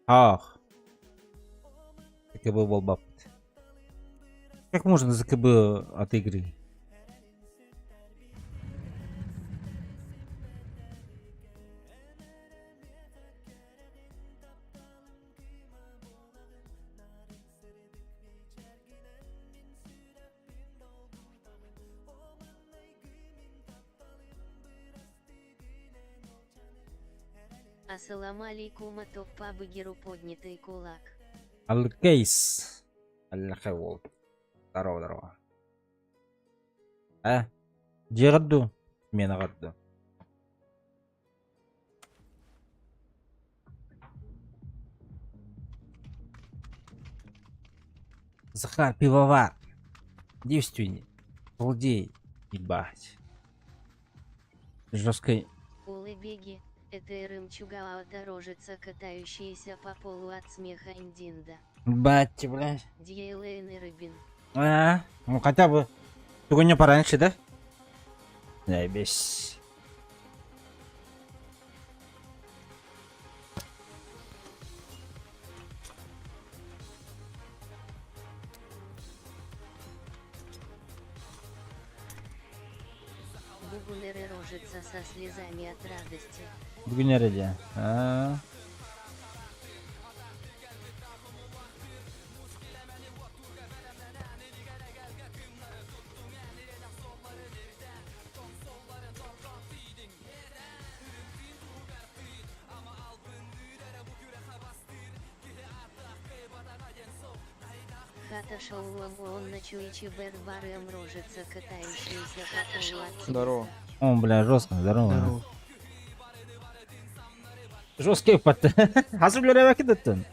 Ах, ЗКБ болбап. Как можно ЗКБ от игры? Ассаламу алейкум, топ по быгеру поднятый кулак. Алкейс. Аллахевол. Здорово, здорово. Жигадду. Мен агадду. Захар, пивовар. Девственник. Злодей. Ебать. Жесткой. Улы беги, это рымчугала дорожица, катающаяся по полу от смеха Индинда. Бать, блядь. Диэлэйн и Рыбин. Ну хотя бы. Сегодня пораньше, да? Заебись. Бугунеры рожица со слезами от радости. Bugün nerede? Хата шоу он на чуичи барым рожица, катающаяся по полу от смеха. Здорово. О, бля, жестко, здорово. Здорово. Жесткий пат. Hazır görev vakit ettin.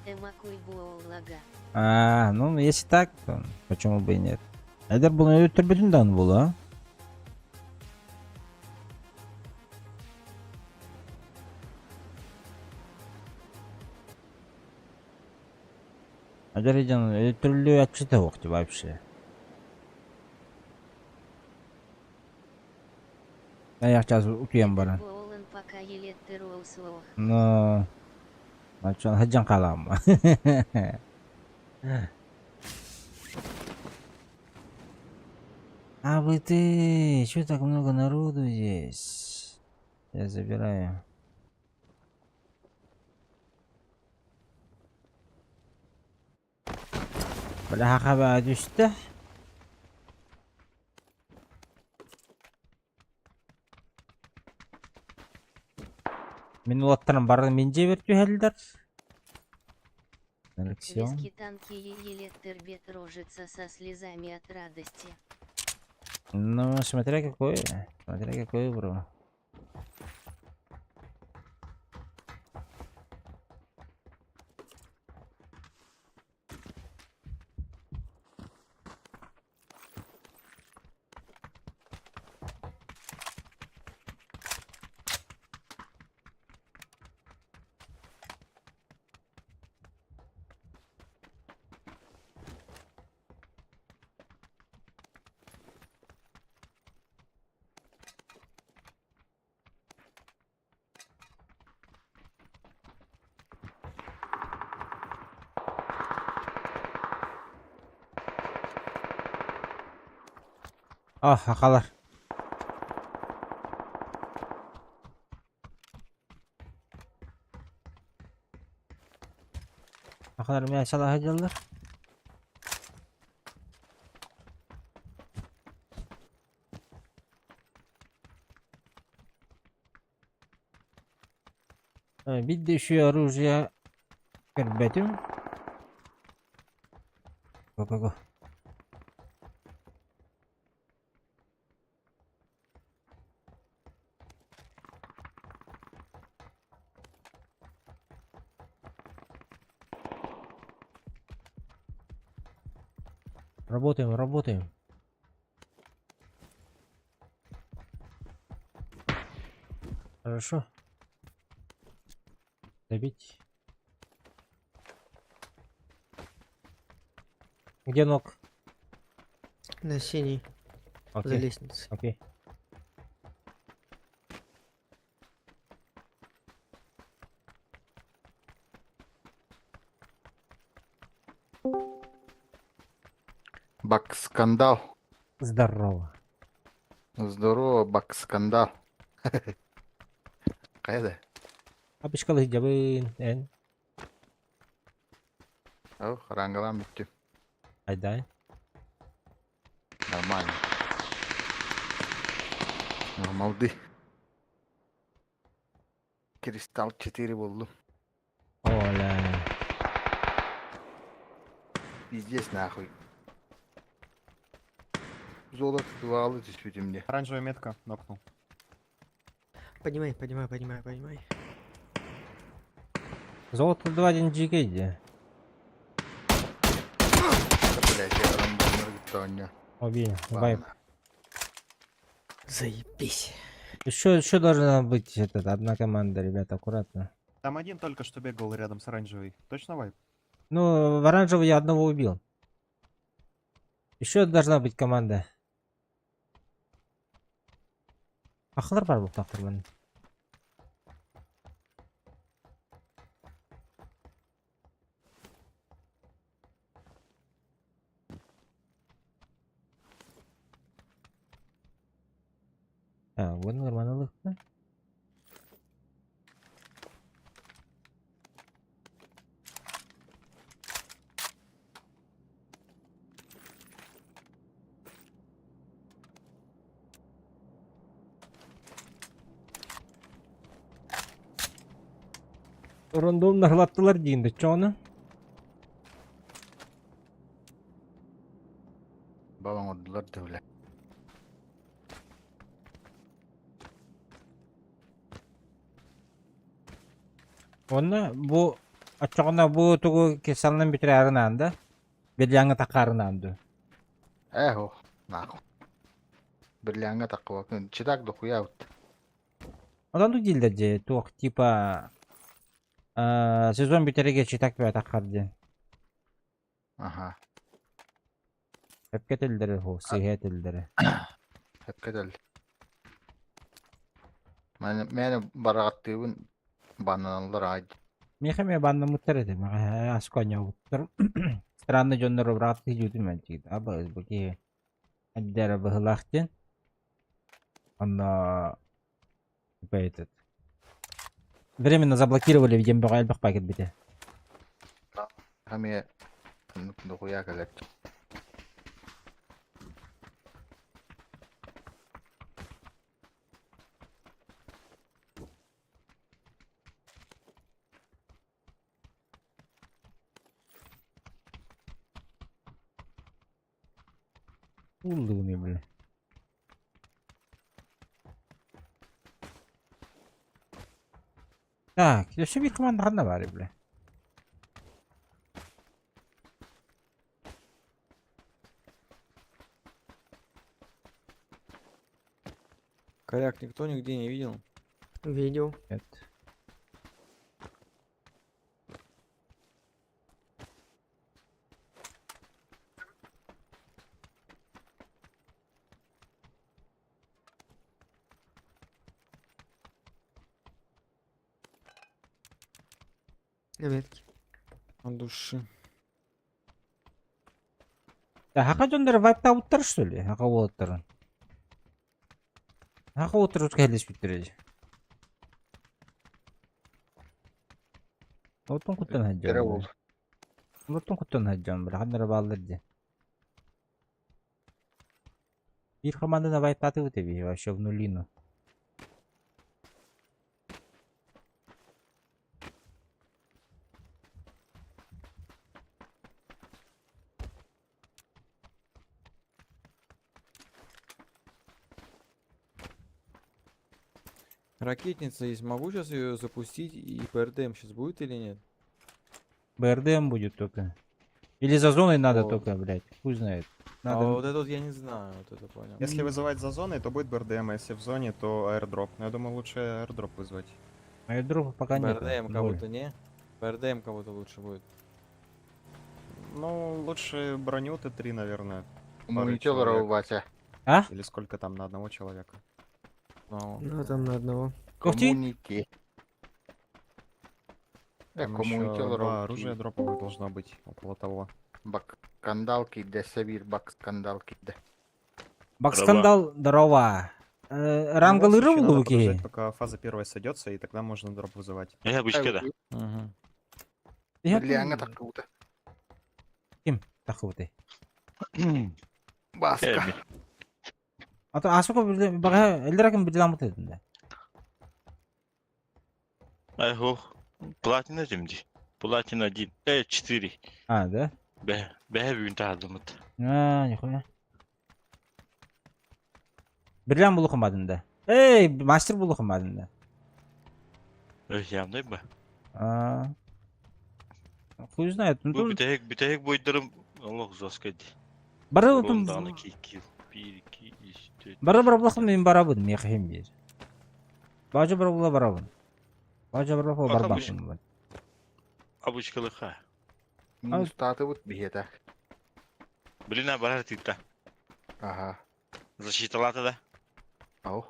Эмакуй буоллага. Ну если так, то почему бы и нет? Эдер bunu öldürdüğünden bu la. Аджариджан öldürülüyor açıda yoktu вообще. Я сейчас утуям бара. Буоллен пока елетты роуслох. Но Мачан хаджан калам. А вы ты, что так много народу здесь? Я забираю. Бляха be düştü. Мен улаттарым барын мен жеберіп жіберділер. Алексей. Виски танки елеттер бет рожица со слезами от радости. Ну, смотря какой. Смотря какой, бро. Ah, hakalar. Hakalar mı yaşalar hacılar? Bir düşüyor orужие. Görbetim. Go go go. Работаем, работаем. Хорошо. Добить. Где ног? На синий, за Окей, лестницей. окей. Бак-скандал. Здорово. Здорово, бак-скандал. Қайда? Апышкалы жабын. Эн. Ау, қараңғылан бітті. Айдай. Нормально. Нормалды. Кристалл 4 болды. Оля. Пиздец нахуй. Золото дуалы действительно. Оранжевая метка, нокнул. Поднимай, поднимай, поднимай, поднимай. Золото 2-1 GG. Блять, я рамбонер гитоня. Убей. Вайп. Заебись. Еще должна быть одна команда, ребята, аккуратно. Там один только что бегал рядом с оранжевой. Точно вайп? Ну, в оранжевый я одного убил. Еще должна быть команда. Ахлар бар бұл тақырбын. Бұның ұрманылықты. Рандом нарлаттылар дейінді, чоны. Балан отдылар дөвле. Оны bu açığına bu tuğu kesalının bitir arınandı. Bir yanı takarınandı. Эхо, нахуй. Бірлянға таққы бақын. Читак дохуя өтті. Ondan da değil de ce, tuğ tipa sezon bitirige çıtak bir takardı. Аха. Hep ketildir o, sihet ildir. Hep kedel. Meni baraqаттыбын бананалар айд. Мехаме банна муттар edim. Askonya muttar. Странно жоннор брат хижудum ben çıktı. Abi bu ki adder bahılaqtın. Она этот. Временно заблокировали, видимо, альбах пакет бите. Хаме дохуя калет. Улуны, бля. Так, еще bir команда одна var, бля. Коряк никто нигде не видел. Видел. Evet. На метке. От души. Ya haka jondor vibe ta uttar что ли? Haka uttarın. Haka uttar kelmiş bitirece. Otun kuttan Тере haccan. болды. Otun kuttan haccan. Bir hanlara bağlardı. Bir команда на vibe татı ötebi. Вообще в нулину. Ракетница есть. Могу сейчас ее запустить и ПРДМ сейчас будет или нет? БРДМ будет только. Или за зоной надо Вот. только, блядь. Хуй знает. А Надо... вот это вот я не знаю, вот это понял. Если вызывать за зоной, то будет БРДМ, а если в зоне, то аирдроп. Но я думаю, лучше аирдроп вызвать. Аирдропа пока нет. ПРДМ кого-то не? ПРДМ кого-то лучше будет. Ну, лучше броню Т3, наверное. Коммунитилера человек. у Вася. А? Или сколько там на одного человека. Ну, Ну, там на одного. Ух ты. Коммунити. Там еще Коммунитилера. два оружия дроповых должно быть около того. Бак скандалки, де Савир, бак скандалки, де. Бакскандал, здорово. Рангал В любом случае, был надо луки. подождать, пока фаза первая сойдется, и тогда можно дроп вызывать. Я обычно да. мгм. Берлянга такого-то. Ким? Такого ты. Баска. А сколько бага элдераким билам да? Айхо. Платина земди. Платина 1. 4. А, да? Бе бюнт алдымыт. А, нихуя. Бирлям булу кымадын да. Эй, мастер булу кымадын да. Ямдай ба. А. Хуй знает. Бу битек бойдырым Аллах заскади. Бары Ронданы 2 кил. 1 2 3 4. бары булахым мен барабын, мен кайым бир. Бажы була барабын. Бажы була Бака барбакын. Абычкалыха. Минус таты вот бігета. Блина барар тикта. Ага. Защиталата да. Ау.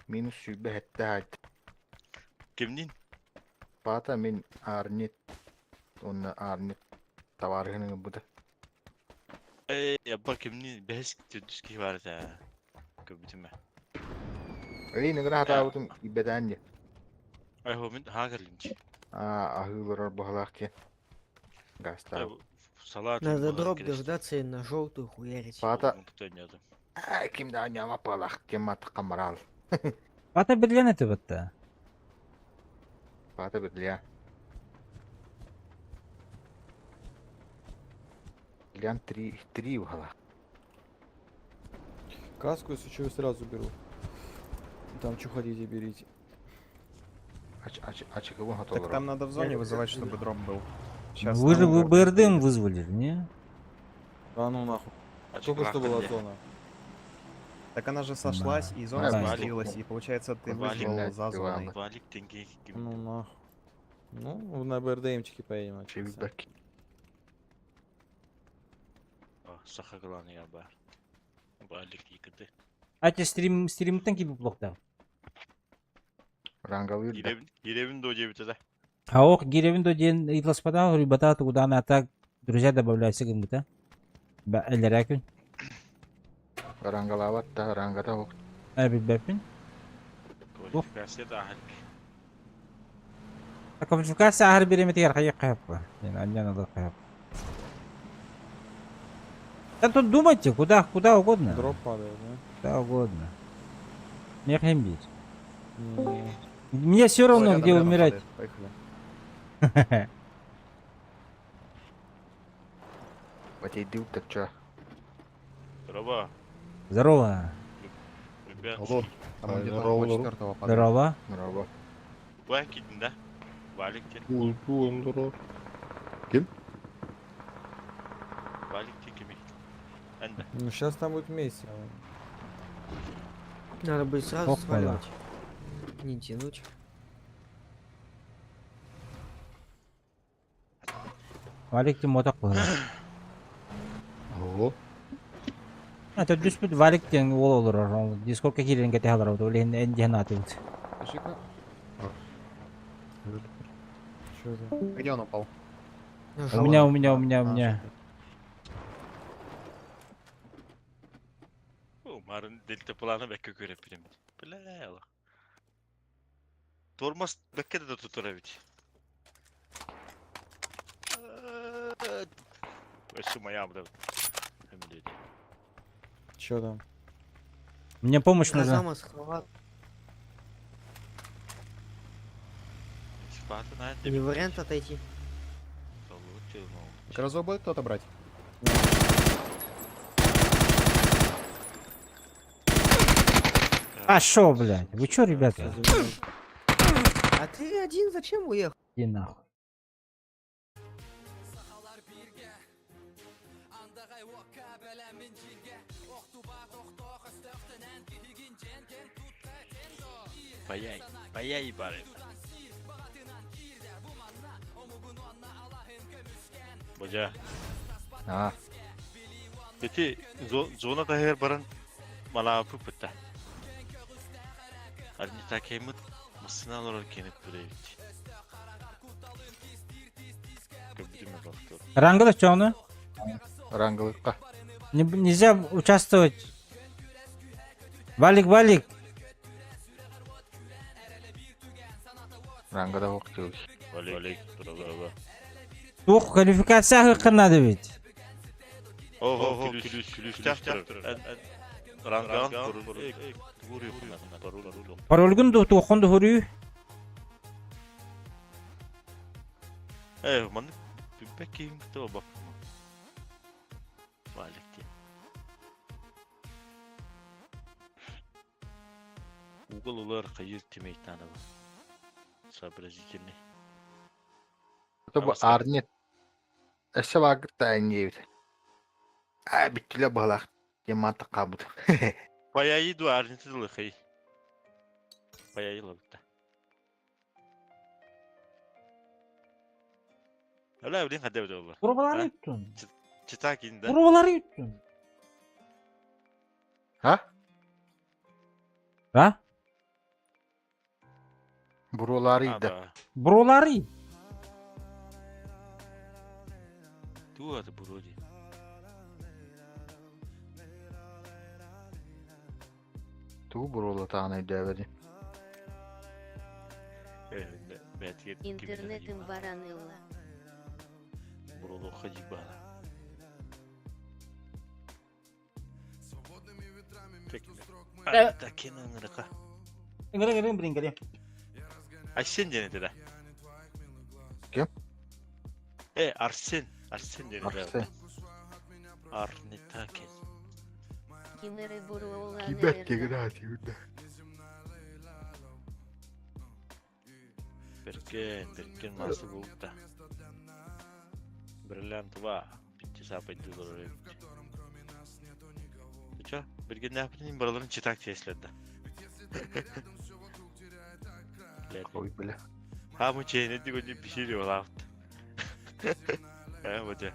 Минус сүйбе хетті хайт. Кимдин? Пата мен арнет. Онна арнет. Таварғының бұды. Ябба кимдин бәс түдүски бар да. Көбүтүмө. Эй, негра хата бұтым ибедан не. Айхо мен хагерлинчи. Ахылырар бұғалақ кен. Гаста. Салат. Надо дроп дождаться и на желтую хуярить. Пата. Кимді аняма палақ кен маты қамарал. Ата бирлян эти бытта. Пата бірлия. Білян 3 бұғалақ. Каску, если что, я сразу беру. Там что хотите, берите. Ачықы бұн Так там хатолар. надо в зоне вызывать, чтобы дроп был. Сейчас Вы же там дроп БРДМ будет. вызвали, не? А ну нахуй. Только что была зона. Так она же сошлась, и зона Валик. сместилась, и получается ты Валик, вызвал блядь, за зоной. ладно. Валик тенге Ну нахуй. Ну, на БРДМчике поедем. а чё ты? Чебібәк. Сахагланы я бар. Валик икыды. Ати стримтен киби блокта. Рангалы да. Иревин до жебите да. А ох, гиревин до ден итласпада, рибата туда на так. Друзья добавляйся гымбыта. Ба элеракын. Рангалават та рангата оқ. Эбит бэпин. Квалификация да халк. А квалификация ахар биремет яр хай кайпа. Yani аньяна да кайп. Да тут думайте, куда угодно. Дроп падает, Куда угодно. Мне хэмбить. да? Не. Мне все равно, Рядом, где рядом умирать. падает. Поехали. Батейдил так ча. Здорово, Здорово. ребят. Алло. Там Ай, где-то здорово, по здорово. 4-го падает. Здорово. Нраба. Вакидин да. Валик тен. Валик текеми. Энде. Ну сейчас там будет вместе. Надо будет сразу Ох, сваливать. Не тянуть. Валик тем мотак было. Ого. А то дүспүт валик тем ол олор. Дискордка кирен кете халар. Ол эн жана атып. Пиши-ка. Что это? Где он упал? У меня. Umarım delta planı bekle görebilirim. Bile yala. Tormas bekle de tuturabilecek. Ve şu mayam da. Hem dedi. Что там? Мне помощь нужна. Казама схват. Спати nerede? Не вариант отойти. Грозу будет кто-то брать? А шо, блядь? Вы чё, ребята? А ты один зачем уехал? Иди нахуй. Паяй бары. Божа. А, Эти зона тахер баран мала пупта. Арни такемут мусна лорор кенет бүрейт. Көбдүмө бактыр. Рангада чоны? рангылыкка. Нельзя участвовать. Валик. Рангада окчу. Валик турага. Тух квалификация хыкынады бит. Ого, күлүш таптыр. Ранган туру. Паролгун да тухунду хуру. Ман беккейм кто бак. Валик. Уголлар кайыр тимейтаны бар. Сообразительный. Это бу арнет. Эсе вагытта айневит. А, биттиле балак. Ямата кабыт. Паяй ду арнеты лыхай. Паяй лыхта. Öyle bilin hadi öyle olur. Provaları Ha? yuttun. Çıtak indi. Provaları yuttun. Ha? Ha? Buralarıydı. Aba. Broları. Tu adı burodi. Tu buralı tane devedi. Belki Интернетом баранылла. Буроло хади бала. Так нырка. Gelin gelin. Arsen denedi de. Kim? Arsen denedi. Arsen. Arnetaken. Кинеры буруола Kibet atıyordu. Berken masih bulda. Brilliant va. Bitti sapaydı doğru. Ço, Berken ne yapayım buraların çıtak sesledi. Koy bile. Ha bu çeyne diyor bir şey diyor lan. Hoca.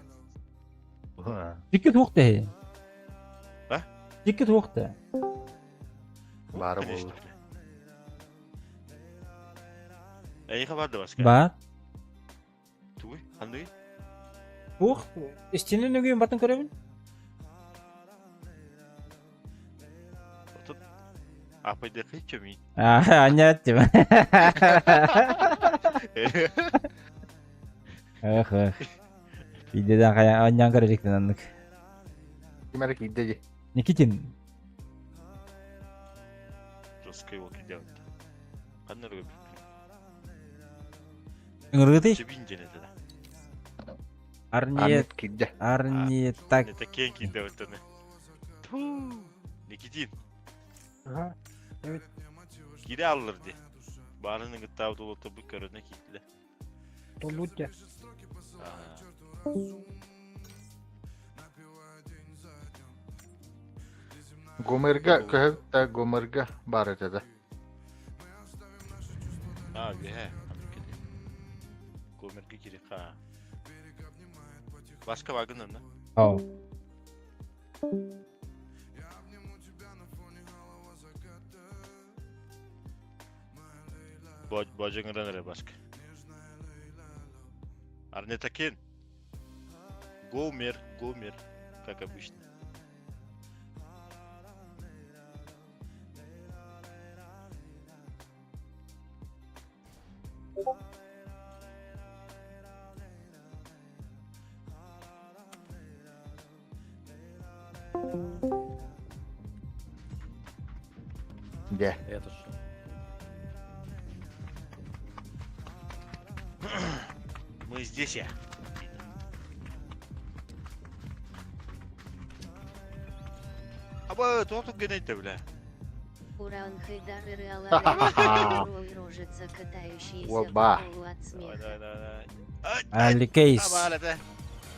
Dikkat vokte. Ha? Dikkat vokte. Bari buldu. İyi haber başka. Бар. Tuğ, hangi? Ух, истинный нүгүйүн батын көрөбүн. Tut. Apayda hiç mi? Анятым. Эх. Видеодон кая аннян көрөжектен андык. Kimerek iddeci. Никитин. Roskay o gidiyor. Kanlar öyle. Ыңыргыты. Cebin cenete de. Арниет. Arnet giddi. Arniet так. Ne tekken gidiyor ötene. Tuuu. Ne gideyim? Ага. Geri alırdı. Bağrının gıttağı dolu tabi körüne kilitli. Полутя. Gomerga köhüp de gomerga bar etedi. Abi he. Gomerge giri ha. Başka vagın mı? Ау. Bacın nere başka? Arnetakin. Гомер. Как обычно. Де. Это что? Мы здесь я. Аба, тотук генейте бля. Уран Хайдар и Ха-ха-ха. рожица, катающаяся Оба. по полу от Давай, смеха. давай, давай. Ай, Әлі кейс. Абаля да.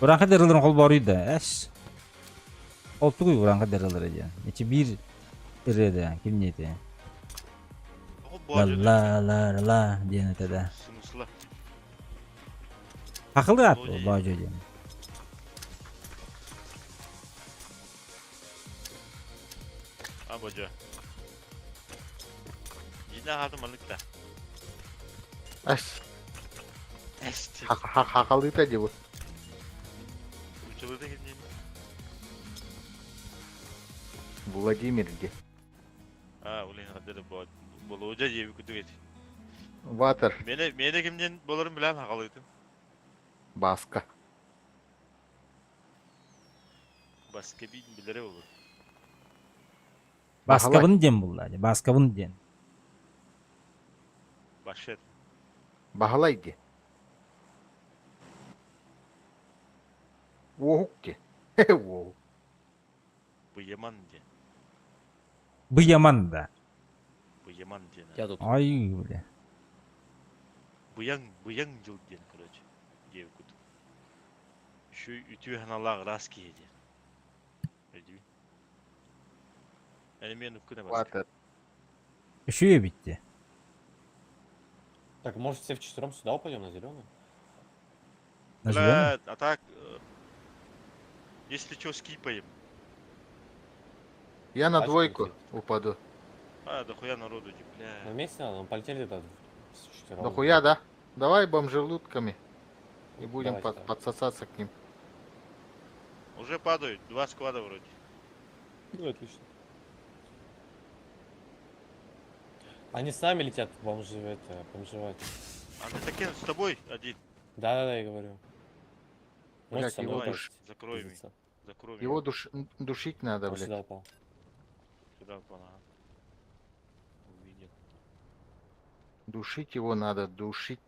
Buranqa derildin qol bor edi. Әш. Oltu qo'y buranqa derilir edi. Nechi bir edi, kim neydi? О, La боже. la la diyen etedi. Sınısla. Haqıldı at Bojo. bu Bojo diyen. Ha boca. Yine hardım alık da. Ась, Esti. хақалды да деп. Uçalarda gideyim. Владимирде. Ha ulan hadi de bu. Bolu hoca diye bir kutu geç. Ватер, Mene kimden bolarım bilen hakalıydım. Баска. Başka bir bilere olur. Baskabın diyen bunlar. Baskabın diyen. Başlar. Бағалайды. Оғук де. Оғук. Bu yaman diye. Bu yaman da. Bu yaman diye. Я тут. Ay bile. Bu yan yıl diye koracı. Diye bir kutu. Şu ütüyü hanalar rast diye. Öyle değil. Benim yanım kına bas. Ватер. Üşüyor bitti. Так, может все вчетвером сюда упадем на зеленый? Nasıl yani? Бля, а так... Если что, скипаем. Я на Тачка двойку летит. упаду. А, дохуя народу, Мы бля. вместе надо, мы полетели туда вчетвером. Нахуя, да? Давай бомжелудками. И будем Давайте, давай. подсосаться к ним. Уже падают, 2 склада вроде. Ну, отлично. Они с нами летят, бомжевать. А ты таки с тобой один. Да-да-да, я говорю. Блядь, Можете со мной его Давай, упасть, закрой меня. пиздиться. Закрой Его меня. душить надо, Он блядь. сюда упал. Сюда упал, ага. Увидел. Душить его надо, душить.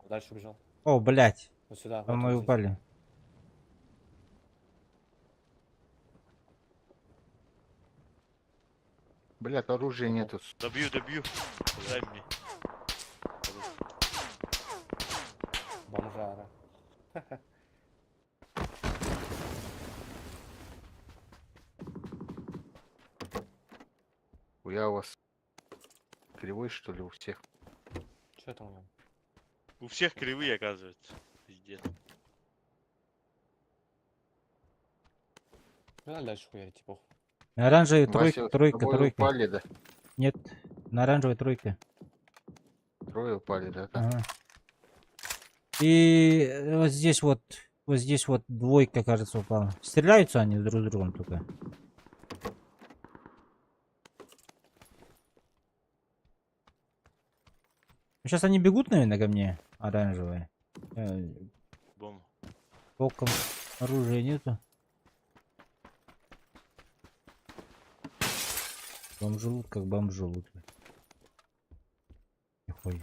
Дальше убежал. О, блядь. Вот сюда. По вот мной вот здесь. упали. Блядь, оружия нету. Добью. Дай мне. Бомжара. Я у вас кривой, что ли, у всех? Че там у него? У всех кривые, оказывается. Пиздец. Ну, надо дальше хуярить, похуй. На оранжевой Вася, тройка, с тобой тройка. упали, да? Нет, на оранжевой тройка. Трое упали, да? Ага. И вот здесь вот двойка, кажется, упала. Стреляются они друг с другом только. Сейчас они бегут, наверное, ко мне, оранжевые. Бомба. Толком оружия нету. Бомжелуд как бомжелуд. Нихуя.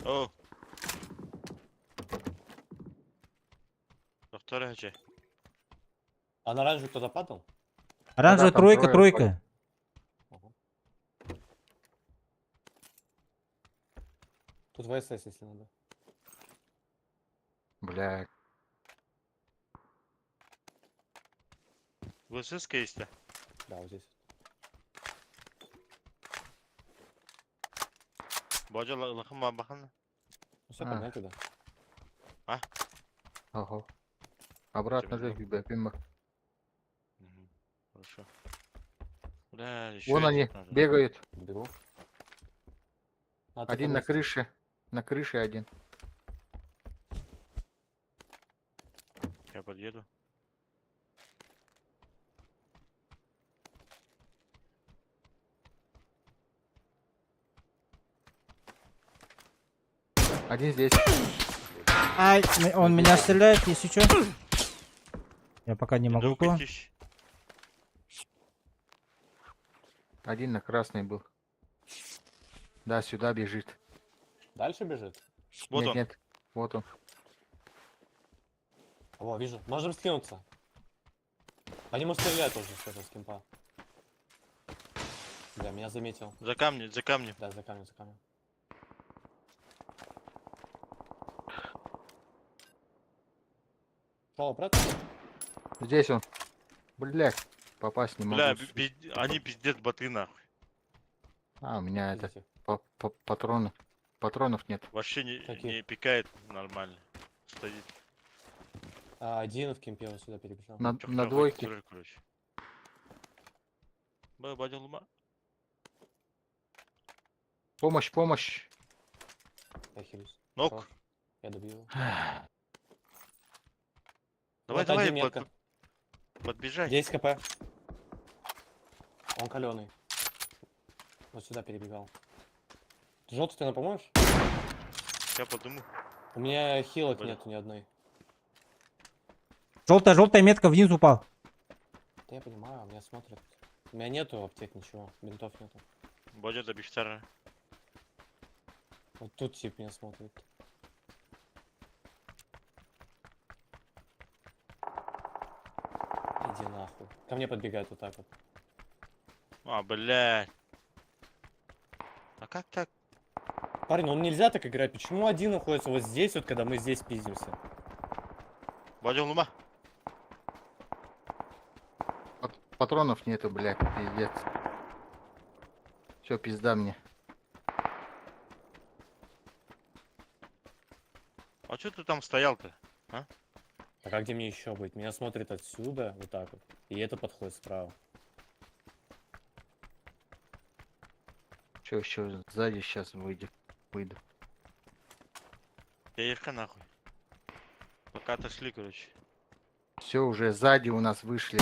О. Доктор Хача. А на оранжевый кто-то падал? Оранжевая там тройка, трое тройка. Тут ВСС, если надо. Блядь. ВСС есть, да? Да, вот здесь. Баджа лахам бахан. Ну все, А. погнали туда. Ага. Обратно же Тебе бегем. Хорошо. Бля, еще Вон они, надо. бегают. Бегу. А, ты Один на подожди. крыше. На крыше один. Я подъеду. Один здесь. Ай, он меня стреляет, если что. Я пока не могу Иду его. катись. Один на красный был. Да, сюда бежит. Дальше бежит? Вот нет, он. нет. Вот он. Во, вижу. Можем скинуться. Они могут стрелять тоже с этого, с кемпа. Да, меня заметил. За камни, за камни. Да, за камнем, за камнем. Шел обратно? Здесь он. Блядь, попасть не могу. Бля, они пиздец боты нахуй. А, у меня это Видите? патроны. Патронов нет. Вообще не Какие? пикает нормально. Стоит. Один в кемпе вот сюда перебежал. На Чёрт, двойке. охуеть, короче. Бадил лума. Помощь, помощь. Я хилюсь. Нок. Хорош. Я добью его. Давай, Вот давай, один метка. подбежай. 10 кп. Он каленый. Вот сюда перебегал. Желтый, ты нам поможешь? Я подумаю. У меня хилок Блин. нету ни одной. Желтая метка вниз упал. Да я понимаю, меня смотрят. У меня нету аптек, ничего. Бинтов нету. Бодя до бифтара. Вот тут тип меня смотрит. Иди нахуй. Ко мне подбегает вот так вот. А, блядь. А как так? Парень, ну нельзя так играть. Почему один находится вот здесь, вот когда мы здесь пиздимся? Бодя лума. Патронов нету, блядь, пиздец. Все, пизда мне. А чё ты там стоял-то? Так а где мне еще быть? Меня смотрит отсюда, вот так вот. И это подходит справа. Че еще сзади сейчас выйду. Я ирка нахуй. Пока отошли, короче. Все, уже сзади у нас вышли.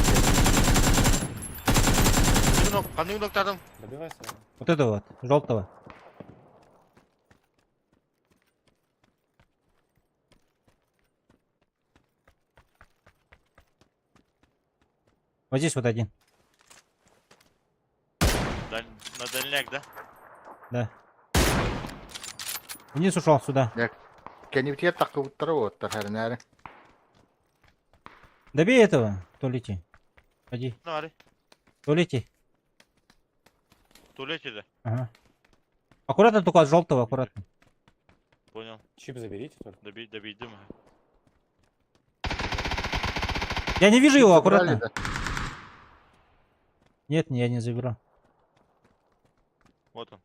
Канунок тадам. Добивайся. Вот это вот, желтого. Вот здесь вот один. На дальняк, да? Да. Вниз ушел сюда. Кеневте так вот тархарнары. Добей этого, Толити. Ходи. Ну, ари. Толити. Туалете, да? Ага. Аккуратно только от желтого, аккуратно. Понял. Чип заберите только. Добей дыма. Я не вижу его, Забрали, аккуратно. да? Нет, я не заберу. Вот он.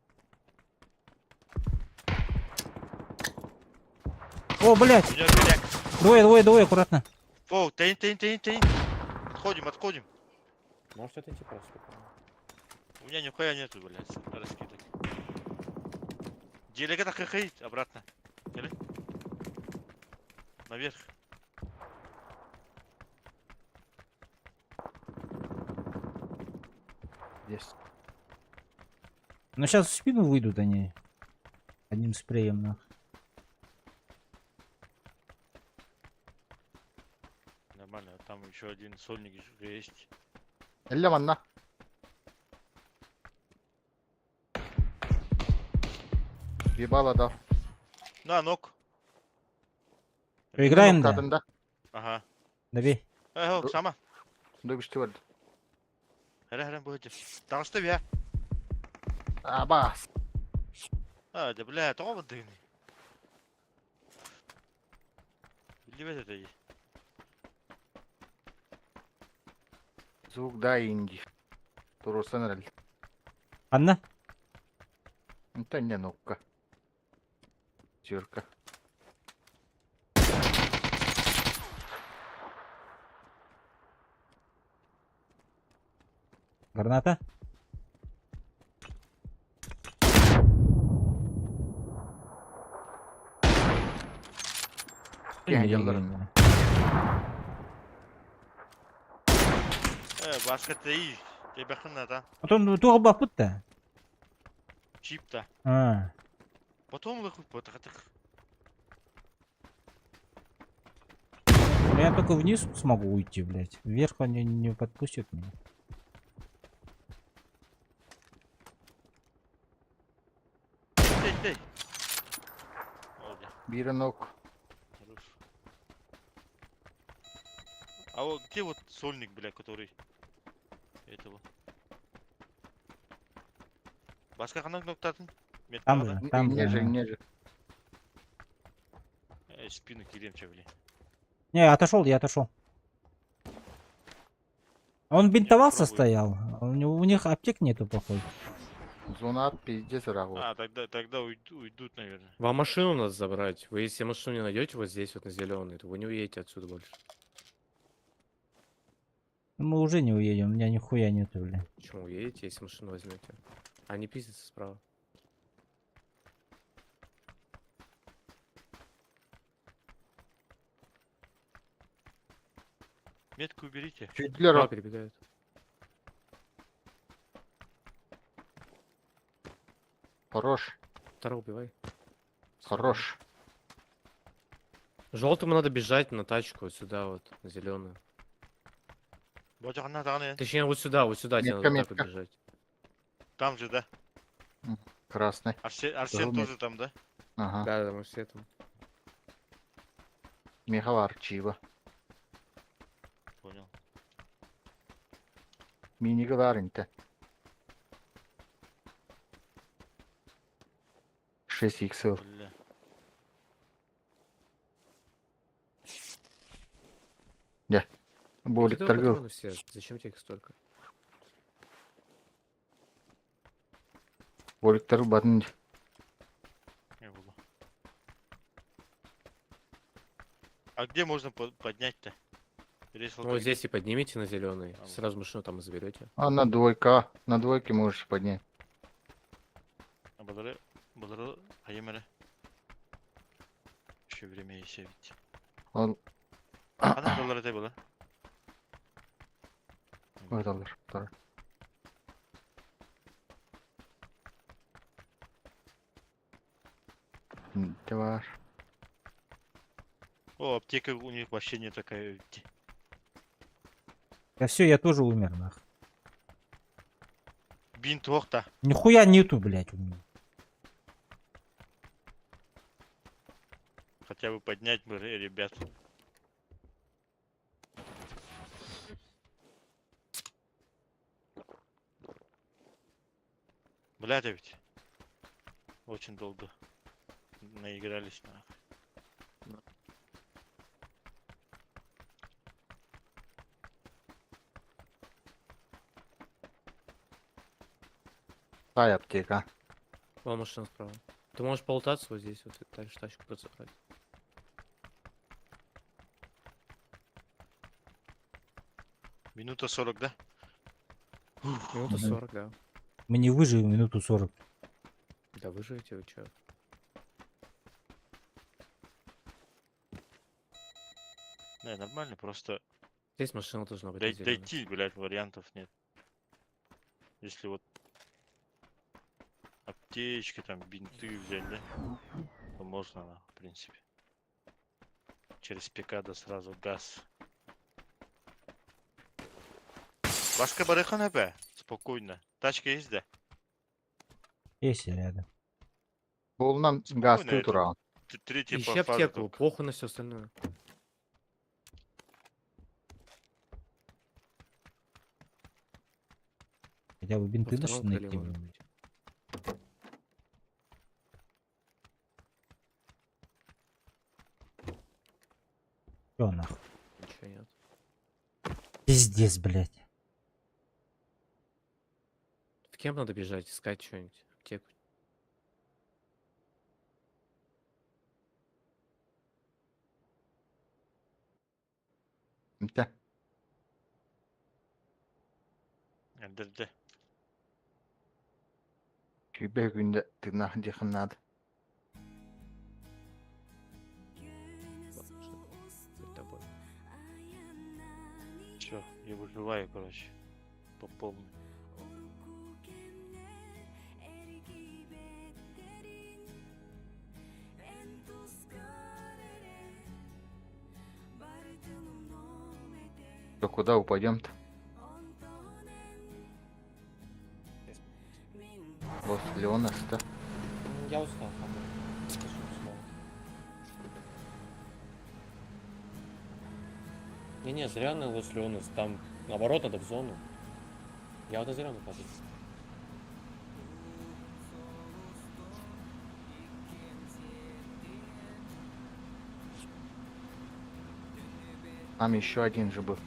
О, блядь. У него перек. Двое, аккуратно. О, тень. Отходим. Может это идти просто. У меня нихуя нету, блядь. Раскидок. Делега так и ходить обратно. Или? Наверх. Здесь. Ну сейчас в спину выйдут они. Одним спреем, нахуй. Нормально, там еще один сольник есть. Элеманна. Ебало, да. На, ног. Играем, да? Да. Ага. Добей. Ого, сама. Дөгüştü vardı. Hele будете. Дауысты я. Абас. А, да бля, това дыни. Билибет это есть. Звук да инди. Турусан herhalde. Анна? Это не нокка. Тюрка. Граната? Gel Başka değil. Bakın da. Он туға бақпыт-та. Чип-то. А, Потом лыху потратых. я только вниз смогу уйти, блядь. Вверх он не подпустит меня. Эй. Oldu. Biri nok. Хорош. А вот где вот сольник, бля, который... Этого... Басқа қандай кнопкатын? Там же, там же. Ниже, ага. ниже. Спину кидем, че, бля. Не, я отошел. Он бинтовался попробую. стоял. У них аптек нету, походу. Зона от пиздец врагов. А, тогда уйдут, наверное. Вам машину надо забрать. Вы если машину не найдете вот здесь, вот на зеленый, то вы не уедете отсюда больше. Мы уже не уедем, у меня нихуя нету, бля. Почему уедете, если машину возьмете? Они пиздятся справа. Метку уберите. Справа Фидлеров. перебегают. Хорош. Второго убивай. Хорош. Желтому надо бежать на тачку вот сюда вот, на зеленую. Вот она там, Точнее вот сюда тебе надо вот так вот Метка. бежать. там же, да? Красный. Арсен Голубой. тоже там, да? Ага. Да, мы все там. Мегалар Чива. Понял. Мини говорим-то. 6 иксов. Бля. Болик Где торгов. патроны все? Зачем тебе их столько? Болик торгов батын. Не было. А где можно поднять-то? Ресл Ну, вот здесь и поднимите на зеленый. А, Сразу машину там и заберете. А на двойка. На двойке можешь поднять. Благодарю. Аемере. Еще время есть ведь. Он Ana доллар это было? ойдалар. Тар. Товар. О, аптека у них вообще не такая. Да все, я тоже умер, нахуй. Бинт охта. Нихуя нету, блядь, у меня. Хотя бы поднять бы, ребят. Блядь, а ведь очень долго наигрались нахуй. Ай, аптека. Вон машина справа. Ты можешь полутаться вот здесь, вот и дальше тачку просто забрать. Минута 40, да? Минута 40, да. Мы не выживем минуту 40. Да выживете вы чё? Не, нормально, просто Здесь машина должна быть. на зелёной. дойти, блядь, вариантов нет. Если вот аптечки, там, бинты взять, да? То можно, в принципе. Через пикада сразу газ. Башка барыхана бе, спокойно. Тачка есть, да? Есть рядом. Болнам газ это- турал. Третья Ищи фаза аптеку, только. похуй на все остальное. Хотя бы бинты Во нашли втором крыле найти. может блин. быть. Чё нахуй? Ничего нет. Пиздец, блядь. В кем надо бежать, искать что-нибудь? Аптеку. Да. Öldürdü. Kübe günde tırnak yakınladı. Перед тобой. Все, я выживаю, короче. По полной. То куда упадем-то? Возле у нас-то. Я устал. Не-не, зеленый возле у нас. Там наоборот надо в зону. Я вот на зеленый падаю. Там еще один же был.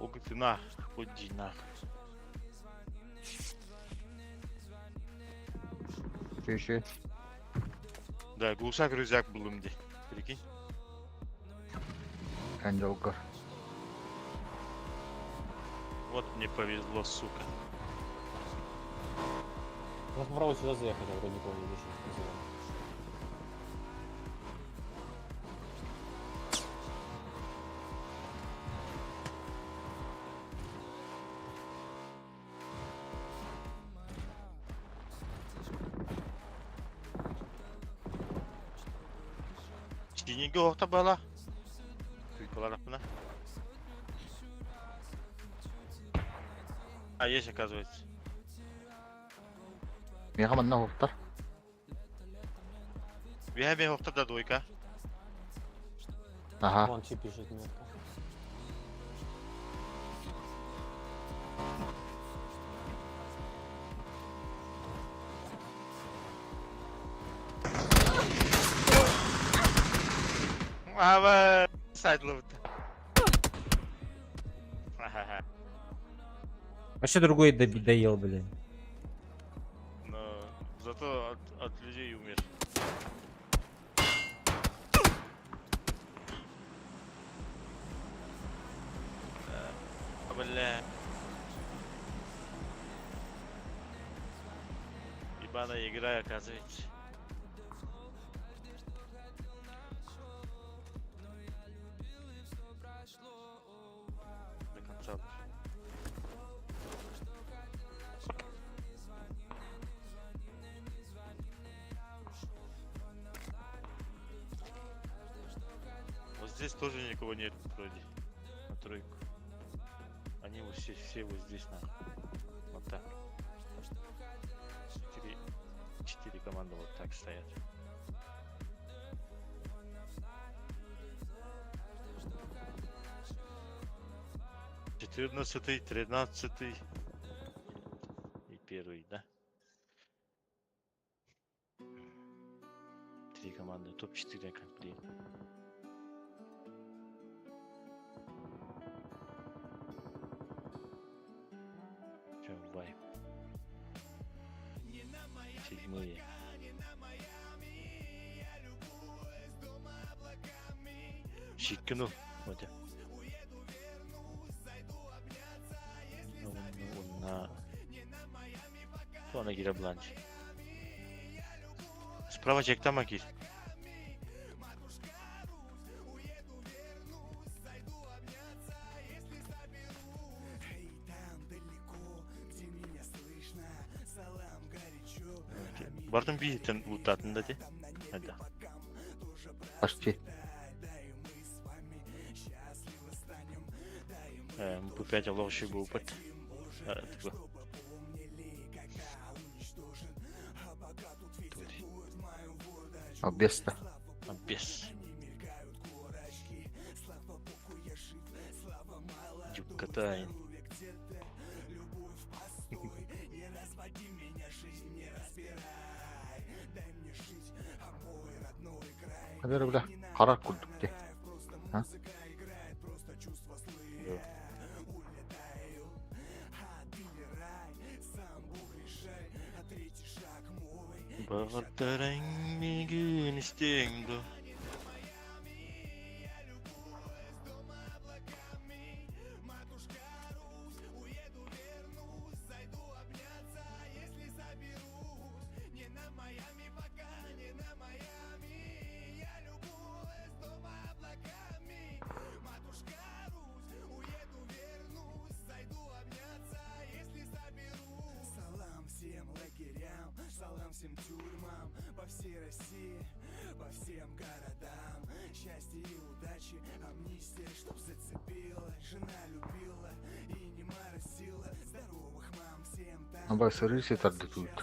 Ох ты на, ходи на. Че? Да, глушак рюкзак был где. Прикинь. Канделка. Вот мне повезло, сука. Ну, попробуй сюда заехать, я вроде не помню, где сейчас зеленый. Синенький орта бала. Кылькалар апына. А есть, оказывается. Мега манна хоптар. Вяме орта да двойка. Ага. Вон чип пишет метка. Ава, сайдловт. Ха-ха-ха. Вообще другой доел, блин. Но зато от людей умер. Бля. Ебаная игра, оказывается. До конца. Вот здесь тоже никого нет вроде. На тройку. Они вот все вот здесь на. Вот так. Четыре команды вот так стоят. Четырнадцатый, 13 и первый, да? Top 4 komplett. Вай. 7. Шиккину. Вот. Sonra gire blanche. Справа чекта макиш. Бардым бийтен утатында де. Hadi. Почти. Bu 5 лоши был опыт. Такой. Обеста. Без. Юкатай. Hadi bile. Karar kurduk de. Ha? Bağırtaran bir gün isteğimde. Салам всем тюрьмам по всей России, по всем городам. Счастья и удачи, амнистия, чтоб зацепила. Жена любила и не моросила. Здоровых мам всем там. Ama sırrısı tadı tut.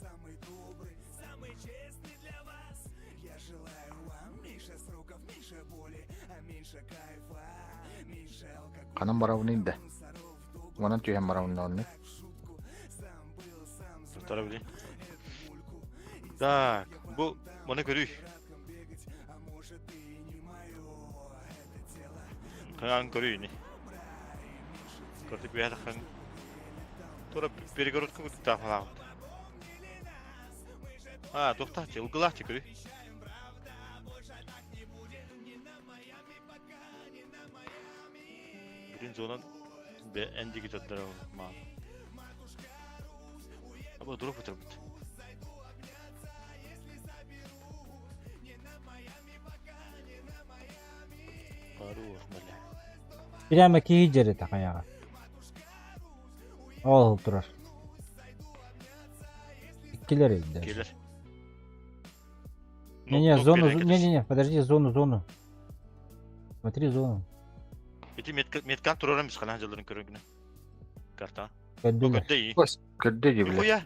Самый добрый, самый честный для вас. Я желаю вам меньше сроков, меньше боли, а меньше кайфа, меньше алкоголя. Kanım maravının da. Onun tüyhen maravının onu. Второй блин. Так, bunu görüyor. Kan görüyor ne? Gördük bir yerde kan. Sonra перегородку там falan. Ha, doktor, uygula görüyor. Birinci olan en dikkat ettiler ama. Ama durup oturup. Хорош, бля. Прямо кейджери так аяğı. Ол тұрар. Келер еді. Gelir. Не, зону, подожди, зону. Смотри зону. Эти меткан турарам biz kalan jılların körüngüne. Karta. Gördüler. Gördü iyi. Bas. Kırdı gibi. Bu ya.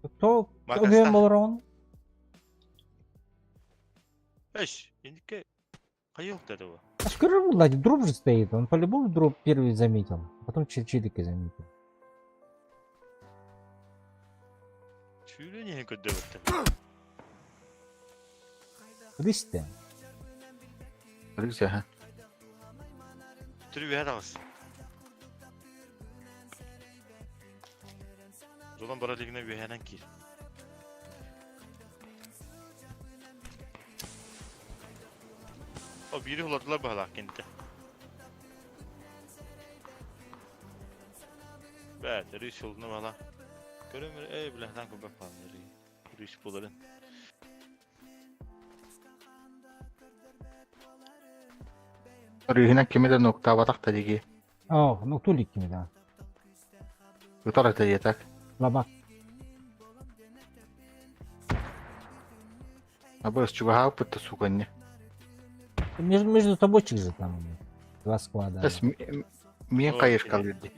Кто Макаста. уверен болар он? Эш, индике. Кайок dedi bu. Ашкаров, Влади, дроп же стоит. Он по-любому дроп первый заметил. Потом Чилика заметил. Şöyle niye kötü bitti? Кудысты? Kırıksa ha. Türü bir adamız. Zolan bara ligine bir hemen gir. O biri huladılar bu halak kente. Evet, rüş yoluna bala. Görümür, bilahdan köpek falan. Rüş buların. Rühine kimi de nokta batak da digi. Ох, ну тулик kimi да. Yutar da yetak. Лабак. Ama çubuğa pıttı sukanne. Между тобойчик же там. Два склада. Es miye kayış kalıyordu.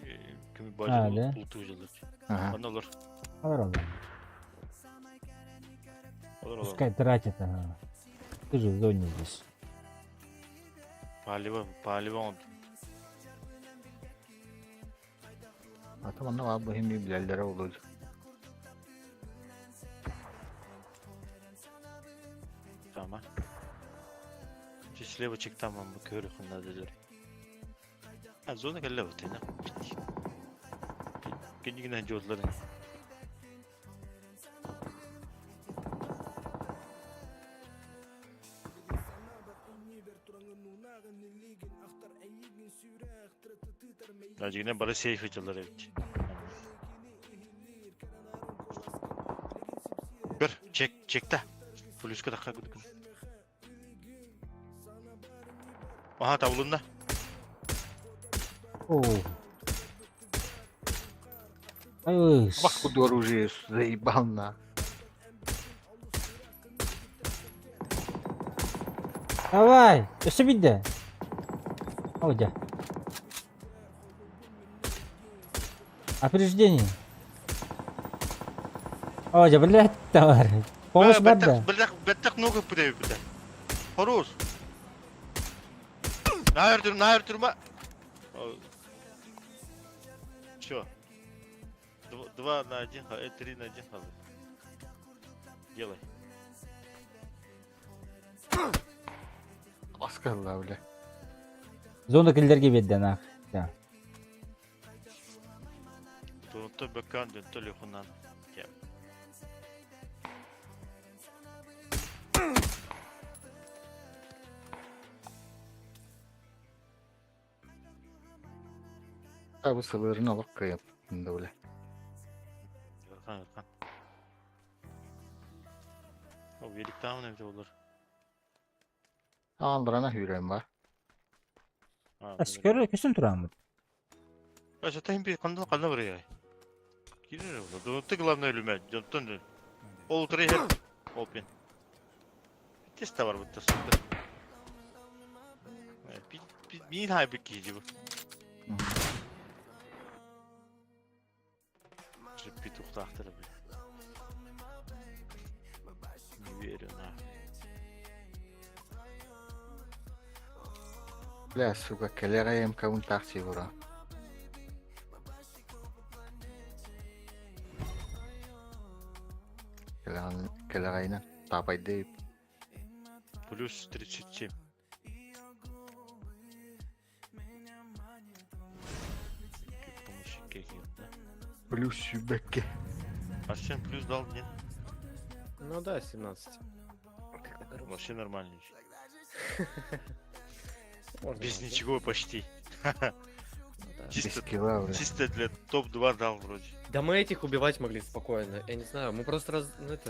Kimi Ha, bacı de. bulutu ucalır. Aha. Bana olur. Алар Olur olur. Пускай тратит, ага. Ты же в зоне здесь. Pahlivan. Tamam ne var bu hem bilalere olacak. Tamam. Слева чек там ama körü надо дер. А зона келе вот ина. Кенигинен жолдор. Нажигне бары сейф ичелер эвич. Бір чекта. Плюска такка күдүкүн. Ага, табылында. О. Ай, Бах, куда оружие заебал на. давай, еще видно. Оля. Опереждение. Оля, блядь, товарищ. Помощь надо. Беттек ногу пидеби биде. Хорус. Наер турма. Чё? 2 на 1, 3 на 1 хазы. Делай. Аскарла, бля. Зона киллерге берді нах. Да. Тонутта бекан дön telefondan. Gel. Abi sılırını alıp kıyıp. Bunda bile. Erkan. O velik tamam evde olur. Aldırana hürem var. Скоро kesin turamı. Я затем би кандай buraya. Girer oldu. Donuttu главное ölüme. Donuttan dön. All three head open. Test var bu test. Bir hay bir kişi bu. Bir tukta aktırı bu. Ne veriyorsun ha? Bля, сука, келера ем каун такси вора. Келера йна тапай deyip. Плюс 37. Плюс sübekke. Арсен плюс дал, нет? Ну да, 17. Вообще нормально. Можно Без было, да? ничего почти. Ну да. Чисто, Kila bля. чисто для топ-2 дал вроде. Да мы этих убивать могли спокойно. Я не знаю, мы просто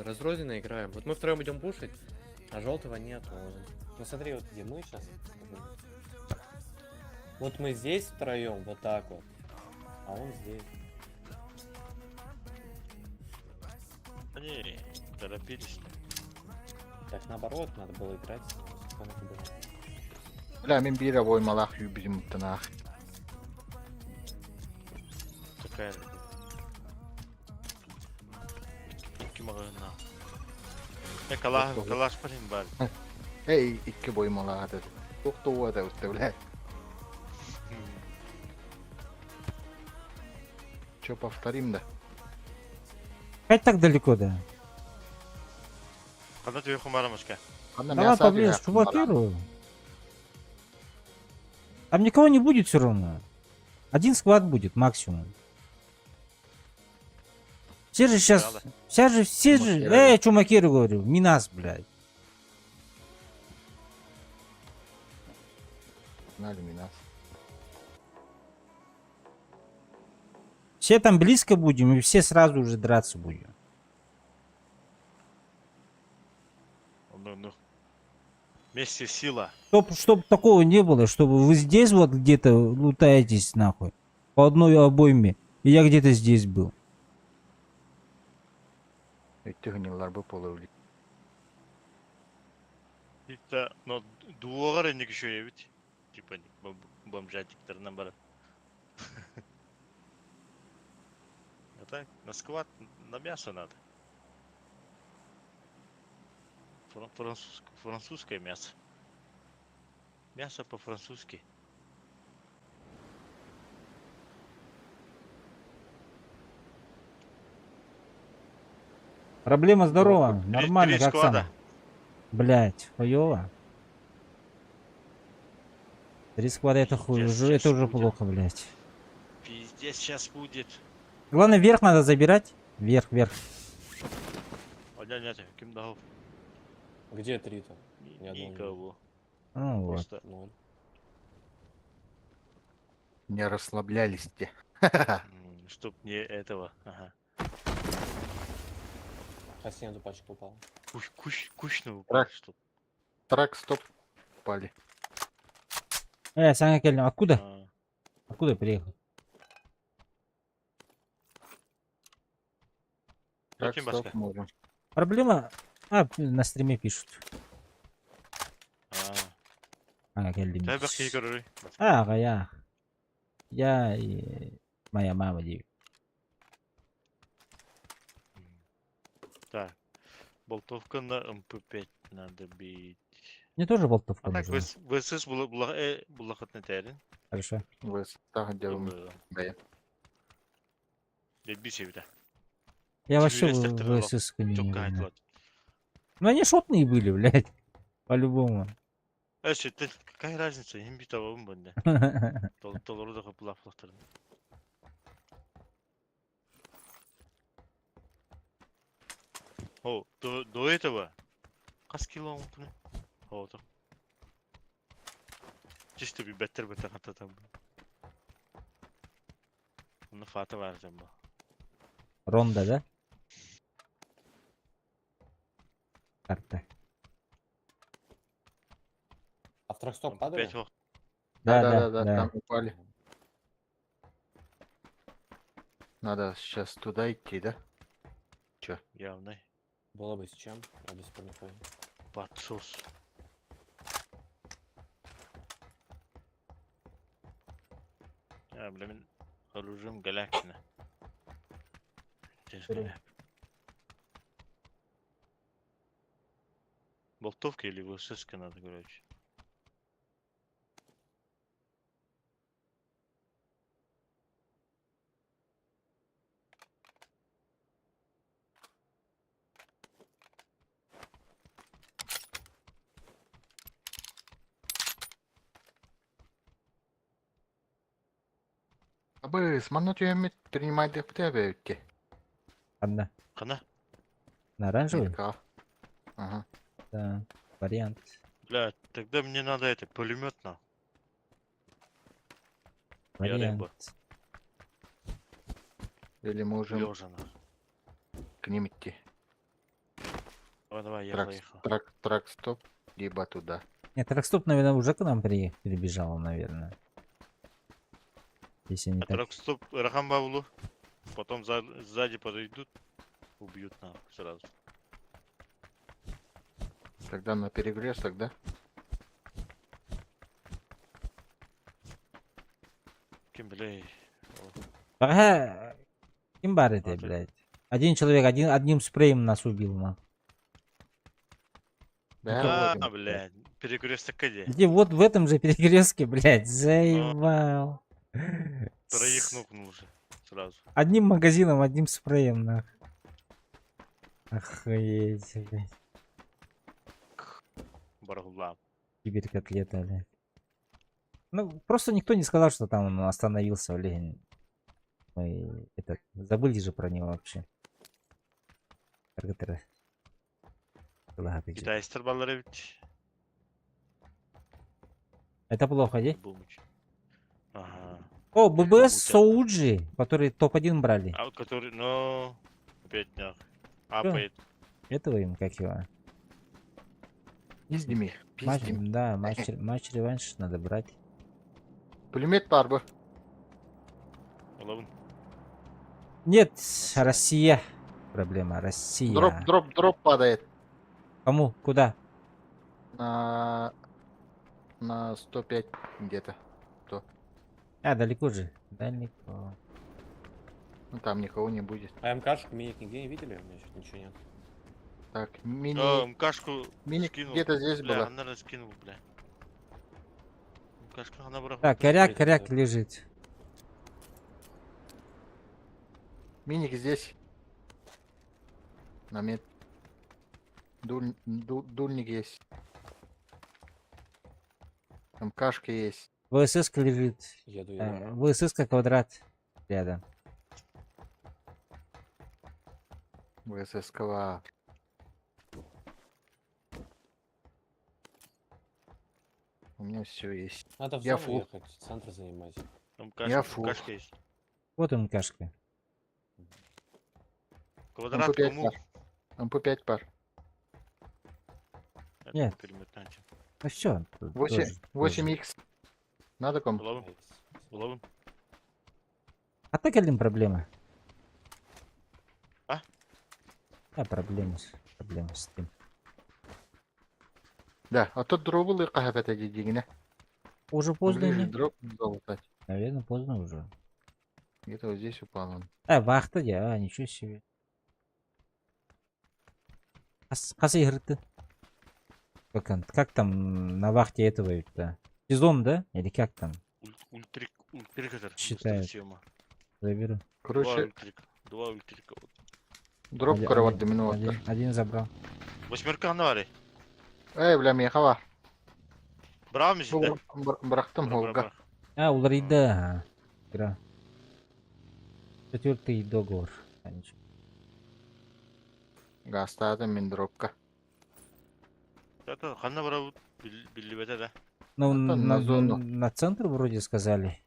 разрозненно играем. Вот мы втроем идем пушить, а желтого нету. Ну смотри, вот где мы сейчас. Вот мы здесь втроем, вот так вот. А он здесь. Да не, торопились. Так наоборот, надо было играть. Спокойно было. Bля, men bira koymalak bizim muhtemelen. Такая. Kim ağına. Kalaş parayım bari. Hey, iki koymalak dedi. Çok doğru da usta bля. Че, повторим да? Опять так далеко, да? Когда тебе хумарамочка? Давай поближе, блокирую. Там никого не будет все равно. Один склад будет максимум. Все же сейчас... Все же... чумакеры, говорю. Минас, блядь. Знали меня. Все там близко будем, и все сразу уже драться будем. Ну. Вместе сила. Чтоб такого не было, чтобы вы здесь вот где-то лутаетесь нахуй. По одной обойме. И я где-то здесь был. Эти гнилар бы половили. Это, но дуалар не еще ведь. Типа бомжатиктернен бар. А так, на склад, на мясо надо. Французское мясо. Мясо по-французски. Проблема здорова. Нормально, Три как склада. сам. Блять, хуёво. 3 склада это хуже, Пиздец, это уже будет. плохо, блядь. Пиздец сейчас будет. Главное, вверх надо забирать. Вверх, вверх. Нет, кем дал? Где 3-то? Ни одного не Никого. Ну вот. Просто Ну, Не расслаблялись те. чтоб не этого. Ага. а снизу пачка упала. Кучно Так. чтоб. Трак, стоп. Пали. Саня Кельнин, откуда? А, Откуда приехал? Трак, Каким стоп, баска? можем. Проблема... на стриме пишут. Кельнин. Дай бахи görürü. Я и моя мама девять. Так. Болтовка на МП5 надо бить. Мне тоже болтовка А так нужна. высыс булахат не терин. Хорошо. Вы так делаем. Да. Дед бисей да. Я вообще Тиберестер в тренировал. ССку не Çok люблю. gayet. Ну они шотные были, блядь. По-любому. Эшетте какая разница? Им бит авым бende. Толору да булафлахтырын. О, до этого. Кас кило умтуны. О, то. Чисто bir better хататам. Onu Fatih vereceğim bu. Ронда, да? Карта. А в тракстоп падали? 5 вакт. Да, там упали. Надо сейчас туда идти, да? Явный. Было бы с чем. Я до сих пор не понял. Батсус. Ya bilemin оружием галактина. Болтовка или высоска надо, короче. Абы, сманутиями принимать их птябевки. Одна. Кана. На оранжевый? Мелька. Ага. Да. Вариант. Бля, тогда мне надо это, пулемет на. Вариант. рыба. Или мы уже Лёжа на. к ним идти. Давай, я Трак, поехал. трак, стоп. Либо туда. Нет, тракстоп, наверное, уже к нам перебежал, наверное. Если не А так. трак стоп, Рахам Баулу. Потом сзади подойдут, убьют на сразу. Тогда на перегрез, тогда. Кем, бля, Ага. Кимбары ты, А, ты- блядь. Один человек одним спреем нас убил, на. Да, а, бля, перекресток где? Где вот в этом же перекрестке, блядь, заебал. Троих нукнул уже сразу. Одним магазином, одним спреем, нах. Охуеть, блядь. Баргулам. Киберкотлета, блядь. Ну, просто никто не сказал, что там он остановился, блядь. Мы это, забыли же про него вообще. Аргатера. Китай старбалları бит. Это плохо, да? Бумыч. Ага. О, ББС Мутят. Соуджи, который топ-1 брали. А который, ну, опять нах. Апает. Этого им, как его? Пиздими. Матч, Пиздим. да, матч реванш надо брать. Пулемет барбы. Олавын. Нет, Россия. Проблема, Россия. Дроп падает. Кому? Куда? На 105 где-то. Далеко же. Далеко. Ну там никого не будет. А МКшку миник нигде не видели? У меня что-то ничего нет. Так, мини... МКшку Мини скинул. где-то здесь Бля, была. она раскинул, бля. МКшка она брала. Так, коряк лежит. Миник здесь. Намет. Дульник есть. МКшка есть. ВСС лежит. Еду, ВСС квадрат рядом. ВССКВА. У меня все есть. Надо в Я зону фул. ехать, центр занимать. Там Я кашка, фул. кашка есть. Вот он кашка. Квадрат МП5 кому? пар. МП5 пар. Нет. Перемотайте. Ну все. 8х. Надо ком? Уловим, уловим. А так один проблема. А? Проблема с тем. Да, а тут дробы и кахапета дигина. Уже поздно, не? Дроп залутать. Наверное, поздно уже. Где-то вот здесь упал он. Вахта, ничего себе. Касы игры-то? Как там на вахте этого-то? Сезон, да? Или как там? Ультрикатор. Считает. Заберу. Короче, Два ультрика. дроп кровать до минуты. Один забрал. Восьмерка навари. Бля, мехава. Браво, мисите. Брахтым холга. Уларида. Игра. 4-й договор. Ничего. Гастада мен дропка. Это ханна браво билибете, да. Ну, Это на зону. на центр вроде сказали.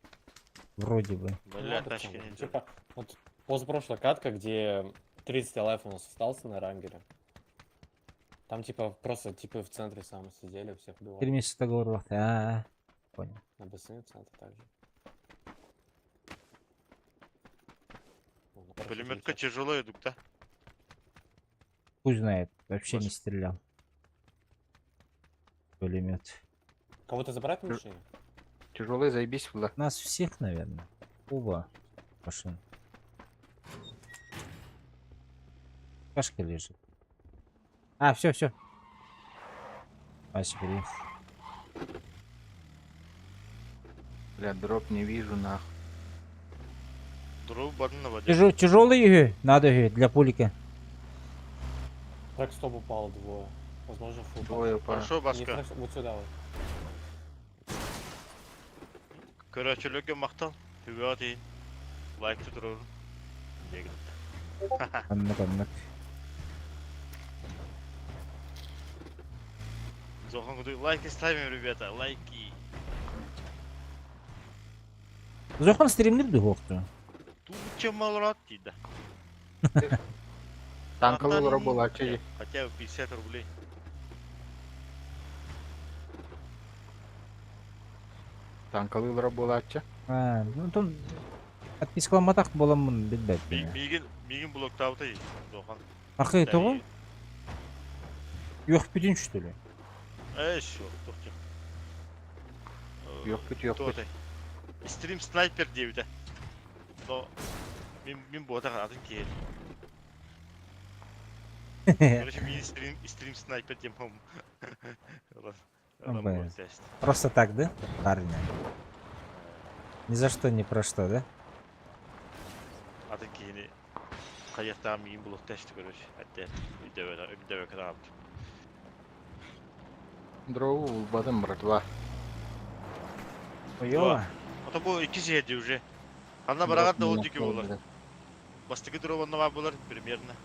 Вроде бы. Бля, Надо тачки центр. нет. Типа, вот позапрошлая катка, где 30 лайф у нас остался на рангере. Там типа просто типы в центре самые сидели, всех 4 убивали. месяца договор вахты. Понял. На БСН в центре также. Ну, хорошо, Пулеметка замечательно. тяжелая, дук, да? Пусть знает. Вообще не Может. стрелял. Пулемет. Кого-то забрать на машине? Тяжелый заебись была. Нас всех, наверное. Оба машин. Кашка лежит. Все. Спасибо. Бля, дроп не вижу нахуй. Дроу бадын на воде. Тяжелый надо для пулика. Трек стоп упало двое. Возможно, фул. Двое упало. Хорошо, Не, баска. трек- вот сюда вот. Көрәчілігі мақтал. Түбе атайын. Лайкты тұрыр. Аннык. Зохан кудой. Лайки ставим, ребята. Лайки. Зохан стримлер духовку. Туча малрат дейді. Танковый Антон, был ачи. Хотя бы 50 рублей. Танковый был ачи. Ну там отпискаламатак боламын билбейт. Мигин блоктау тай. Зохан. Ахы это ғой? Yok bütün что ли? Шо, тоқтя. Yok bit. Тотай. Стрим снайпер дейді. Но мен ботаға атын кейді. Короче, мен стрим снайпер демом. Блин. Просто так, да? Парня. Ни за что, ни про что, да? Атын кейді. Қаяқтағы мен блокташты, короче. Әтті үйдеуі қырабды. Дроу бадым, братва. Ой, Ата бұл 2 жерде уже. Ана барағат да ол деке болар. Бастығы дроу оннава болар, примерно.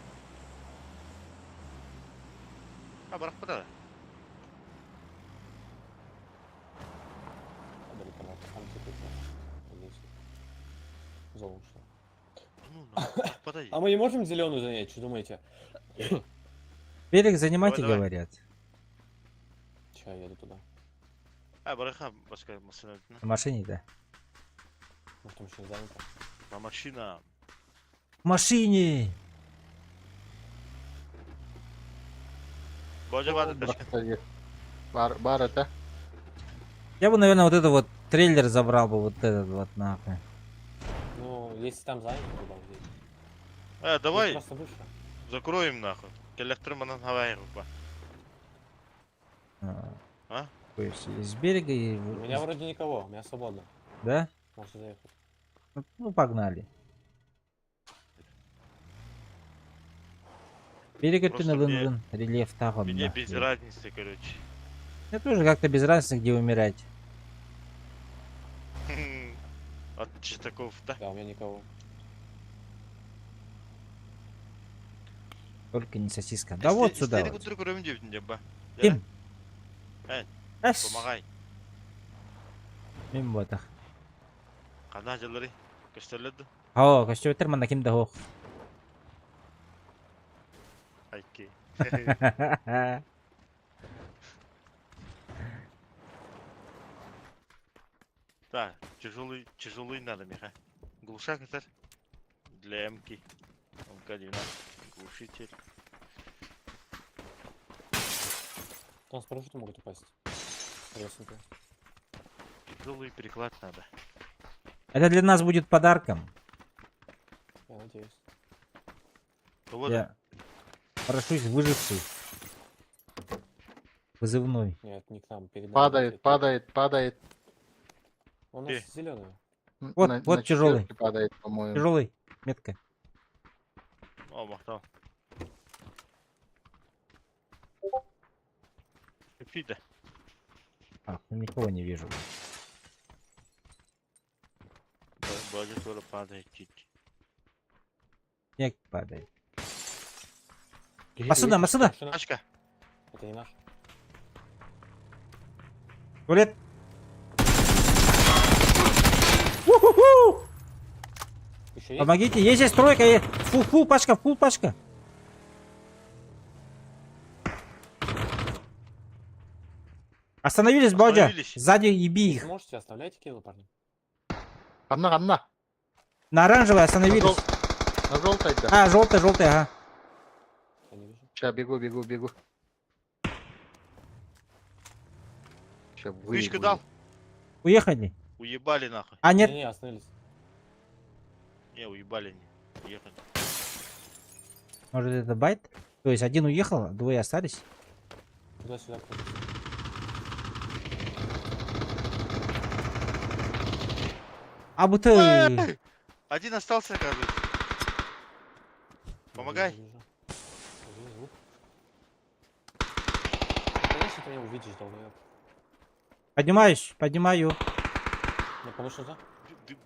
Барақ бада. Далеко там типа. Здесь. Зону ушла. Ну, подай. А мы не можем зеленую занять, что думаете? Берег занимайте, Давай. говорят. Че, я еду туда. Бараха, басқа машина. На машине, да. Может там еще не занято? На машина. В машине! Боже, бада, тачка. Бар это. Я бы, наверное, вот это вот трейлер забрал бы, вот этот вот нахуй. Ну, если там занято, туда вот здесь. Здесь давай, Просто выше. закроем нахуй. Электроманан хавай рука. А? То есть из берега и... У меня вроде никого, у меня свободно. Да? Можете заехать. Ну, погнали. Берега Просто тынывын, рельеф тагын. Мне нахуй. без разницы, короче. Мне тоже как-то без разницы, где умирать. От чистаков, да? Да, у меня никого. Только не сосиска. Да вот сюда İstedi вот. kuturu görüm diyordun ya ba. Kim? Evet. Эс, Помогай. мен ботах. Қандай жылдары? Көстерледі? О, көчөбөтөр мына кимде хок. Айки. Так, тяжелый надо, Миха. Глушатель для МК. МК-12. Глушитель. Там с парашютом могут упасть. Треснутые. Тяжелый переклад надо. Это для нас будет подарком. Я надеюсь. Вот. Я прошу выживший. Вызывной. Нет, не к нам. Перед нами Падает, летит. падает, падает. Он у Где? нас зеленый. Вот, вот тяжелый. четвёрке падает, по-моему. Тяжелый. Метка. О, махтал. Фида. А, никого не вижу. База тоже падает чуть. Снег падает. Иди, Масуда, иди. Масуда! Машина. Тачка. Это не наш. Туалет! У-ху-ху! Еще есть? Помогите, есть здесь тройка. Фул пачка, фул пачка. Остановились, Боджа. Остановились. Сзади еби Если их. можете, оставляйте киллы, парни. Одна. На оранжевой остановились. На желтой, да. А, желтая, ага. Я не вижу. Сейчас бегу. Сейчас Вышка дал. Уехали. Уебали нахуй. А, нет. Не, остановились. Не, уебали не. Уехали. Может, это байт? То есть один уехал, двое остались. Туда-сюда. А вот ты... Один остался, оказывается. Помогай. Вижу звук. Конечно, ты меня увидишь, долбоёб. Поднимаю. Мне помощь нужна?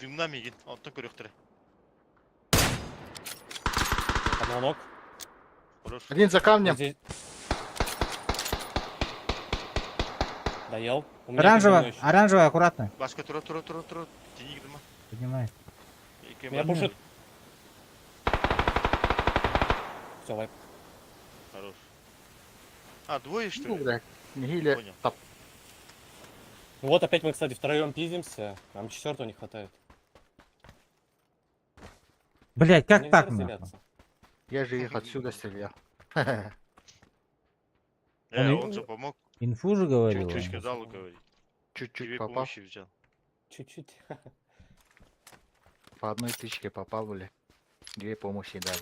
Дымнами един. Алтын көректірі. Одного ног. Хорош. Один за камнем. Здесь. Доел. У меня передо Оранжевая, мной ещё. оранжевая, аккуратно. Басқа тұра. Тенек дыма. Поднимай. Меня пушит. Все, вайп. Хорош. А, двое что Ну, ли? блядь, Нигиля. Понял. Топ. Ну вот опять мы, кстати, втроем пиздимся. Нам четвертого не хватает. Блять, как Нельзя так, нахуй? разделяться. Я же их отсюда стрелял. Он же помог. Инфу же говорил. Чуть-чуть дал, говорит. Чуть-чуть Тебе попал. помощи взял. Чуть-чуть. По одной тычке попал, блядь. 2 помощи дали.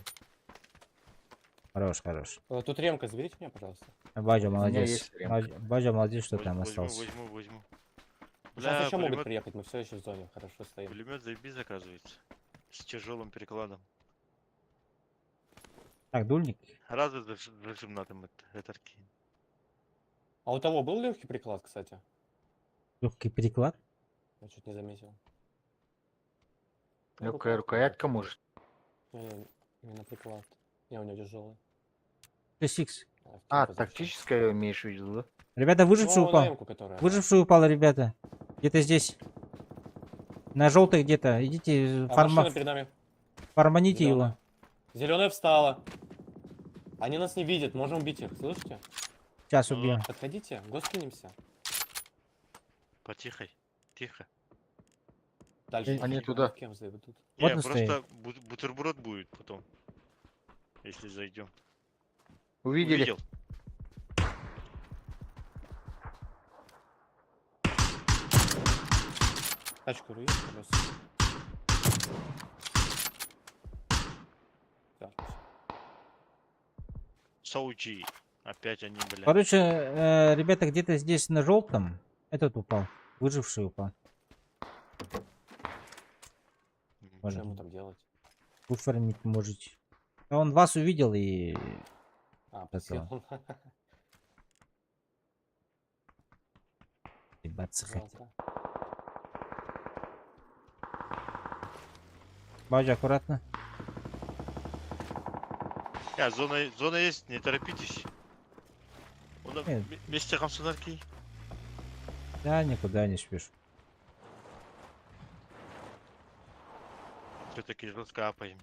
Хорош. Тут ремка, заберите меня, пожалуйста. Баджа молодец. есть ремка. Баджа молодец, что там остался. Возьму. Сейчас еще могут пулемет, приехать, мы все еще в зоне, хорошо стоим. пулемет заебись заказывается. С тяжелым перекладом. Так, дульник. Разве зачем надо это? А у того был легкий приклад, кстати? Легкий переклад. Я чуть не заметил. Легкая рукоятка, может. Не, именно приклад. Не, у него тяжелый. 6х. А, тактическая имеешь в виду, да? Ребята, выживший Ну, упал. на М-ку, которая. Выживший упал, ребята. Где-то здесь. На желтой где-то. Идите, А машина перед нами. фарманите его. Зеленая встала. Они нас не видят, можем убить их, слышите? Сейчас убьем. Подходите, госкинемся. Потихой. Тихо. Дальше. Они идите, туда. кем заведут. Вот Не, он просто бутерброд будет потом. Если зайдем. Увидели? Увидел. Тачку руи, пожалуйста. Так, Сауджи. Опять они, блядь. Короче, ребята, где-то здесь на желтом. Этот упал. Выживший упал. что ему там делать? Выфармить можете. А он вас увидел и... А, Это- посел. Ебаться хотел. Жалко. Баджа, аккуратно. Зона есть, не торопитесь. Нет. Вместе хамсунарки. Да, никуда не спешу. Все-таки раскапаем.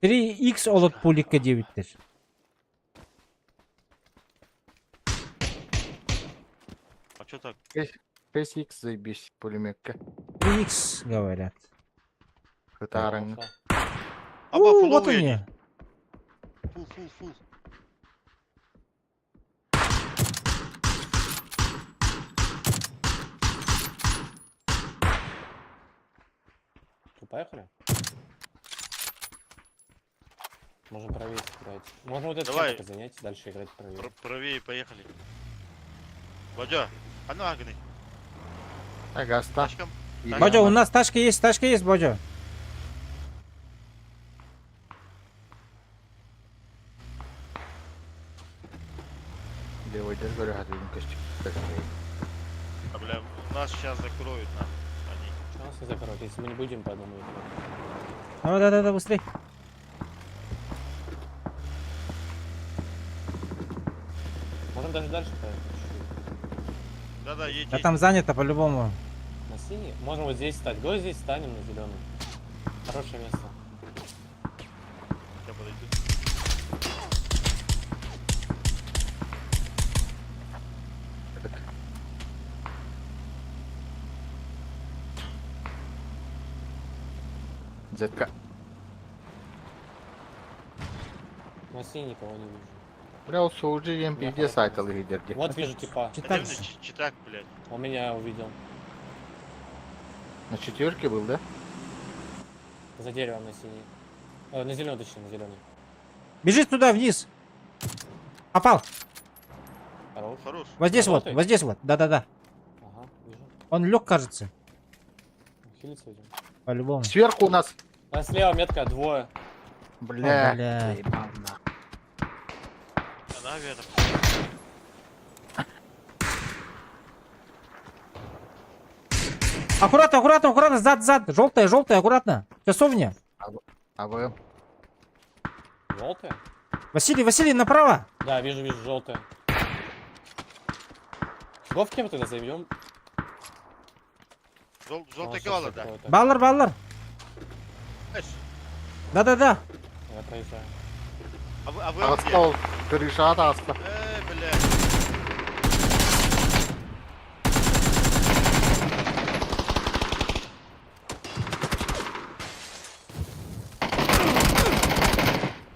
3х олот пуликка дебиттер. А что так? 6х заебись, пулеметка. 3х говорят. Хытарың. Аба, Вот фуловый они. они. Фул. Ну, поехали? Можем правее играть. Можно вот это Давай. занять, дальше играть правее. Правее поехали. Бадя, она огни. Агаста. Тачкам. Баджа, у нас тачка есть, Баджа. Левый дверь, говорю, один костюм. А, бля, нас сейчас закроют нам. Они. Что нас не закроют, если мы не будем по одному играть? Давай, да, быстрей. Можем даже дальше поехать чуть-чуть. Да, едь. Да там занято по-любому. На синий? Можем вот здесь стать. Го здесь станем на зеленый. Хорошее место. Я подойду. Зетка. На синий никого не вижу. Бля, у Соуджи МП сайтал лидерги. Вот вижу типа. Читак. Подожди, читак, блядь. Он меня увидел. На четверке был, да? За деревом на синий. На зеленый, точнее, на зеленый. Бежит туда вниз. Попал. Хорош. Хорош. Вот здесь вот, Работает? вот здесь вот. Да. Ага, вижу. Он лег, кажется. Хилиться идем. По-любому. Сверху у нас. А слева метка, двое. Бля. бля. заебал нахуй. Она вверх. Аккуратно, зад. Желтая, аккуратно. Часовня. А вы? Желтая? Василий, направо. Да, вижу, желтая. Го в кем тогда зайдем? Желтый кавалер, да. Баллар. Эш, Да. Я проезжаю. а вы где? Астал. Крыша от аста. Блядь.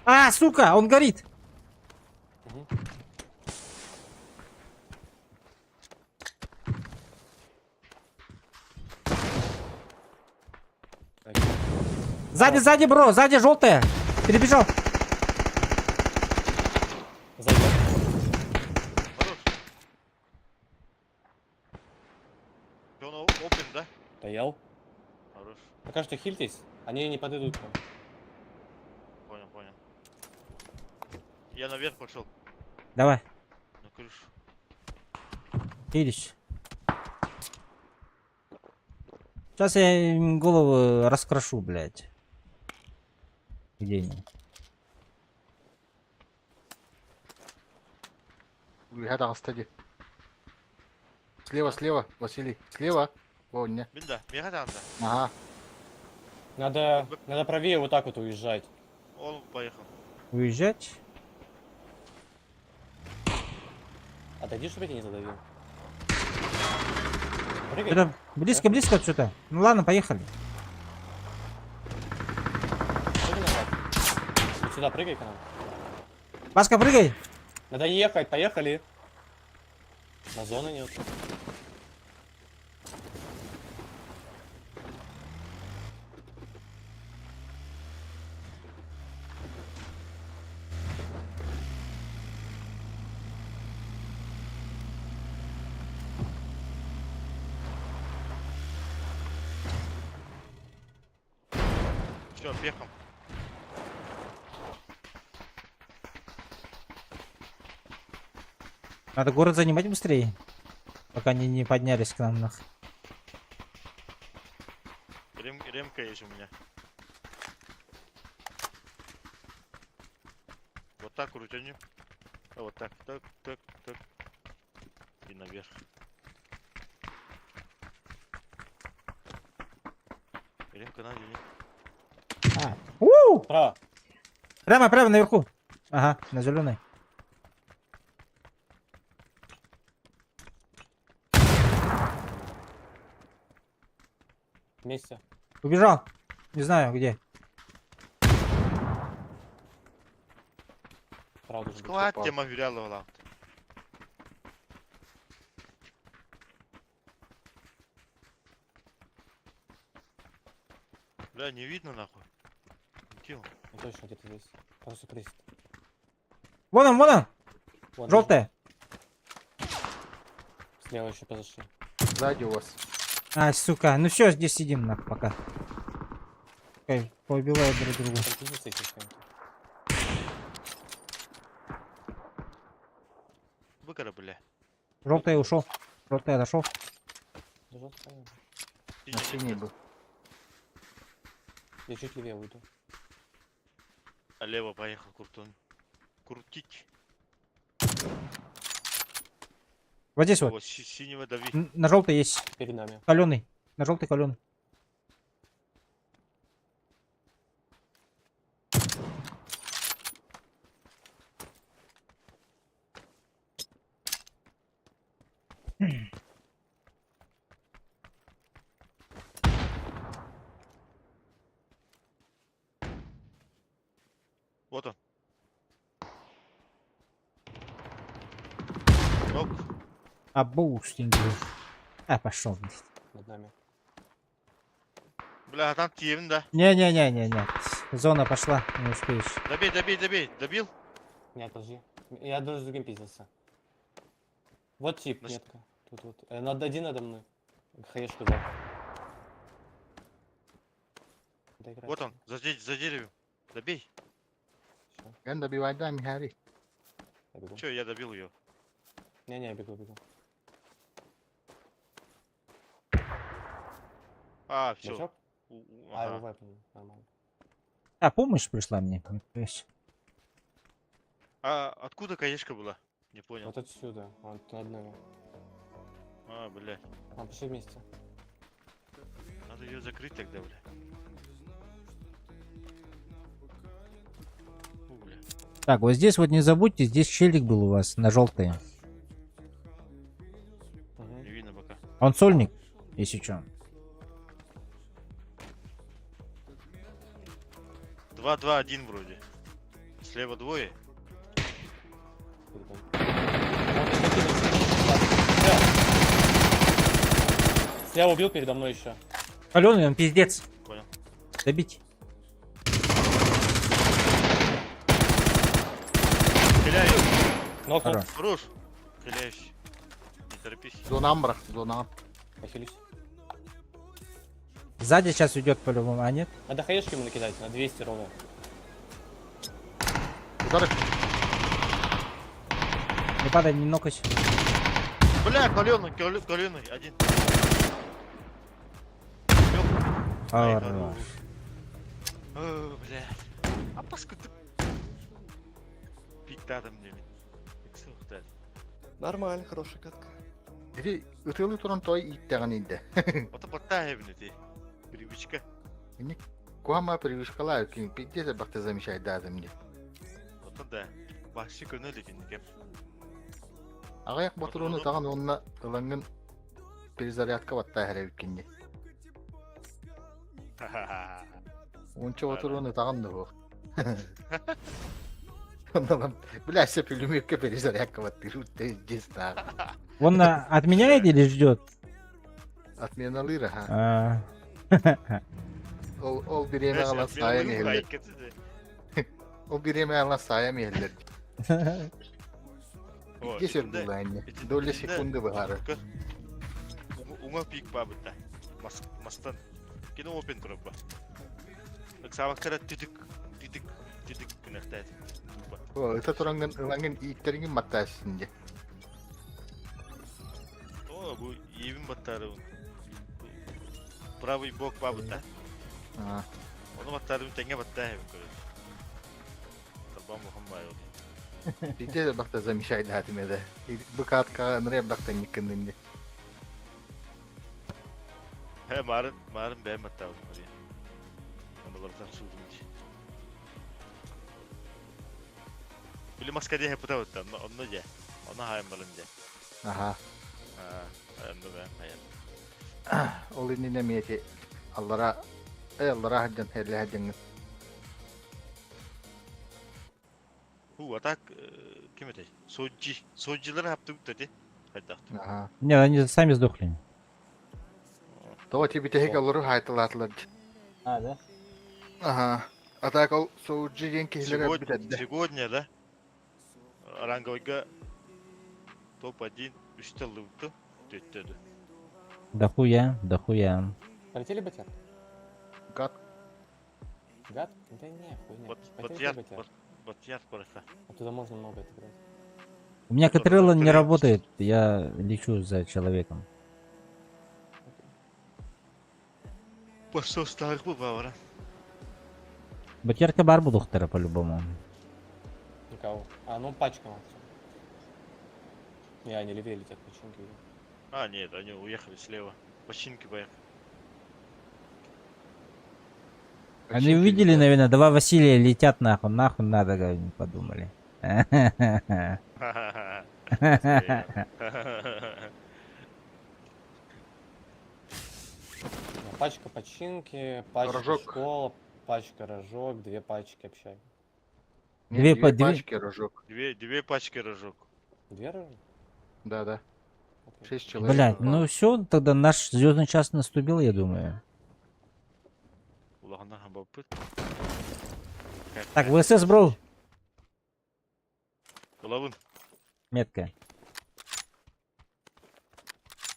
А, сука, он горит. Мгм. Сзади, бро, сзади желтая. Перебежал. Зайдем. Хорош. Он опен, да? Стоял. Хорош. Пока что хильтесь. Они не подойдут к нам. Понял. Я наверх пошел. Давай, На крышу. видишь. Сейчас я им голову раскрошу, блядь. Где они? Выход астади. Слева, Василий. Слева. Вон, не. Бинда, мегатанда. Ага. Надо правее вот так вот уезжать. Он поехал. Уезжать? Отойди, чтобы я тебя не задавил. Прыгай. Это близко что-то. Ну ладно, поехали. Прыгай назад. Вот сюда прыгай к нам. Паска, прыгай. Надо ехать, поехали. На зоны нет. Все, пехом. Надо город занимать быстрее. Пока они не поднялись к нам. Ремка есть у меня. так крутанем. А вот так, так, так, так. И наверх. Или в Канаде, нет? А. У! Право. Прямо наверху. Ага, на зеленой. Вместе. Убежал. Не знаю где. Право должен быть. Склад попал. тема виряла вала. Бля, не видно нахуй. Килл. Ну, точно где-то здесь. Просто крестит. Вон он. Вон, Желтая. Слева еще позашли. Сзади у вас. А, сука. Ну все, здесь сидим нахуй пока. Окей, поубивают друг друга. Там пиздец этих с кем-то. Выкара, бля. Желтый ушел. Желтый отошел. Да желтый, понятно. На синий был. Я чуть левее уйду. А лево поехал Куртон. Крутить. Вот здесь вот. Вот синего дави. На желтый есть. Перед нами. Каленый. На желтый каленый. Вот он. Нок. А бустинг. А, пошел. Над нами. Бля, а там тивен, да. Не. Зона пошла. Не успеешь. Добей. Добил? Нет, подожди. Я даже с другим пиздился. Вот тип, Значит- метка. Тут вот. Над один надо мной. Хаешку дал. Доиграть. Вот он, за деревом. Добей. Всё, Ген добивай да, Михари. я бегу. Че, я добил ее. Не, я бегу. А, все. Бачок? А, его вайпнул. Нормально. А, помощь пришла мне. Нихуя себе. А откуда каешка была? Не понял. Вот отсюда. Он над нами. А, бля. Пошли вместе. Надо ее закрыть тогда, бля. Бля. Так, вот здесь вот не забудьте, здесь челик был у вас на желтые. Угу. Не видно пока. Он сольник, если что. 2-2-1 вроде. Слева двое. Слева убил передо мной еще. Каленый, он пиздец. Понял. Добить. Стреляю. Нокнул. Хорош. Хорош. Стреляешь. Не торопись. Зонам бırak, зонам. Похилюсь. Сзади сейчас уйдет по-любому, а нет? Надо хаешки ему накидать на 200 ровно. Udarık. Не падай, не нокайся. Бля, коленый, один. Хорош. О, бля. А паскуда. Пиктадым мне. Иксухтад. Нормально, хорошая катка. Biri ıtılı turun toy ittegen indi. Вот потаевны ты. Привычка. Kuama привычкалар кин пиздец бахты замечать да мне. Вот да. Баши көнөлүгүн кеп. Ағаяқ батыруны таған онына ылаңын перезарядка батта әрәбік кенде. Онча батыруны таған да бұл. Ондан білясе пілімекке перезарядка баттыру дес тағы. Он отменяет или ждет? Атмен алыр, ха. А, Ол bir yemek alan sahaya mehirler. O bir yemek alan sahaya mehirler. Geçir bu aynı. Dole sekunde baharı. Уңа пик бабыта. Мастан. Кино опен турабба. Так сабактара түдүк күнәктәд. O öte turangın ılangın iyiklerinin mattasında. О, бу евин баттары. Правый бок бабыта. Ha. Onu баттары теңге батта хем көрөт. Тарбам мухамбай. Видите, бахта замечает хатиме да. Быкатка нре бахта никыннынде. He marın beğenmedi abi oraya. Onu buradan sürdüm ki. Bili maska diye hep tabii onu ya. Onu hayal balınca. Aha. Ha, onu ben hayal. Ол инне мете Аллара хаджан херле хаджан. Bu atak kim öteki? Soğucuları yaptı dedi. Hadi attım. Ага. Не, они сами сдохли. То тебе техек аллару хайталатлар. А, да? Ага. Атак ол соуджи ген кехлере битәдде. Сегодня, да? Ранговыга топ-1 3 лыгты төттөдү. Дохуя, дохуя. Полетели БТР? Гад. Гад? Да не, хуйня. Вот Полетели я БТР. вот я просто. Оттуда можно много отыграть. У меня Что-то Катрилла не Катрилла. работает, я лечу за человеком. Посол старых бывало. Батерка бар будухтера по-любому. Никого. А, ну пачка максимум. Не, они левее летят, починки. А, нет, они уехали слева. Починки поехали. Они увидели, наверное, два Василия летят нахуй надо, говорю, подумали. Пачка починки, пачка Рожок. школа, пачка рожок, 2 пачки общаги. Две по- две- пачки рожок. Две пачки рожок. 2 рожок? Да. Окей. 6 человек. Блять, ну все, тогда наш звездный час наступил, я думаю. Улағына хабапыт. Так, ВСС, бро, Улавын. метка.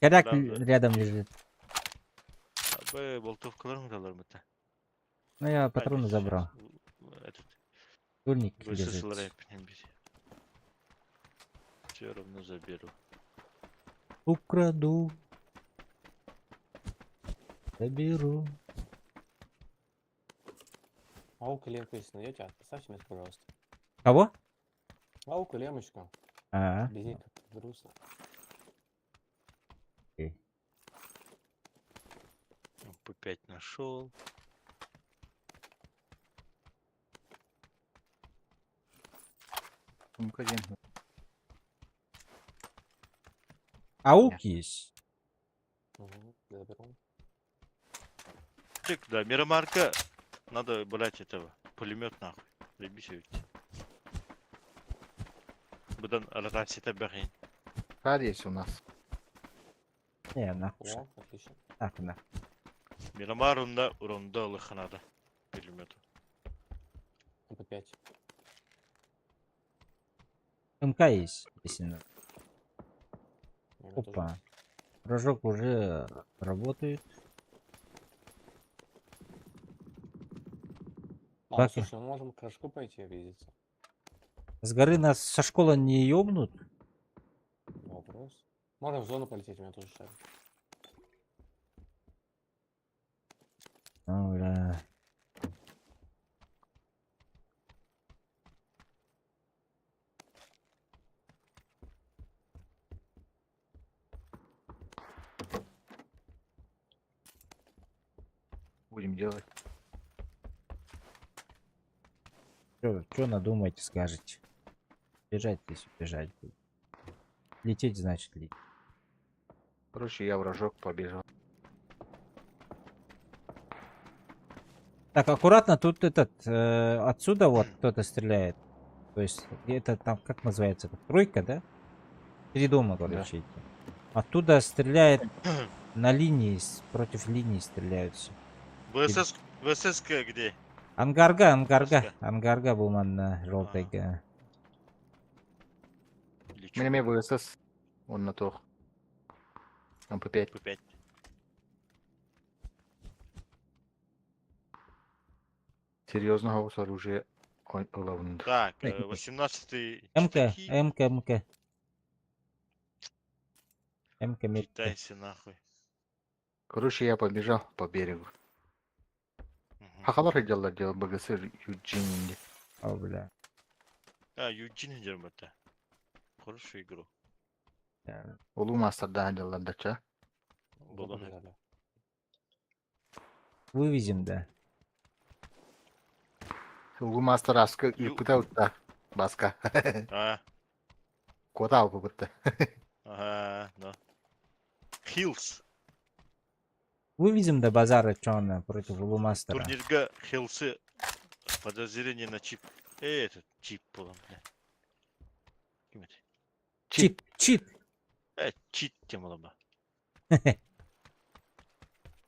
Коряк Да, да. рядом лежит. Абы болтовкаларың далар мыта. Ну я патроны забрал. Этот. Турник ВСС-лар лежит. әпінен бері. Все равно заберу. Украду. Заберу. Аука лемку, если найдете, поставьте мне, пожалуйста. Кого? Аука лемочку. А, Без них грустно. П5 нашел. Сумка ден. аук есть. Угу, заберу. Чек, да, Мирамарка. Надо брать этого. Пулемет нахуй. Заебись ведь. Будан расета бәрін. Кад есть у нас. Не, нахуй. О, отлично. Нахуй, нахуй. Мирамар урында лыханада. Пулемету. МП5. МК есть, если надо. У меня тоже Опа. есть. Рожок уже работает. А, Так, слушай, мы можем к рожку пойти объездиться. С горы нас со школы не ёбнут? Вопрос. Можно в зону полететь, у меня тоже шарик. Ну, бля. Будем делать. Что надумаете, скажете? Бежать здесь, бежать. будет. Лететь, значит, лететь. Короче, я в рожок побежал. Так, аккуратно, тут отсюда вот кто-то стреляет. То есть, это там, как называется, это тройка, да? 3 дома, короче. эти. Оттуда стреляет на линии, против линии стреляются. ВСС где? Ангарга буманна, желтая. Лечу. Менеме ВСС. Он на то. МП5. П5. Серьезного с оружия. Ой, главное. Так, 18-й. МК метка. Китайцы нахуй. Короче, я побежал по берегу. Мгм. Хахалар делал БГС Юджинди. О, бля. А, Юджин идем это. Хорошую игру. Улуу мастерда жылдача. Было. Побежали. Вывезем, да. Улуу мастер аскы Ю- ыпыта утта. Баска. А, Кота алып бытты. ага, да. Хилс. Вывезем до базара Чона против Улумастера. Турнирга Хилсы. Подозрение на чип. Этот чип был, бля. Ким это? Чит, чит. Чит тем было бы.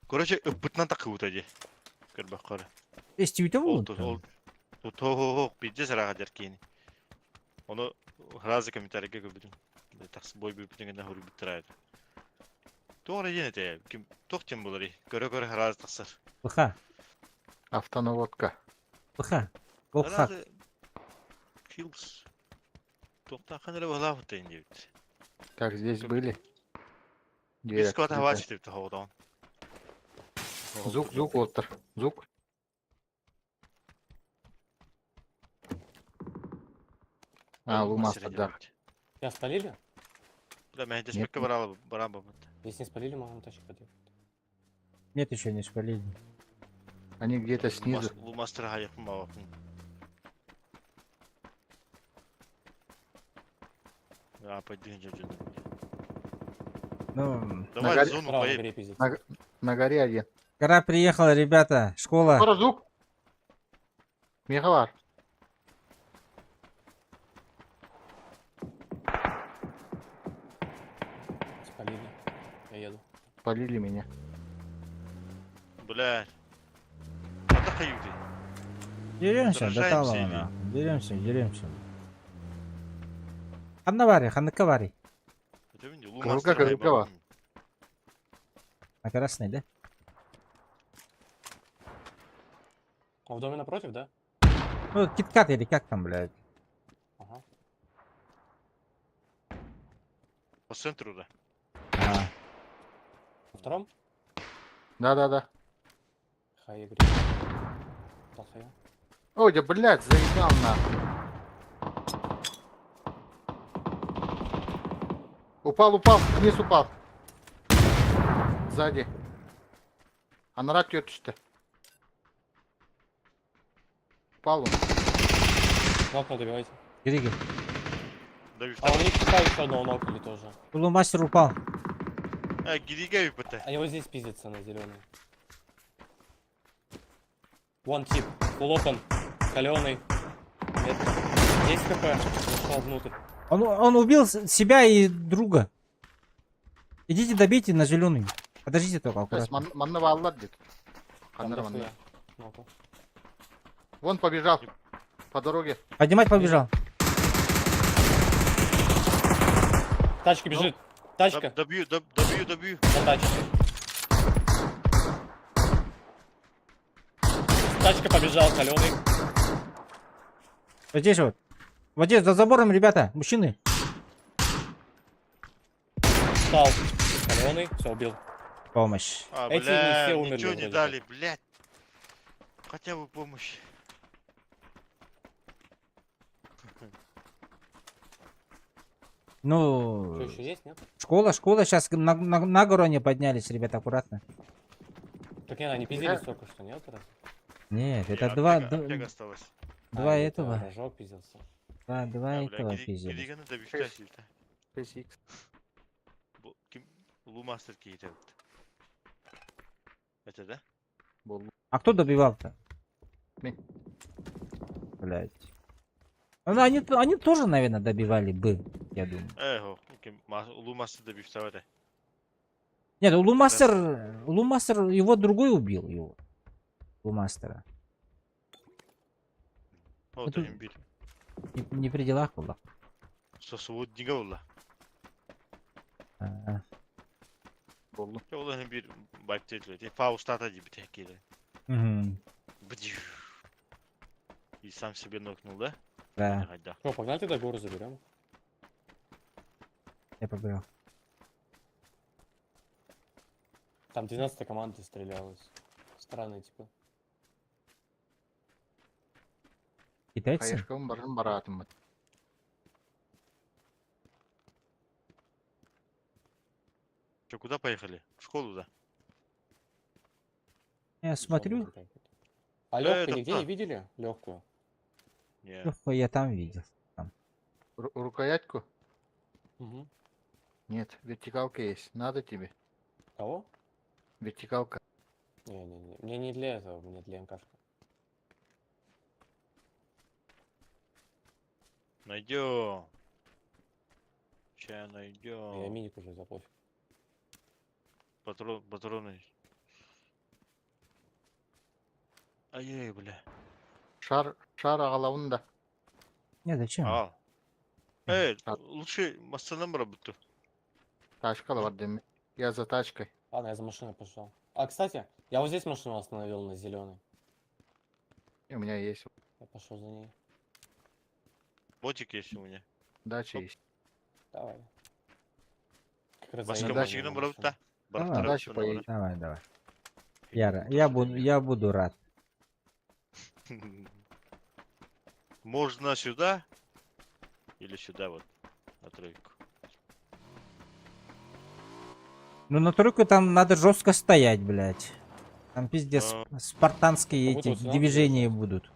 Короче, бытна так вот эти. Карбахара. Есть у Ол тебя? то бидес рагадер кини. Оны разы комментарийге көбүдүм. Так бой бүтүнгөндө хуру биттирайт. Тоора жеңете. Ким токтем болори. Көрө разы таксар. Пыха, Автонаводка. пыха. Опха. Хилс. Токта канеле бала футен дейт. Как здесь были? Бис квата хавач дейт хавадан. Звук отыр. Звук. А, улуу мастерда. Тебя спалили? Да, мен Нет. дешмекке баралы барам. Если не спалили, могу тачку подъехать. Нет, еще не спалили. Они где-то снизу. Бу мастер хаяк мава. А, пойди джоджо. Ну, Давай горе- зону Справа на поедем. горе пиздец. На горе один. гора приехала, ребята. Школа. Скоро звук. Мегалар. Спалили. Я еду. Полили меня. Блядь. Отдыхай, Юрий. Деремся до Сражаемся талона. Деремся. Ханнавари, ханнакавари. Круга. На красный, да? А в доме напротив, да? Ну, киткат или как там, блядь. Ага. По центру, да. А, Во втором? Да. Хай, Игорь. Толхая. Ой, да блядь, заебал нахуй. Упал, вниз упал. Сзади. Анрат что? Упал он. Нокнул, добивайте. Григи. Давид, А у них пока еще одного нокнули тоже. Улумастер упал. Гирига ПТ. Они вот здесь пиздятся на зеленый. Вон тип. Фулопан. Каленый. 10 хп. Ушел внутрь. Он убил себя и друга. Идите добейте на зеленый. Подождите только аккуратно. Манного аллар дед. Там Ханнер дохуя. манна. Нокнул. Вон побежал. По дороге. Поднимать побежал. Тачка бежит. Тачка. Добью. На тачке. Тачка побежал, каленый. Вот здесь вот. Вот здесь, за забором, ребята, мужчины. Встал. Каленый. Все, убил. Помощь. А, Эти не бля, все умерли ничего не вроде дали, блядь. Хотя бы помощь. Ну, Что еще есть, нет? школа. Сейчас на гору они поднялись, ребята, аккуратно. Так не, они пиздились только что, нет? Раз? Нет, Не, это аптека осталась. два А, этого. Рожок пиздился. Два Бля, этого пиздили. Гириганы добить касилді. 5х. Лумастер кейті. Это, да? Болду. А кто добивал-то? Ми. Блять. Ну, они тоже, наверное, добивали бы, я думаю. Лумастер добив савады. Нет, Лумастер, его другой убил его. Лумастера. О, Это- тайм бир. Не при делах было. Сосуот дига болла. А, Болду. Олар бир байптелді. Фаустата дейбі тәкелі. мгм. И сам себе нокнул, да? Да, Айда. Что, погнали тогда гору заберем? я побрел. Там 12-я команда стрелялась. Странные типа. Китайцы? Каешкам баратын баратым. Что, куда поехали? В школу, да? Я смотрю, А легкую это нигде кто? не видели? Легкую. Не. легкую я там видел. Рукоятку? Угу. Нет, вертикалка есть. Надо тебе? Кого? Вертикалка. Не-не-не. Мне не для этого, мне для МКшка. Найдем. Сейчас Я найдем. миник уже запофиг. Патроны. Ай-яй, бля. Шар ағалауында. Не, зачем? Ал. Эй, А. лучше мастанам работу. Тачка бар деме. Я за тачкой. Ладно, я за машиной пошел. А, кстати, я вот здесь машину остановил на зеленый. И у меня есть. Я пошел за ней. Ботик есть у меня. Дача Оп. есть. Давай. Как раз Başka Надо- maşına bırakıp da. Давай. Bırak Дальше поедем. Давай, давай. Я буду рад. Можно сюда или сюда вот на тройку. Ну на тройку там надо жестко стоять, блядь. Там пиздец спартанские Как будто эти вот сюда движения приезжать. будут.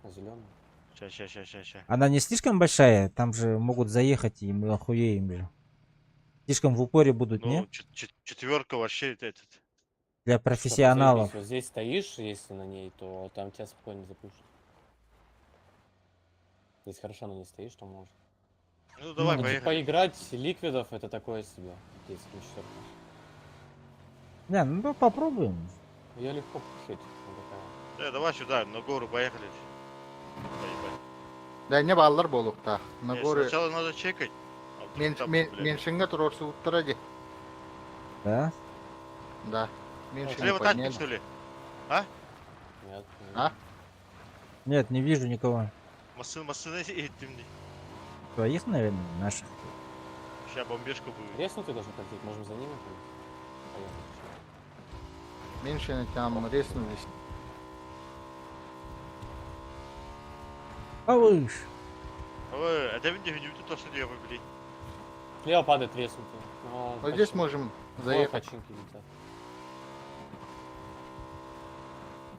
На зеленый. Ща. Она не слишком большая, там же могут заехать и мы охуеем же. Слишком в упоре будут, не? Ну, четверка вообще этот. Для профессионалов. Вот здесь стоишь, если на ней, то там тебя спокойно запушат. Если хорошо на ней стоишь, то можно. Ну давай, Ну, поехали. Поиграть ликвидов это такое себе. Здесь на четвертом. Не, ну попробуем. Я легко пушить. Давай сюда, на гору поехали. Поебать. Да не баллар болуқта. На Не, горы. Сначала надо чекать. а вдруг Мен там, мен блядь. меншинге тұрорсы ұттырады. Да? Да. Меншинге Слева тачка, подняли. что ли? Нет. А? Нет, не вижу никого. Масына ettim diye. Твоих, наверное, наших. Сейчас бомбежка будет. Резнутый должен пройти, можем за ними пойти. Поехали. Меншины там реснулись. Повыше. Ой, а Давид не видит то, что делать, блин. Слева падает резнутый. Но Вот здесь почти- можем Ой, заехать. починки летят.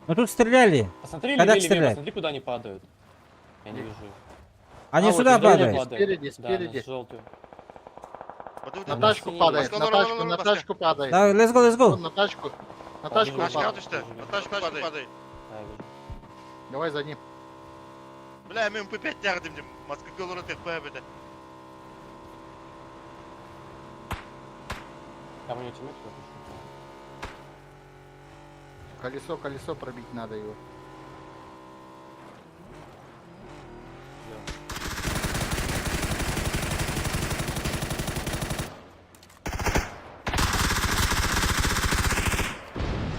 Ну тут стреляли. Посмотри, Когда левее, стрелять? посмотри, куда они падают. Я не вижу. Они А, вот сюда здесь падают. Спереди, спереди. Да, желтую. На Да, тачку синий. падает, Баска, на лора, тачку, лора, на баска. тачку падает. Да, let's go, let's Вон go. на тачку. На А, тачку вижу, Тачка, упал. что? На тачку падает. Да, я вижу. Давай за ним. Бля, мен P5 yardım dedim. Maska kolora tek böyle. Там у него тиммейт кто-то. Колесо пробить надо его.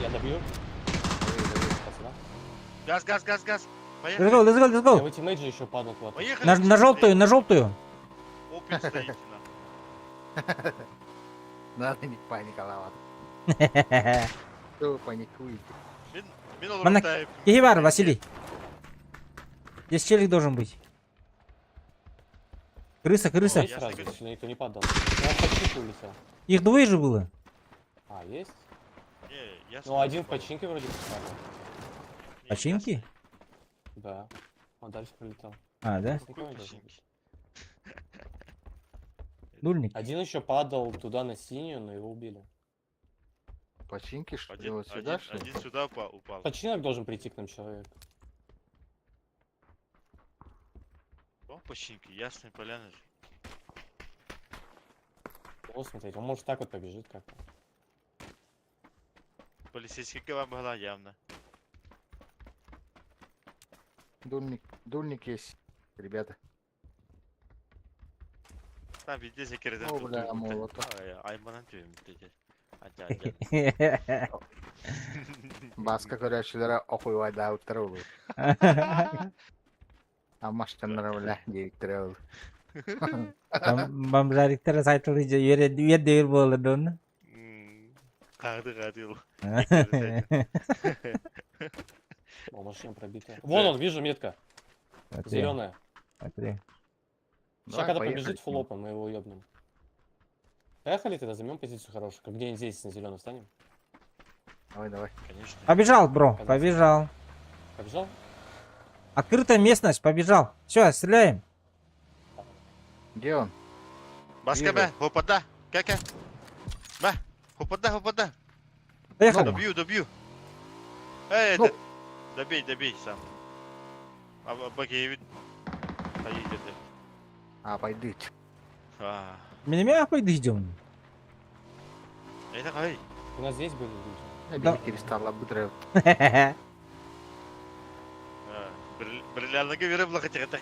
Я добью. Пацана. Gaz. Let's Поехали. go, let's go, let's go. Его тиммейт же еще падал куда-то. Поехали. На желтую, на желтую. Опит стоите на. Надо не паниковать. Что вы паникуете? Мен Мана- олар Кигивар, Василий. Здесь челик должен быть. Крыса. Есть Я сразу, слышу. если никто не падал. Ну, он в починку улетел. Их двое же было. А, есть? Не, я Ну, один в починке вроде бы падал. Починки? Да. Он дальше пролетел. А, да? Никого не должно быть. Дульник. Один еще падал туда на синюю, но его убили. Починки, что ли? Один, Вот сюда, что ли? один сюда упал. Починок должен прийти к нам человек. О, починки, ясная поляна же. Его смотреть. Он может так вот побежит как-то. Полицейский вам была явно. Дульник есть, ребята. Там везде секретарь. О, бля, молоток. Айманан түйім dedi. Hadi. Басқа көрәшілері оқуайда ұттыры олу. Амаштанлары білә дейіктірі олу. Бомжариктер сайтылы үйер болды оны. Қағды ел. О, машина пробитая. Вон он, вижу метка. Зеленая. Смотри. Сейчас когда побежит фулопом, мы его ебнем. Поехали тогда, займем позицию хорошую. Как где-нибудь здесь на зеленом встанем. Давай, давай. Конечно. Побежал, бро, Казахстан. побежал. Побежал? Открытая местность, побежал. Все, стреляем. Где он? Баска бе, хопада. Кака. Ба, хопада. Поехали. Добью. Эй, Ну. это... Добей сам. Баги вид. Поедет. А, пойдите. Меня пойдем. Это кай. У нас здесь были люди. Я Да. бери перестал обыдрывать. Бриллиантный веры блокатирата.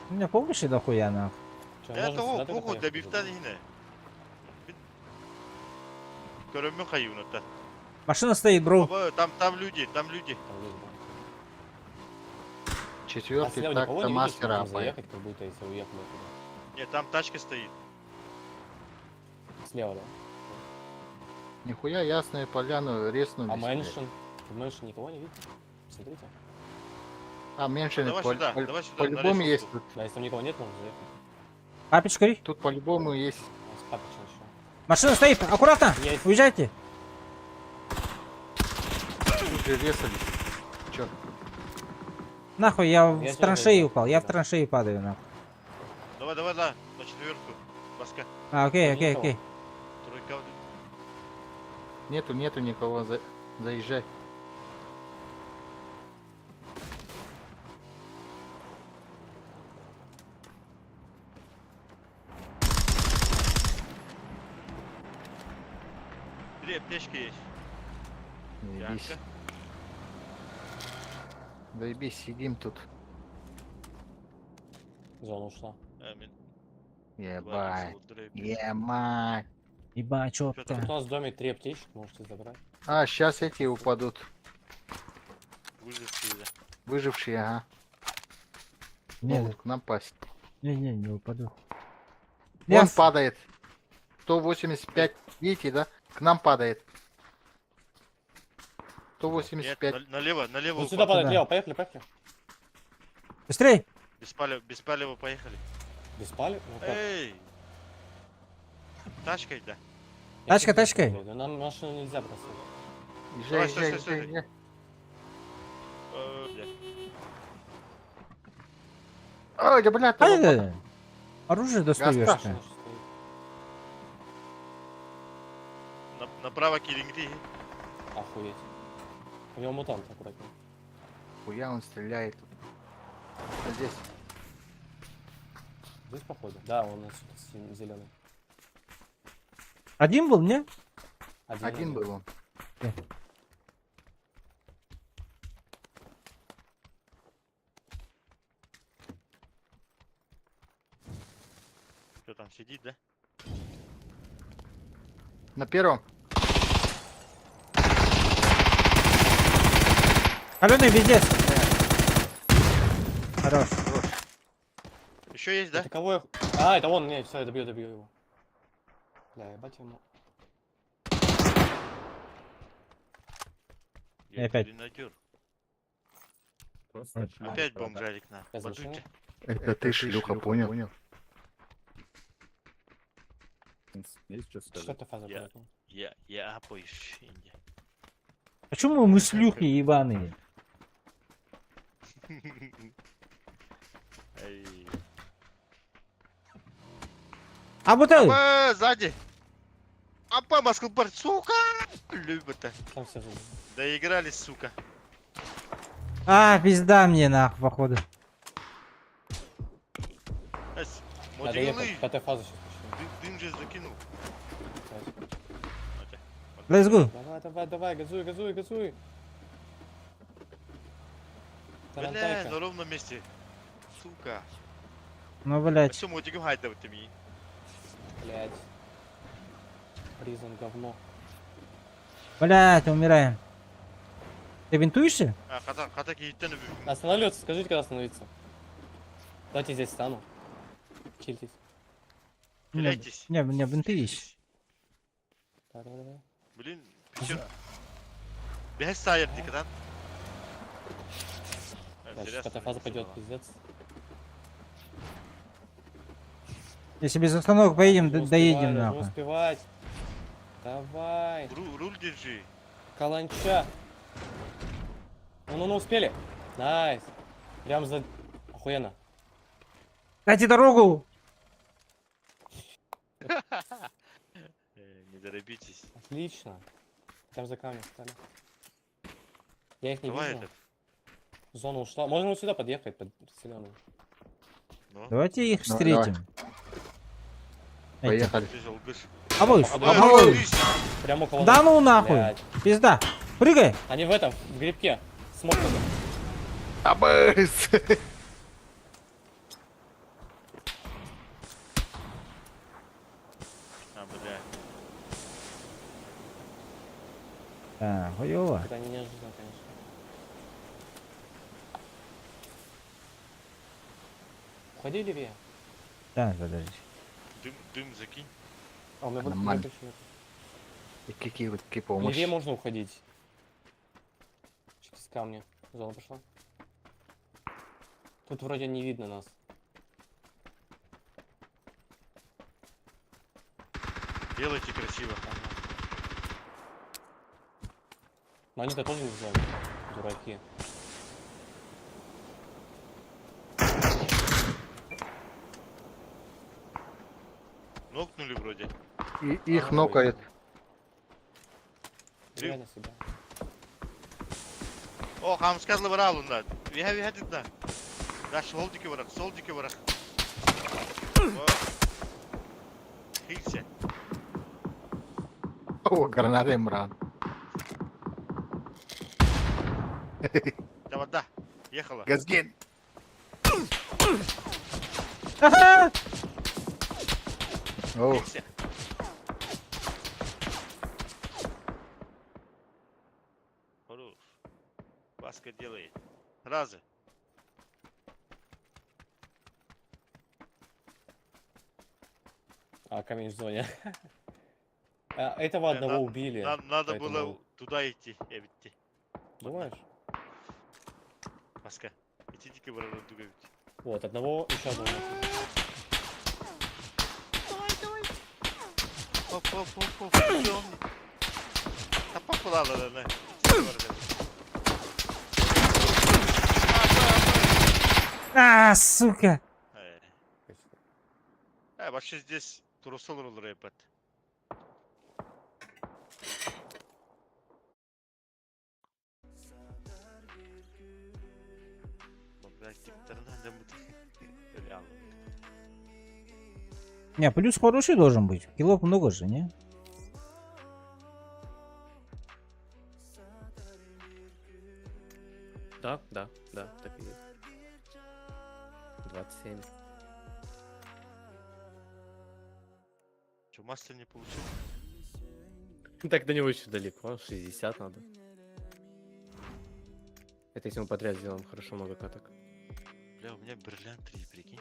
У меня помощи дохуя нахуй. Чё, Это можем о, сюда только похуй, да поехать бифтан уже? yine. Көрөмөн кайюнута. Машина стоит, бро. Там люди. Там люди, да. А Четвертый слева так никого то не видишь, мастера можем опоет. заехать, как будто если уехали туда. Нет, там тачка стоит. Слева, да? Нихуя ясную поляну резнули. А Мэншн? В Мэншн никого не видно? Смотрите. А, меньшины Давай сюда, давай сюда, по-любому на есть ресурсу. тут. Да, если там никого нет, можно заехать. Папич, кори. Тут по-любому есть. У нас папичный еще. Машина стоит, аккуратно. Есть. Уезжайте. Тут же резались. Чё? Нахуй, я Я в сейчас траншеи зайду. упал. Я в Да. траншеи падаю, нахуй. Давай, на четверку. Баска. Окей. Никого. Тройка. Нету никого. Заезжай. Две аптечки есть. Заебись. Янка. Заебись, сидим тут. Зона ушла. Амин. Ебать. Дрейк. Ебать. Ебать, Чё Тут четко. у нас в доме 3 аптечек, можете забрать. А, сейчас эти упадут. Выжившие. Выжившие, ага. Нет, Могут к нам пасть. не упаду. Он падает. 185. Видите, да? К нам падает. Нет, 185. налево Вот сюда упал. падает, да. лево, поехали. Быстрей. Без палева поехали. Без палек? Ну как? Эй! Тачкой, да. Тачка, Я чуть тачкой. не знаю, нам машину нельзя бросать. Езжай, стой, езжай, стой, езжай, езжай. Бля. Ой, да блядь, Ай, там да. Оружие достаешь. Гаспар. ты. Машина стоит. Направо килингри. Охуеть. У него мутант аккуратнее. хуя он стреляет. А здесь. Здесь походу? Да, он отсюда зеленый. Один был, не? Один был он. Кто там сидит, да? На первом. Каленый везде. Хорош. Еще есть, да? Это кого я... А, это он, не, все, я добью его. Бля, ебать ему. И опять. Гренадер. Просто Опять бомжарик на. Я завершил. Подуйте. Это ты, шлюха, понял? есть что Что сказать? ты фаза Я- поэтому? Я апаюсь, Инди. Почему мы слюхи ебаные? Эй. А вот это. Апа, сзади! Апа, Москва, сука! Любит-то. Там все забыл. Доигрались, сука. А, пизда мне нахуй, походу. Эс, Надо Модилы, ехать, пятая фаза сейчас начнем. дым же закинул. Хотя, Let's go. Давай, газуй. Бля, Тарантайка. на ровном месте. Сука. Ну, блядь. Все, модигом хайдавать мне. Блядь. Призан говно. Блядь, умираем. Ты винтуешься? А, хата кейттен Останавливаться, скажите, когда остановиться. Давайте здесь стану. Чильтесь. Теряйтесь. Не, у меня винты есть. Давай. Блин, причем... Без сайер дикадан. Дальше пятая фаза пойдет, пиздец. Если без остановок поедем, Должен доедем успевать, должен нахуй. успевать. Давай. Руль держи. Каланча. Ну, успели. Найс. Прям за... Охуенно. Дайте дорогу! Не торопитесь. Отлично. Там за камнем стали. Я их не Давай вижу. этот. Зона ушла. Можно вот сюда подъехать, под зеленую. Ну, Давайте их Давай, встретим. Эти. Поехали. ты же лгышь. Авось, А, да, авось. Прям около Да нас. ну нахуй! Блядь. Пизда! Прыгай! Они в этом, в грибке. Смокнули. Абыс! А, бля. А, хуёво. Это они неожиданно, конечно. Уходи левее. Да, подожди. Дым закинь. А, у меня Нормально. выключено. И какие помощи. Левее можно уходить. Через камни. Зона пошла. Тут вроде не видно нас. Делайте красиво. Но они-то тоже не в зоне. Дураки. Нокнули вроде. И их Ой. нокает. Реально себя. О, хамскazlı var alınlar. We had it da. Da soldaki bırak, soldaki bırak. Hilse. О, граната Имран. Давай, да. Ехала. Газген. Ага! О, Hilse. Хорош. Баска делает. Разы. А, камень в зоне. А, этого одного на- убили. Надо поэтому- было туда идти. Эвитти. Думаешь? Баска. Идите бұрын дуга бит. Вот, одного, еще одного. Хоп, хоп, хоп, хоп. Темный. Да попала, да, да. А, сука! Вообще здесь турусол olur рэпет. Не, плюс хороший должен быть. Килов много же, не? Да, так и есть. 27. Че, мастер не получил? Так до него еще далеко, 60 надо. Это если мы подряд сделаем хорошо много каток. Бля, у меня бриллиант 3, прикинь.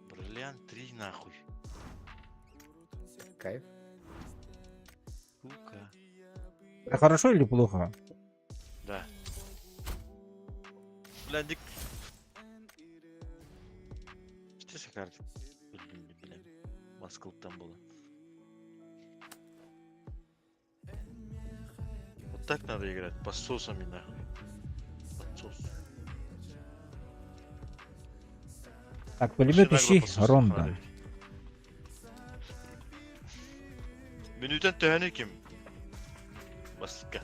Бриллиант 3 нахуй. Кайф. Сука. Это хорошо или плохо? Да. Бля, дик. Что за карта? Блин. Москва там было. Вот так надо играть, по сосами нахуй. Подсос. Так, пулемет Машина ищи, подсос Ронда. надо. Menüden töhene kim? Баска.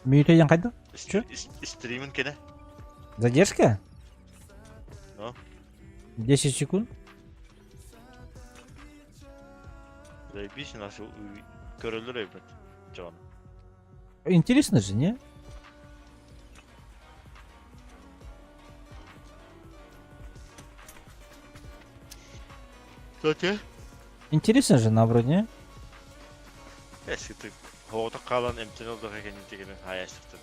Мютеден қайда? Чё? Стримин кене. Задержка? Ну. 10 секунд? Заебись, наши королю рэпет. Джон. Интересно же, не? Что тебе? Интересно же, наоборот, не? Eski tık. Havada kalan emtin oldu hakan integrin hayal çıktı.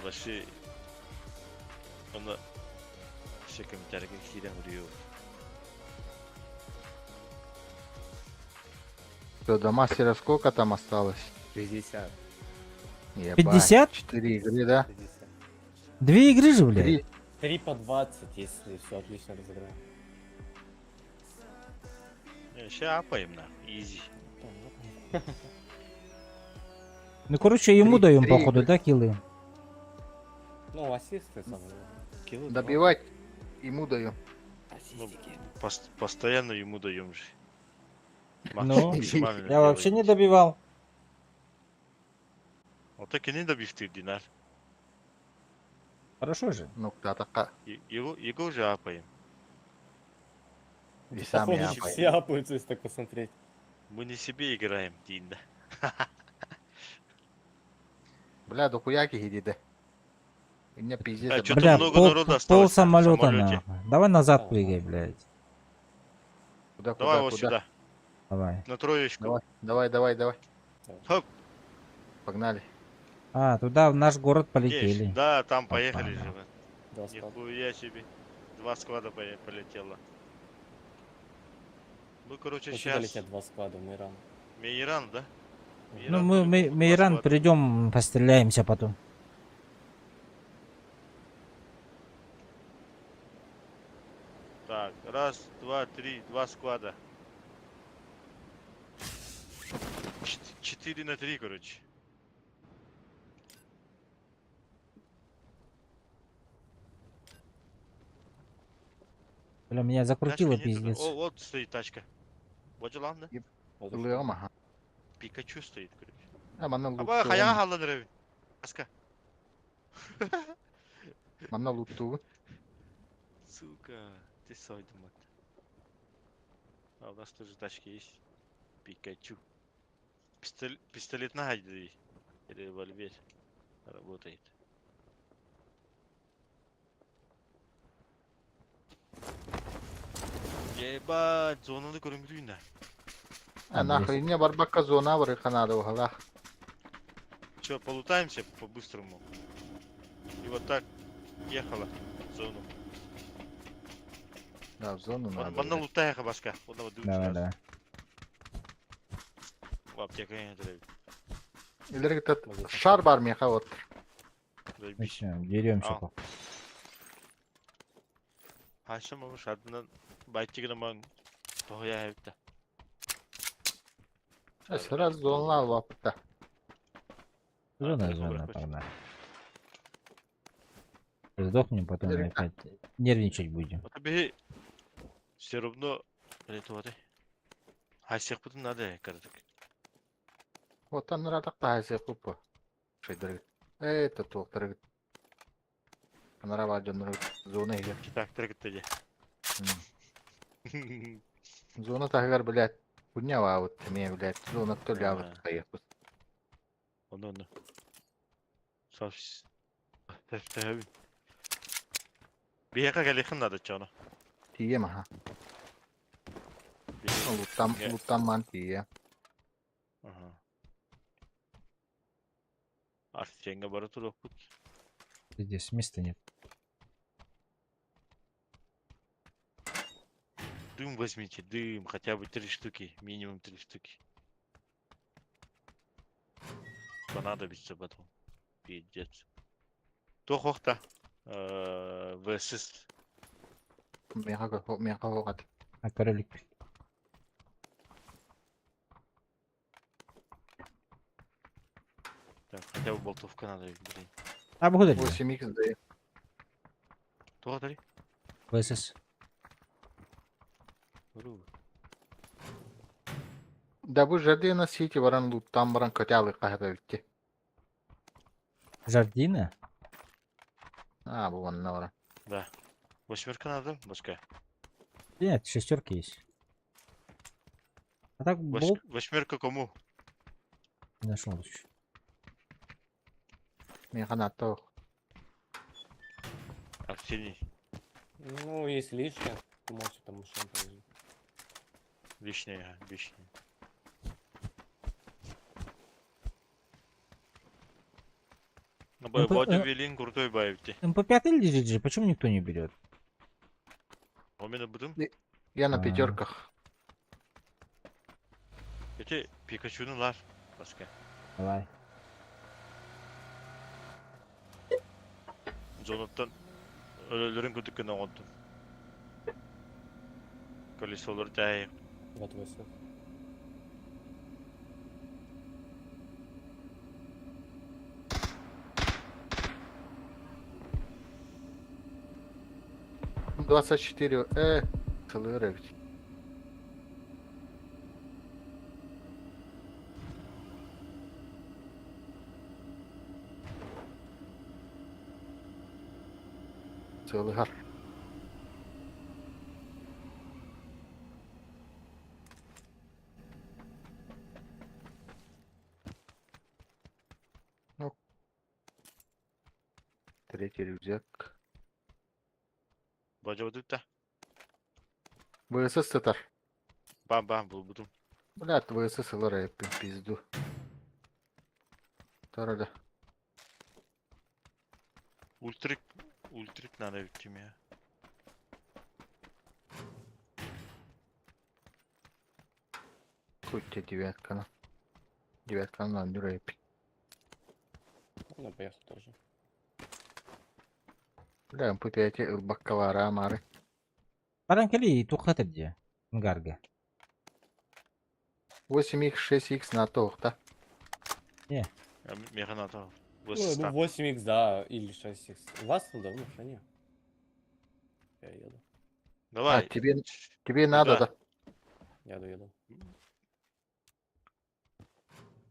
Başı ona şekem terken kire vuruyor. Что, до мастера сколько там осталось? 60. Ебать, 50? 4 игры, да? 60. 2 игры же, блядь. 3. 3 по 20, если все отлично разыграем. Şey yapayım da. Easy. Ну, короче, ему даем, Три походу, игры. да, киллы? Ну, ассисты самое главное. Киллы Добивать ему даю. Ну, постоянно ему даем же. Ну, Максимально я вообще не делаете. добивал. Вот так и не добивтир Динар. Хорошо же. Нукта така. Его уже апаем. И сам я Походу, все апаются, если так посмотреть. Мы не себе играем, Динда. Бля, дохуя кихидиде. И мне пиздец. А, это чё-то Бля, много народу пол осталось на самолета самолете. нахуй. Давай назад Ага. прыгай, блядь. Куда, Давай куда, вот куда? сюда, Давай. на троечку. Давай, давай, давай, давай. Хоп. Погнали. А, туда в наш город Есть. полетели. Да, там поехали Опа, же. да. вы. Да, стал. Нихуя себе. 2 склада полетело. Ну, короче, Ну, сюда сейчас. летят 2 склада, мы рано. Мейран, да? Ну, Мейран мы по-любому, 2 Иран склада. придем, постреляемся потом. Так, раз, два, три, 2 склада. 4 на 3, короче. Бля, меня закрутило, Тачка нету, да? пиздец. О, вот стоит тачка. Вот же ладно. Вот Кылыга маха. Пикачу стоит, короче. Мана Аба, хая лутту. халладыр эбин. Аска. Мана лутту. Сука, ты сойдем это. А у нас тоже тачки есть. Пикачу. Пистолет на или револьвер работает. Ебать, зону көрүнгүлүйүн да. А нахуй мне барбака зона вырыха надо угла. Че, полутаемся по-быстрому. И вот так ехала в зону. Да, в зону надо. Манна блядь. лутаяха баска. Одного дым Давай, сразу. давай. В аптека не треба. Илерге тет шар бар меха вот. Ну Заебись. все, деремся. А. Хайша мамыш адынан байтигина ман тоя эвта. Сразу зона лапта. Зона, далеко зона, проходит. погнали. Сдохнем, потом Ирина. опять нервничать будем. Вот тебе все равно это вот. Хайсех потом надо, коротко. Вот он радакта хайсе купа. Шейдер. Это тоқтар. Анарава жонор зона иде. Так, трегтеде. Зона тагар, блядь. Хуйня вот мне, блядь. Зона толя вот Ага. поехал. Onu. Savs. Tabii. Bir yaka gelişin adı çana. Тие маха. Лутам ман тие. Aha. Artık yenge barı tur okut. Здесь места нет. Дым возьмите, дым, хотя бы 3 штуки, минимум 3 штуки. Понадобится потом. Пиздец. То хохта. ВСС. Меха хогат. А королик. Так, хотя бы болтовка надо, блин. А, благодарю. 8х да. То дари. ВСС. Да бу жерде на сити баран луттан баран көтялы кахата битти. Жардина? А, бу ванна бара. Да. 8 надо, башка. Нет, шестерки есть. А так болт 8 кому? не нашел еще. Меха нато. Арсений. Ну, если лишнее, то можете там машину повезти. Лишнее, лишнее. Ну, Ну, Бодя Велин крутой баевти. МП5 лежит же, почему никто не берет? Он меня будем. Я на А. пятерках. Эти Пикачуны лар. Башка. Давай. Jonathan ölülerin kötüküne oldu. Колесолар тәйек. Вот высох. Ну, 24, целый ревить. Целый гар. Ну, третий рюкзак. Бача өтіпті. ВСС татар. Бам-бам, бұл бұдым. Блядь, ВСС ЛР, пизду. Тарада. Ультрик надо өттім я. Кутя девяткана. Девяткана на рэп. Ну, поехал тоже. Бля, путаете баккалара амары. Паранкали тухат где? Гарга. 8х, 6х на тохта. Мега надо. Ну, 8х, да, или 6х. У вас давно в машине? Я еду. Давай. А, тебе надо, да? Еду.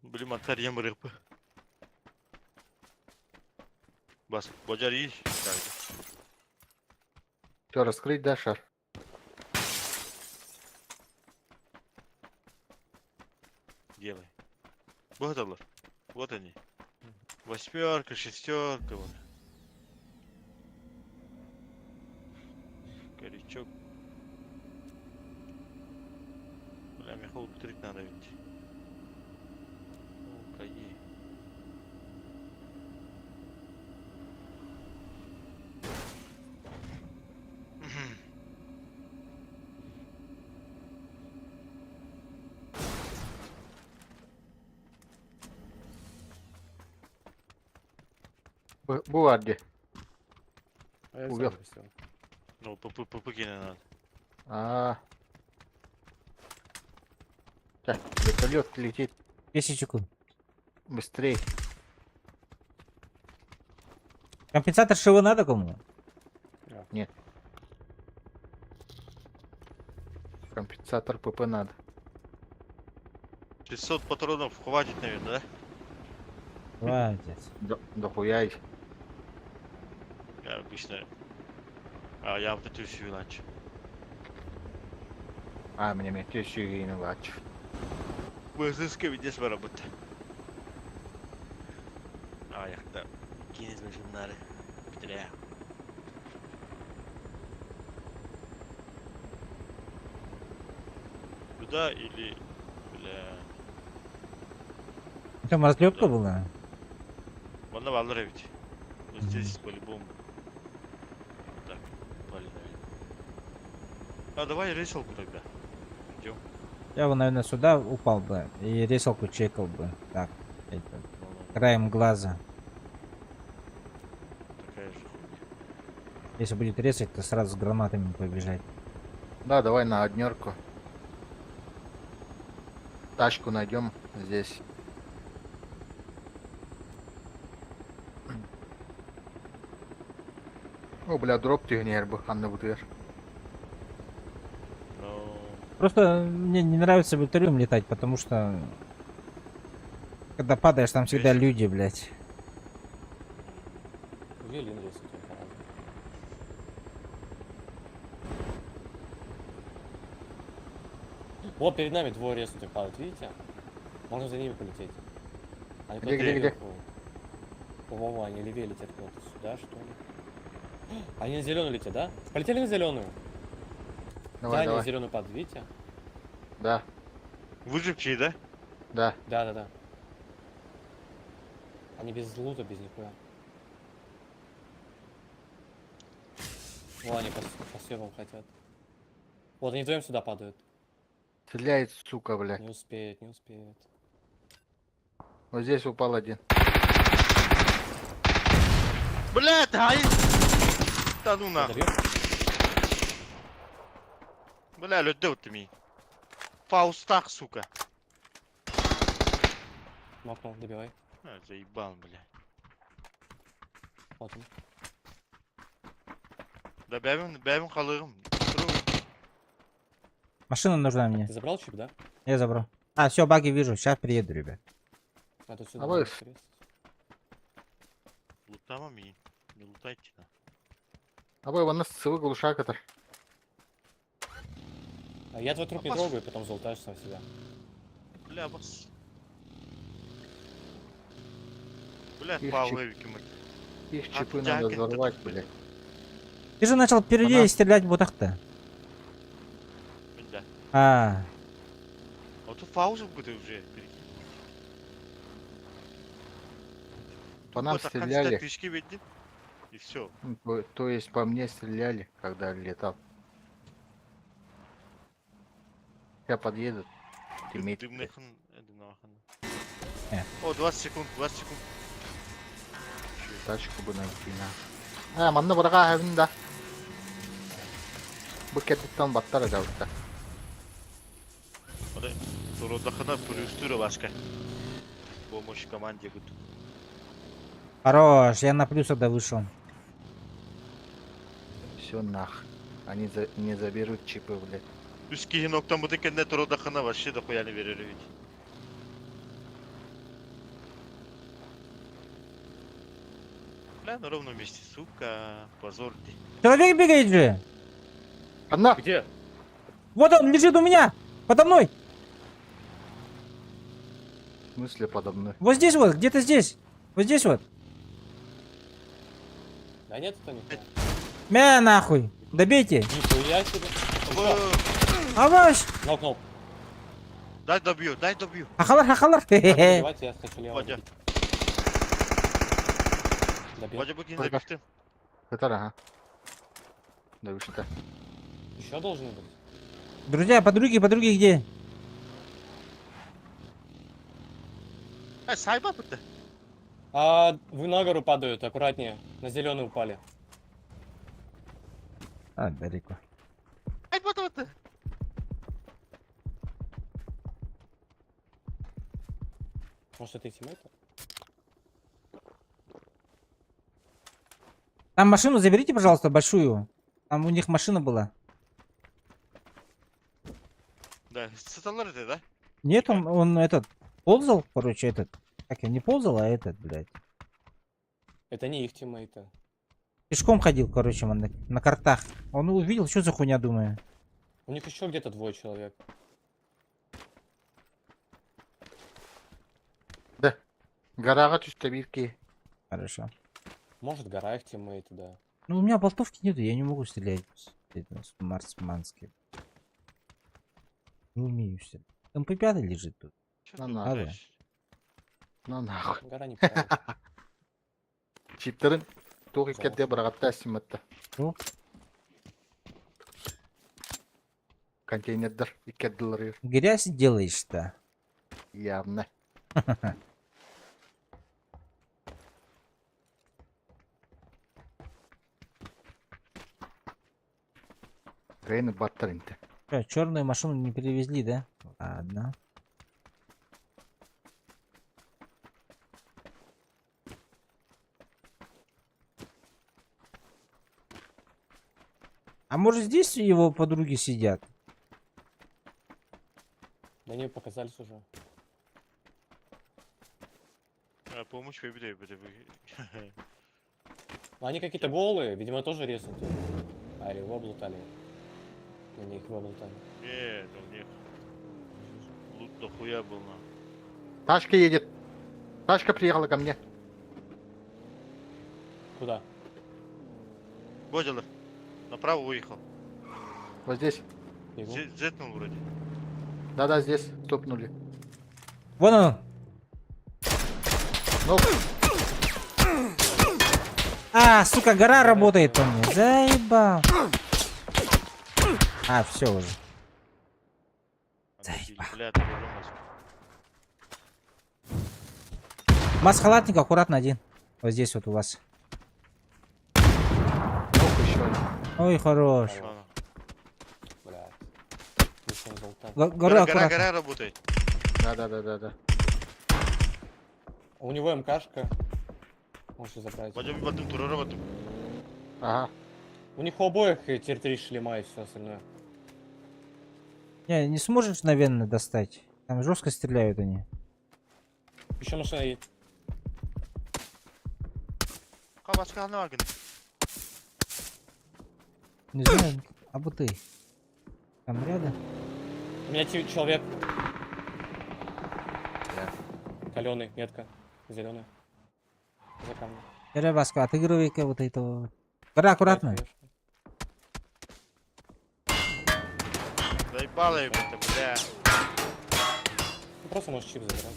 Блин, мотор ем рыбы. Бас, боджари. Все, раскрыть, да, шар? Делай. Вот он. Вот они. 8, 6. Вот. Горячок. Бля, мне холод трик надо ведь. Ну, какие. Буарди. А я Увел. сам присел. Ну, покинуть надо. А. Так, вертолет летит 10 секунд. быстрее. Компенсатор шива надо кому? Компенсатор ПП надо. 600 патронов хватит, наверное, да? Хватит. Дохуя их. Я обычно... А, я вот эту всю иначе. А, мне еще и не лач. Мы изыскиваем здесь работа. А, я когда... Кинет на журнале. Потеряю. Туда или... Бля... Там разлетка была? Вон Валера ведь. Вот здесь по-любому. Так, пали, наверное. А, давай рейселку тогда. Идем. Я бы, наверное, сюда упал бы и ресалку чекал бы. Так, это, краем глаза. Такая же хуйня. Если будет резать, то сразу с гранатами побежать. Да, давай на однерку. Тачку найдем здесь. О, бля, дроп тигнер бы, Анна Бутвер. Ну... Просто мне не нравится вертолетом летать, потому что когда падаешь, там всегда Весело. люди, блядь. Увели инвест у тебя пора. Вот перед нами двое резнутых падают, видите? Можно за ними полететь. Они Где, куда-то где? левее. По-моему, они левее летят куда-то сюда, что ли? Они на зеленую летят, да? Полетели на зеленую. Давай, Да, они на давай. зеленую падают, видите? Да, Выживчие, да? да. Да. Они без лута, без нихуя. О, они по съебам хотят. Вот они вдвоем сюда падают. Стреляет, сука, бля. Не успеет. Вот здесь упал один. Блядь, ай! Да ну нахуй. Подобьём? Бля, лёд ты ми. Фаустах, сука. Макнул, добивай. А, заебал, бля. Вот он. Да бявим халырым. Машина нужна мне. Ты забрал чип, да? Я забрал. А, все, баги вижу. Сейчас приеду, ребят. А тут сюда. А вы- надо срезать. Лутама ми. Не лутайте, да. Абай, вон нас сывы глушак это. А я твой труп не трогаю, потом залутаешь сам себя. Бля, бас. Бля, Их пауэвики мы. Их А чипы ты надо дякин-то взорвать, такой. блядь. Ты же начал впереди Она- стрелять в ботах-то. Да. А, А тут фаузу будет уже. По нам Вот так стреляли. констат пешки видит. И все. То есть по мне стреляли, когда летал. Я подъеду. Тиммейт. О, 20 секунд, 20 секунд. Тачку бы найти на. Манна барага хавинда. Букеттен баттар жабытта. Ода туродахана плюстура башка. Помощь команде гуд. хорош, я на плюс тогда вышел. Все нах. Они не заберут чипы, блядь. Üst kihi nokta mı diken ne turodahana var. Şey de koyanı verir. Бля, на ровном месте, сука, позор ты. Человек бегает же. Одна! Где? Вот он лежит у меня. Подо мной. В смысле подо мной? Вот здесь вот, где-то здесь. Вот здесь вот. Да нет, это никто. Мя нахуй. Добейте. Нихуя себе. Аваш. Нокнул. Дай добью, дай добью. Хахалар. Хе-хе-хе. Давайте я хочу лево. Вадя, убить. Добил. Вадя букин Ой, добьте. Это ага. Да вы что? Еще должны быть. Друзья, подруги где? Сайба быты. А, вы на гору падают, аккуратнее. На зеленый упали. А, далеко. Сайба быты. Может, это и тиммейты? Там машину заберите, пожалуйста, большую. Там у них машина была. Да, сатанлар это, да? Нет, он этот ползал, короче, этот. Как я не ползал, а этот, блядь. Это не их тиммейты. Пешком ходил, короче, он на картах. Он увидел, что за хуйня, думаю. У них еще где-то двое человек. Гарага түсті бирки. Хорошо. Может, гора их тиммейты, да. Ну, у меня болтовки нету, я не могу стрелять с марсманским. Не умею стрелять. МП5 лежит тут. Чё Ну, ты надо. умираешь? Ну нахуй. Гора не правит. Чиптерін тоқ иккетте барағатта әсіметті. Ну? Контейнердер иккетділер ер. Грязь делаешь-то. Явно. Рейны баттар инте. Черную машину не перевезли, да? Ладно. А может здесь его подруги сидят? Да они показались уже. А, помощь выбери, бля, вы. Но они какие-то голые, видимо, тоже резнуты. А, или его облутали. На них его облутали. Нет, у них лут дохуя был на. Тачка едет. Тачка приехала ко мне. Куда? Бодилер. Направо уехал. Вот здесь. Бегу. Зетнул вроде. Да-да, здесь. Топнули. Вон он. Ну, А, сука, гора работает по мне. Заебал. А, все уже. Заебал. Бля, ты уже маску. Маск-халатник, аккуратно один. Вот здесь вот у вас. ну еще один. Ой, хорош. Ладно. Блядь. Ничего не залутал. там. Гора аккуратно. Гора работает. Да. У него МКшка. Можешь забрать. Пойдем в одну туру работу. Ага. У них у обоих тир 3 шлема и все остальное. Не сможешь, наверное, достать. Там жестко стреляют они. Еще машина едет. Кабачка нагин. Не знаю, а вот ты. Там рядом. У меня человек. Я. Каленый, метка. Зеленая. За камнем. Теребаска, отыгрывай-ка вот этого. Гора аккуратно. Заебало им это, бля. Ну, просто можешь чип забирать.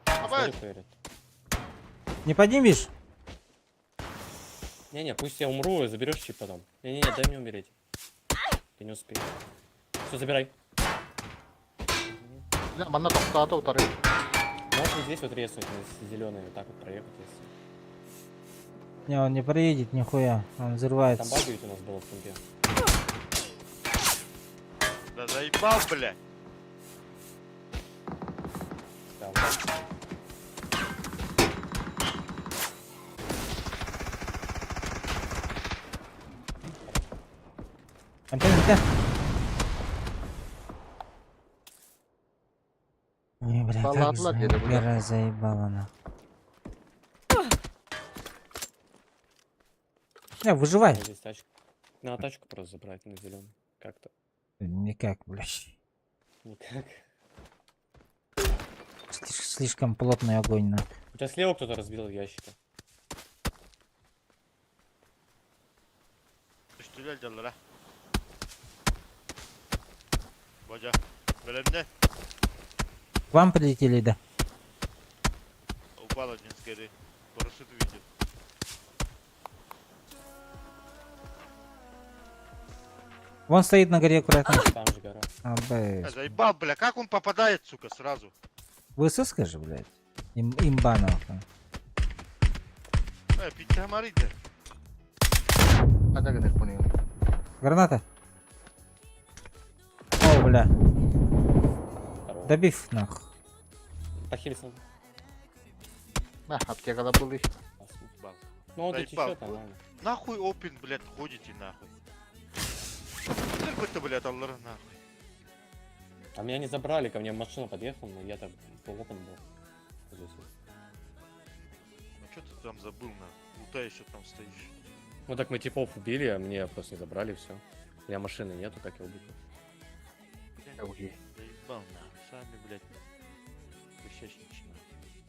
Давай. Смотри, хуярит. Не поднимешь? Не-не, пусть я умру, и заберешь чип потом. Не-не-не, дай мне умереть. Ты не успеешь. Все, забирай. Манна тоқтады утары. Можно здесь вот резнуть, зеленый, вот так вот проехать, если. Не, он не проедет нихуя. Он взрывается. Там баги ведь у нас было в кемпе. Да заебал, бля. Да, Антон. Ой, блин, Да как ладно, деда, бля. Гора заебала она. Не, выживай. вот здесь тачка. Надо тачку просто забрать на зеленый. Как-то. Никак, блядь. Никак. Слишком плотный огонь, на. У тебя слева кто-то разбил в ящике. Üstüler canlar ha. Baca. Böyle К вам прилетели, да? упал один скорее. Парашют видел. Вон стоит на горе аккуратно. Там же гора. Заебал, бля, как он попадает, сука, сразу? ВСС же, блядь. Имба нахуй. Пить гамариты. Ada gede kuning. Граната. О, бля. Здорово. Добив нахуй. Похилился. Nah, аптекада были. Бал. Ну вот Да эти ебал. еще нормально. Нахуй опен, блядь, ходите нахуй. Как это, блядь, Аллах нахуй. А меня не забрали, ко мне машина подъехала, но я там полопан был. Здесь вот. Ну что ты там забыл, нахуй? Лутаешься там стоишь. Ну так мы типов убили, а мне просто не забрали, все. У меня машины нету, как я убил. Уги. Заебал, нахуй. Сами, блядь, пущащничи, нахуй.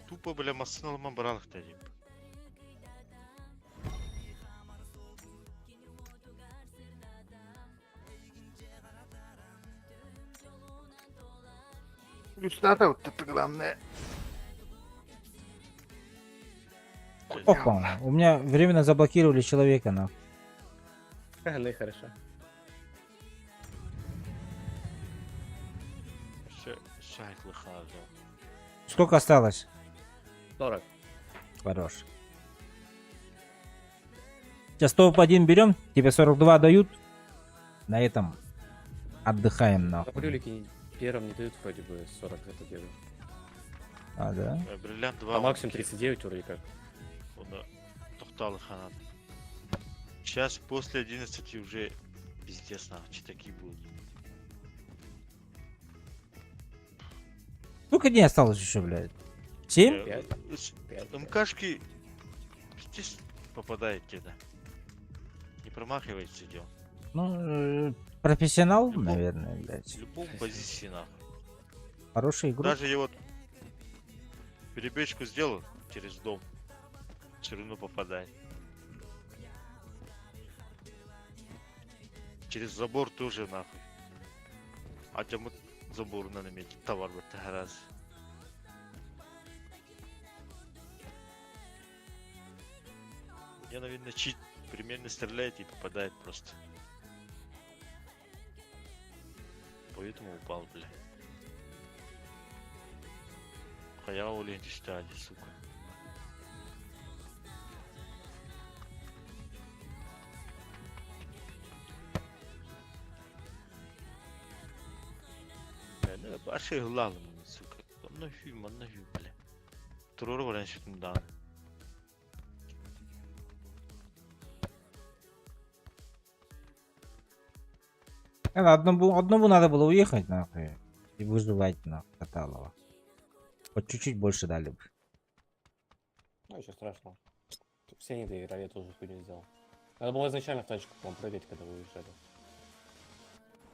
Тупо, бля, машиналармен баралық та деймін. Üstlerde вот это главное. Опа. У меня временно заблокировали человека, нахуй. Ну и хорошо. Шайтлы хазал. Сколько осталось? 40. Хорош. Сейчас топ-1 берем, тебе 42 дают. На этом отдыхаем, На нахуй. брюлике первым не дают вроде бы 40 это делают. А, да? Бриллиант 2. А максимум 39 вроде как. Оны тоқталы ханат. Сейчас после 11 уже пиздец, нахуй, читаки будут. Сколько дней осталось еще, блядь? 7? Пять. Пять. МКшки здесь попадает тебе. Не промахивайся, идем. Ну, профессионал, Любой. наверное, блядь. В любом позиции, нахуй. Хорошая игра. Даже я вот перебежку сделал через дом. Все равно попадает. Через забор тоже, нахуй. А тем забор надо иметь товар в этот раз. Я, наверное, чит примерно стреляет и попадает просто. Поэтому упал, бля. Хаял улетит, сука. Да, большой главный, сука. Нафиг, бля. Трор вариант что-то да. Одному надо было уехать, нахуй. И выживать, нахуй, Каталова. Вот чуть-чуть больше дали бы. Ну, ничего страшного. Тут все не доиграли, я тоже хуйню сделал. Надо было изначально в тачку к вам прыгать, когда вы уезжали.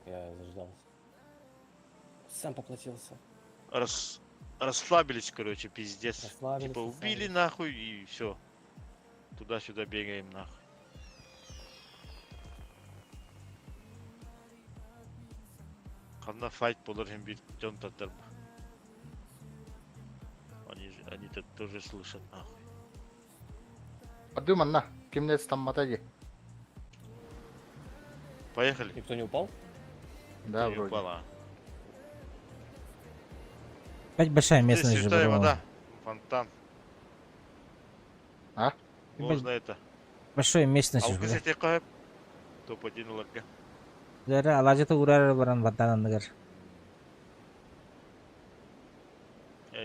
Я заждался. Сам поплатился. Расслабились, короче, пиздец. Расслабились, Типа убили расслабились. нахуй и все. Туда-сюда бегаем нахуй. Ханна файт болар бит жон татар. Они тоже слышат нахуй. Подумай, на, кимнец там мотаги. Поехали. Никто не упал? Да, Не вроде. упала. Опять большая Здесь местность же святая была. вода. Фонтан. А? Можно это. Большая местность А же у была. газете кайып. Топ-1 уларга. Зары алажыты урар баран ватанындыгар.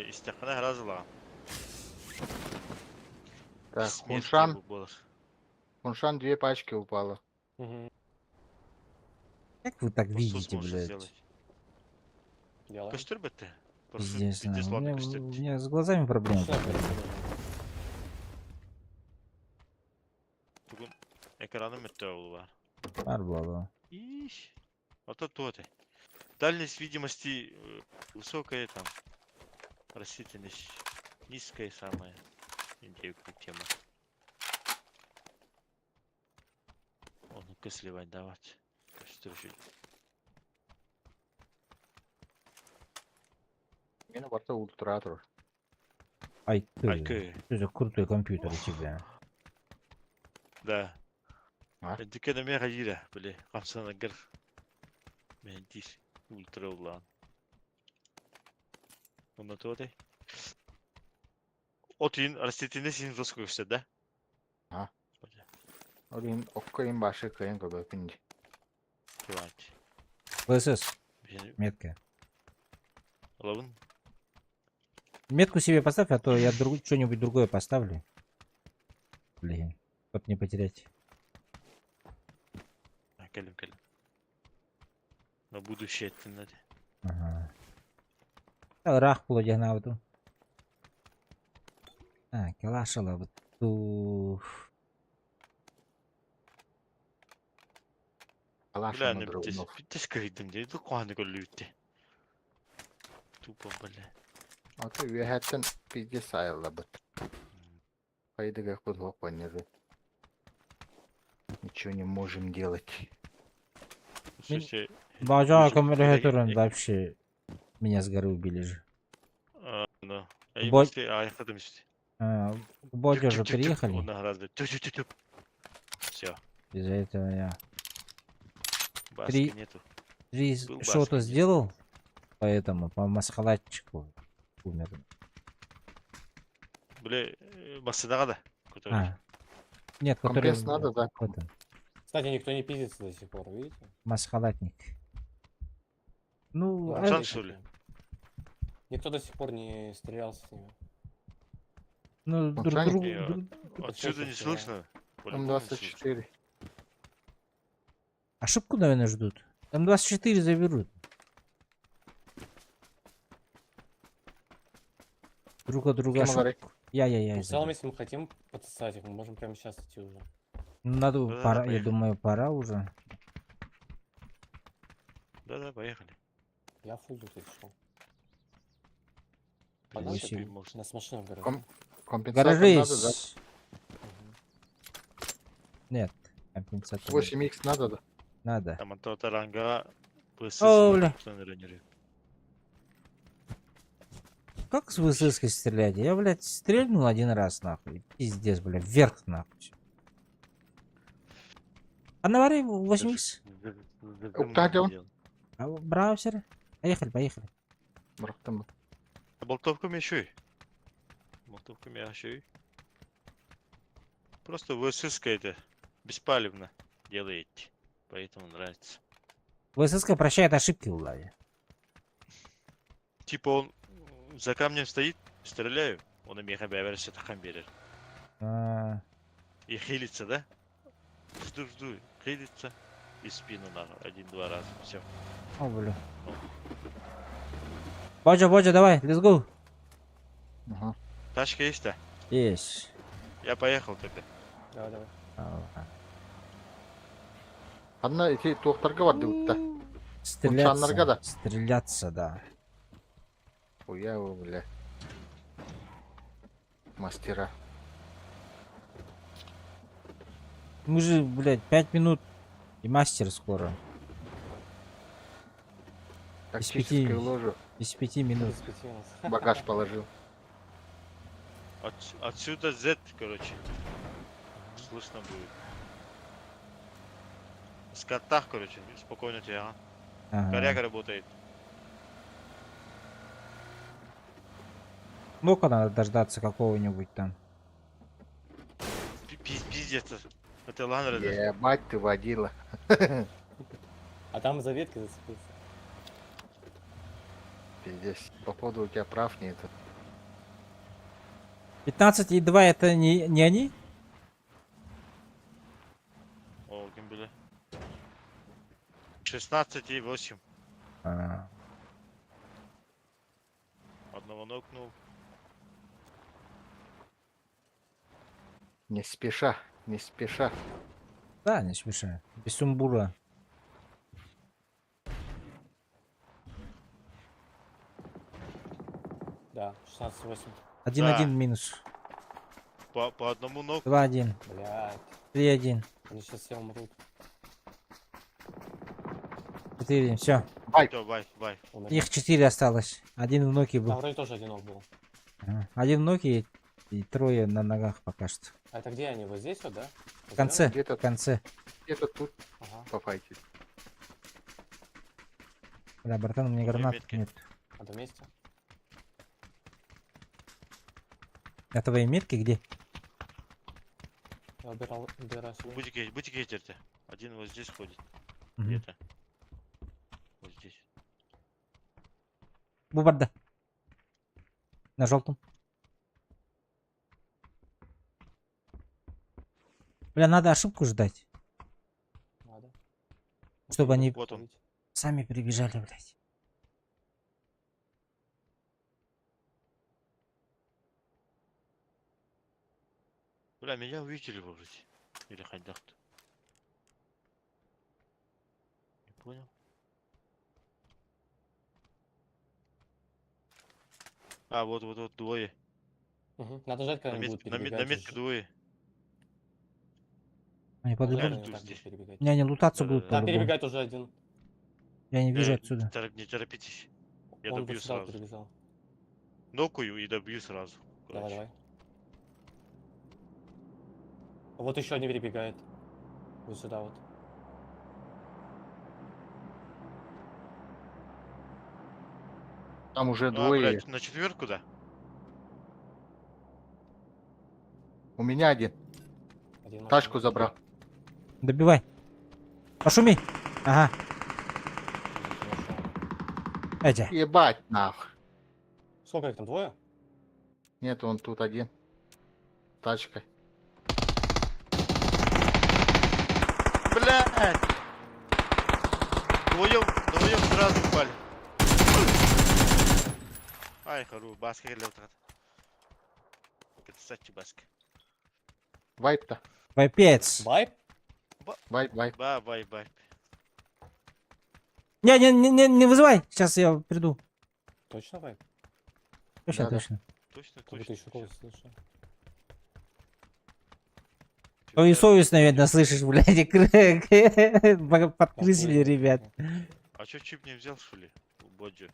Истахана разыла. Так, Смерть Хуншан, его было. Хуншан 2 пачки упало. Угу. Как вы так Ну, видите, сос можешь блядь? сделать. Делаем. Костер бы ты? Пиздец, Пиздец, у ладно, меня, костер. у меня с глазами проблемы. Что опять сделаем? Бүгін экраным өтті var. Бар было. Ищ. Вот то ты. Дальность видимости высокая там. Растительность низкая самая. Индейка тема. Он сливать давать. Костер жить. Мені барта ультратор. Ай ты. Айкы. Что за крутой компьютер у тебя? Да. А? Дикene mega jire, бля. Камсана гэр. Ментиш. Ультра улан. Онда тоде. Отин растительность син жестко все, да? А. Олин оккайын башы кайын көбө пинди. Кивать. ВСС. Бен Метка. лавын. Метку себе поставь, а то я что-нибудь другое поставлю. Блин. Чтоб не потерять. Келим. На будущее это надо. Ага. Рах плодяна вот. А, килашала вот. Алаш Бля, на не драгунов. битес кайдым де. Ду куаны коллюте. Тупо, бля. Аты үөһәттен пизде сайылла быт. Пайдыга кузгок понеры. Ничего не можем делать. Слушай, Бажа Слушай, аккумулятором я- вообще меня с горы убили же. ну. Бо- Я ходим сюда. Бодя же приехали. Он награды. Все. Из-за этого я Баски Три- нету. Был что-то баскет, сделал. Поэтому по масхалатчику умер. Бля, басыдага да. Который. А. Нет, который... Компресс надо, да? Вот он, Кстати, никто не пиздится до сих пор, видите? масхалатник. Ну, Жан, Отлично. что ли? Никто до сих пор не стрелялся с ними. ну, друг Шаник? другу... Не, друг- Отсюда не слышно. По-любому не слышно. М24. Ошибку, наверное, ждут. М24 заберут. Друг от друга Кем говори? ошибку. Я. Ну, в целом, заберу. если мы хотим потасать их, мы можем прямо сейчас идти уже. Надо, Да-да-да, пора, я поехали. думаю, пора уже. Да, поехали. Я фул тут шел. Восемь. Теперь можно. У нас машина в гараже. Ком- Компенсатор Гаражи надо, да? есть. Нет, компенсатор 8х надо, да? надо. Там то таранга. О, бля. Как с высоской стрелять? Я, блядь, стрельнул один раз, нахуй. Пиздец, блядь, вверх, нахуй. Одноварий 8x. Уктадион. Браузер. Поехали, поехали. Бұрықтым. Болтовку мешай. Болтовку мешай. Просто ВСС это беспалевно делаете. Поэтому нравится. ВСС прощает ошибки в лаве. Типа он за камнем стоит, стреляю, он и меха беверся хамберер. А, И хилится, да? Жду, хилится. И спину на один-два раза. Все. О, бля. Боджа, давай, let's go. Ага. Тачка есть-то? Есть. Я поехал тогда. Давай. Ага. Анна эти тоқтарға барды бұтта. Стреляться. да? Стреляться, да. Уя, бля. Мастера. Мы же, блядь, 5 минут и мастер скоро. Тактическую пяти. ложу. Из 5 минут. Багаж положил. Отсюда Z, короче. Слышно будет. С картах, короче. Спокойно тебе, ага. Ага. Коряга работает. Ну-ка надо дождаться какого-нибудь там. Пиздец. Это ланер, да? Ебать ты водила. А там за веткой зацепился. Пиздец. Походу у тебя прав нету. 15,2 это не они? О, гимбеле. 16,8. А, Одного нокнул. Не спеша, не спеша. да, не смешай. Без сумбура. Да, 16-8. 1-1 минус. По одному ног. 2-1. Блядь. 3-1. Они сейчас все умрут. 4-1. Все. Все, бай. Умерли. Их 4 осталось. Один в ноке Там был. вроде тоже одинок был. Ага. Один в ноке и трое на ногах пока что. А это где они? Вот здесь вот, да? В конце. Где-то- В конце. Где-то тут Ага. пофайтить. Да, братан, у меня Ой, гранат метки. нет. На том месте. А твои метки где? Я убираю себе. Будете теперь. Один вот здесь ходит. Мгм. Где-то. Вот здесь. Бубарда. На желтом. Бля, надо ошибку ждать, Надо. чтобы они Вот он. сами прибежали, блядь. Бля, меня увидели вроде. Или хайдахт. Не понял. А, вот, двое. Угу. Надо ждать, когда На они будут метке перебегать. двое. Они Надо подбегут. ждать, Реально когда тут так здесь. будут перебегать. Не, они лутаться Да-да-да. будут Там по-любому. перебегает уже один. Я не вижу отсюда. Не торопитесь. Я Он добью вот сюда сразу. перебежал. Нокую и добью сразу. Давай, короче. давай. Вот еще один перебегает. Вот сюда вот. Там уже А, двое. блядь, на четверку, да? У меня один. Один Тачку машина. забрал. Добивай. Пошуми. Ага. Эти. Ебать нахуй. Сколько их там, двое? Нет, он тут один. Тачкой. Блядь! Вдвоем сразу упали. Ай, хару, баска летает. Кстати, баска. Вайп-то. Вайпец. Вайп? Вайп. Бай. Не вызывай. Сейчас я приду. Точно вайп? Точно, Да-да. точно. Точно. Как будто еще кого-то слышу. Твою совесть, наверное, слышишь, блядь. Подкрысили, Охуенно. ребят. А чё чип не взял, что ли? У Боджи.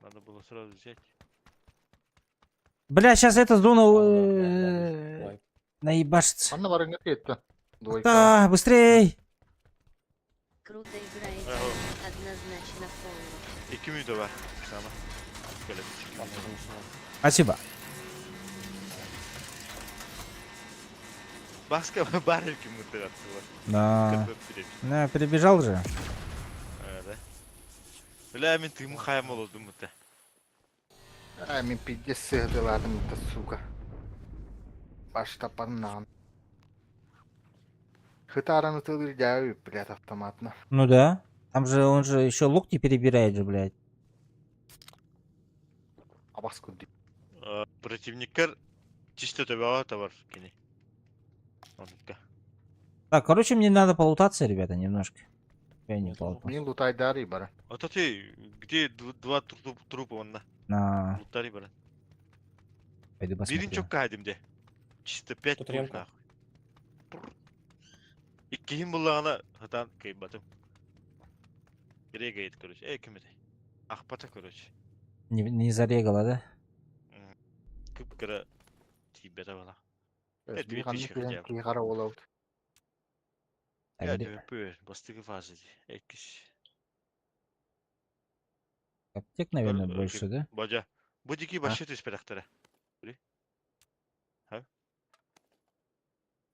Надо было сразу взять. Бля, сейчас эта зона Да, наебашится. Анна варыгы кетті. Двойка. Да, быстрей! Круто играете, Ага. однозначно полный. 2 müde var sana. Böyle. Ладно, уже начинаю. Спасибо. Başka var ki müde attılar. Да. Köpek biri. Да, перебежал же. Öyle. Öyle emin tüymü kayam oldu müde. Min pidye sığdılardım da suga. Başta банан. Хытараны тылыр дяю, блядь, автоматно. Ну да. Там же он же еще локти перебирает же, блядь. Абас күрді. Противниктер чисто табаға табар кені. Онытка. Так, короче, мне надо полутаться, ребята, немножко. Я не Мне тоже. полутал. Min lutaydarı bara. А то ты, где два трупа вон на На, лутари бара. пойду Бірін посмотрю. çok kaydım Чисто 5 Тут труп ремка. нахуй. Кейін бұлағына хатан кайбатым. Кереге ет, короче. Кімеді? Ақпата, короче. Не зарегала, да? Күп-кірі тибеті бала. Bir bir kanlı kişi bilen hocam. kıyıkara olavdı. Так, Я где- дöpür. Bastığı fazla değil. Ekis. Аптек, наверное, Бар, больше, да? Бача. Bu diki başı tüs pedaktara. Biri. Ha?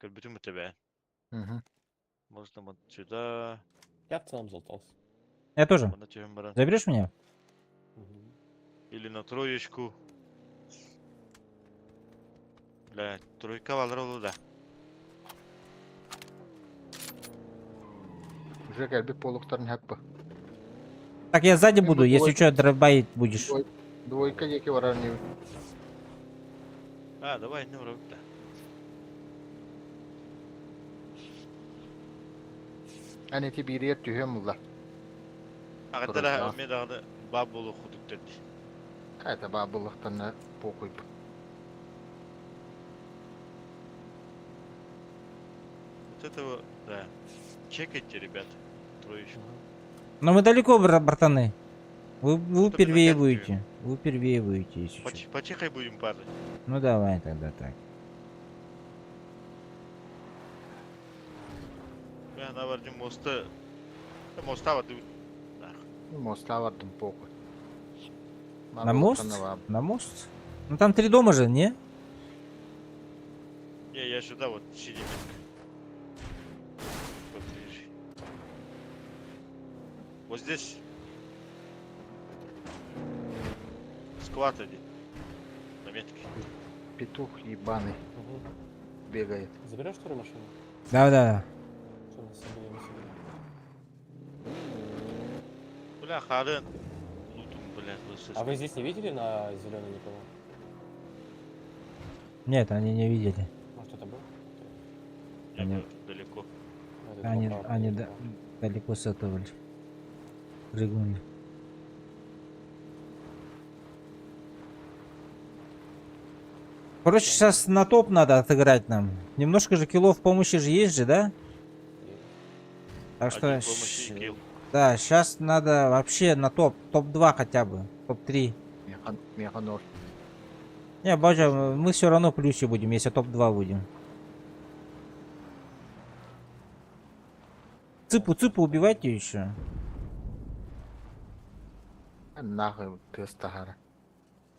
Bütün mü tebe? Hı hı. Можно вот сюда. Я в целом залутался. Я тоже. На чем баран. Заберешь меня? Мгм. Или на троечку. Бля, тройка валролу да. Уже geldi polukların hep bu. Так, я сзади Ну, буду, вот если двойка. что, дробаить будешь. Двойка які var ne? А, давай, не враг да. Hani ti bir yer tühüm mulla. Ағаттара Тройка. мен дағды баб болу худук деді. Kayta babılıktan ne pokuyup. Вот этого, да. Чекайте, ребят. Троечку. Но мы далеко, братаны. Вы Тут первее опять будете. Вы первее будете, если что. Почекай будем падать. Ну давай тогда так. Ben vardım mosta. Mosta vardı. Mosta vardım pokuy. На мост? На мост? Ну там 3 дома же, не? Я сюда вот сидим. Поближе. Вот здесь. Склад один. На метке. Петух ебаный Мгм. бегает. Заберешь вторую машину? Да. Что мы соберем себе? Бля, харын. Лутум, блядь, вот А вы здесь не видели на зеленой никого? Нет, они не видели. Может, кто-то был? Я они- был далеко. Ну, это Они, направо, они направо. далеко с этого прыгнули. Короче, сейчас на топ надо отыграть нам. Немножко же киллов помощи же есть же, да? Так что... Один помощи и килл. Да, сейчас надо вообще на топ. Топ-2 хотя бы. Топ-3. Механор. Не, Бажа, мы все равно в плюсе будем, если топ-2 будем. Цыпу убивайте еще. Нахуй тыстагара.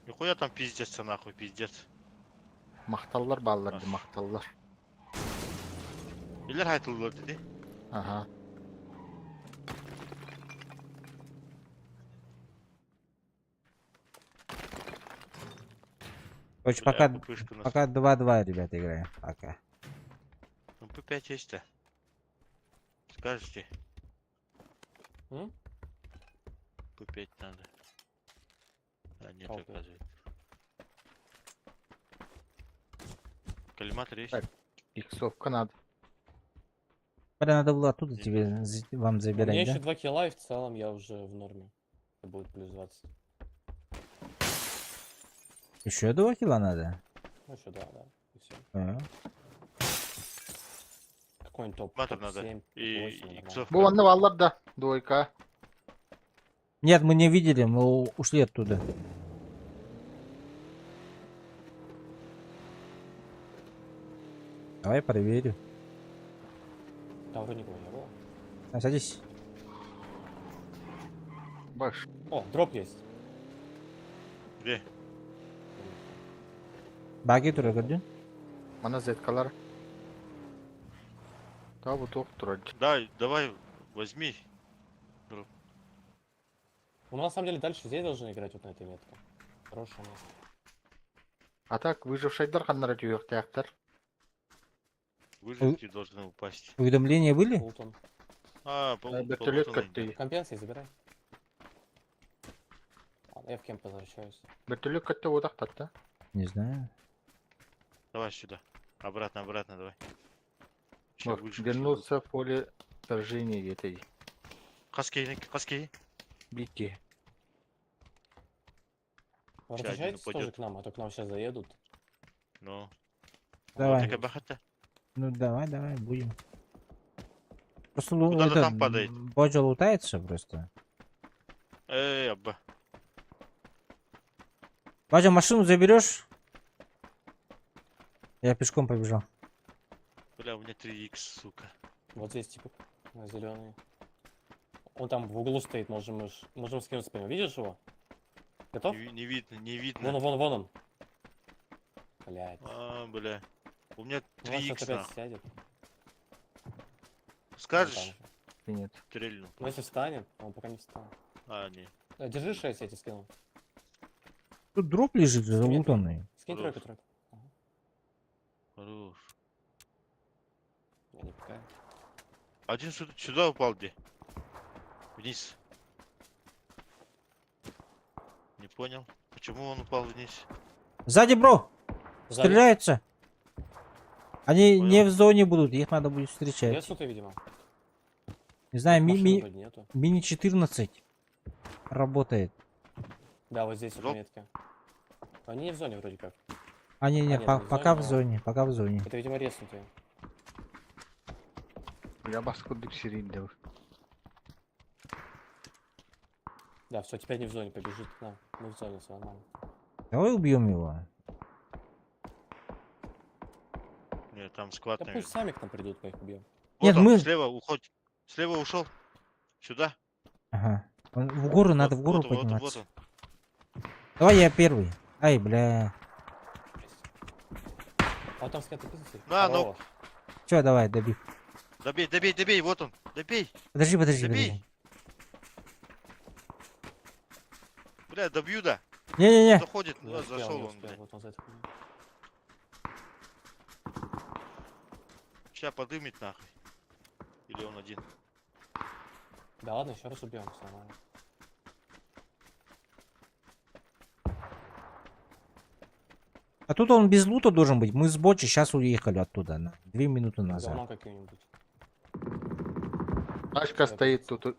Нихуя там пиздец, нахуй, пиздец. Maqtallar ballardı maqtallar. İller haytılılar dedi. Aha. Короче, Бля, пока, пупышка у нас. пока 2-2, ребята, играем. Пока. Ну, по 5 есть-то. Скажете? М? По 5 надо. А, нет, Окей. оказывается. Коллиматор есть? Так. Иксовка надо. Бля, надо было оттуда Нет, тебе, вам У меня забирать, еще да? 2 килла, и в целом я уже в норме. Это будет плюс 20. Еще 2 килла надо? Ну еще да. И все. А. Какой-нибудь топ? Матер надо. 7, И 8, иксов. Bu anne vallar da. Двойка. Нет, мы не видели, мы ушли оттуда. Давай проверю. вроде никого не было. Садись. Баш. О, дроп есть. Где? Баги тура көрдүн? Мана зеткалар. Да, вот ох, турать. Давай, возьми. Ну, мы на самом деле дальше здесь должны играть вот на этой метке. Хорошее место. А так, выжившайдар ханнара тюйок тяхтар. Выживки должны упасть. Уведомления были? Плутон. Вертолет катты. Компенсации забирай. Ладно, я в кемп возвращаюсь. Вертолет катты вот тахтата. Не знаю. Давай сюда. Обратно, давай. Ща Вот, выживки вернулся в поле сражения этой будут. Каски. бити. Возвращайтесь тоже упадет. к нам, а то к нам сейчас заедут. Ну. Давай. Вот бахата. Ну давай, будем. Просто Куда-то там падает. Боджа лутается просто. Абба. Баджа, машину заберешь? Я пешком побежал. Бля, у меня 3х, сука. Вот здесь типа зеленый. Он там в углу стоит, можем скинуться по нему. Видишь его? Готов? Не видно. Вон он. Блять. Бля. У меня Ну, он сейчас 3х. опять сядет. Скажешь? Нет. Стрельну. Ну если встанет, он пока не встал. Не. Держи 6, я тебе скинул. Тут дроп лежит Скинь залутанный. Скинь Хорош. тройку. Хорош. Я не пока. Один сюда упал где? Вниз. Не понял. Почему он упал вниз? Сзади, бро! Сзади. Стреляются! Они Понял. не в зоне будут, их надо будет встречать. Лесу ты, видимо. Не знаю, Машины вроде нету. мини 14 работает. Да, вот здесь вот Жоп. метки. Они не в зоне вроде как. Не, нет, не в пока в зоне, зоне, пока в зоне. Это, видимо, резнутые. Я баскудик сирендев. Да, все, теперь не в зоне, побежит к нам. Мы в зоне, все нормально. Давай убьем его. Нет, там склад, Да наверное. пусть сами к нам придут, мы их убьем. Нет, Он, мы- слева уходит. Слева ушел. Сюда. Ага. В гору, надо в гору вот он, подниматься. вот он. Давай я первый. Ай, бля. А там скаты бизнесы. Да, ну. Че, давай, добей. Добей, вот он. Добей. Подожди. Забей. Бля, добью, да. Не-не-не. Заходит, зашел он, бля. Вот он за это. Сейчас подымет нахуй. Или он один. Да ладно, еще раз убьем, все нормально. А тут он без лута должен быть. Мы с Бочи сейчас уехали оттуда. 2 минуты назад. Говно каким-нибудь. Тачка стоит тут.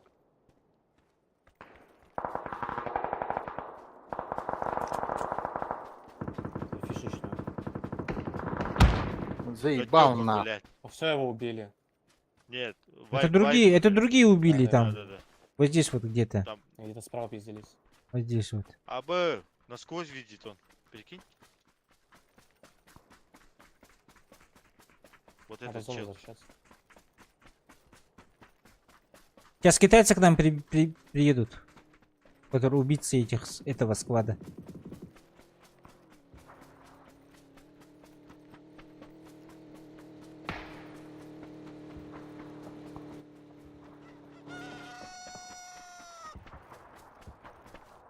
Фишечную. Заебал Затёк он, на. блядь. Все, его убили. Нет. Это другие убили там. Да. Вот здесь вот где-то. Там. Где-то справа пиздились. Вот здесь вот. Насквозь видит он. Прикинь. Вот Надо в этот зону чел. возвращаться. Сейчас китайцы к нам приедут. Которые убийцы этого склада.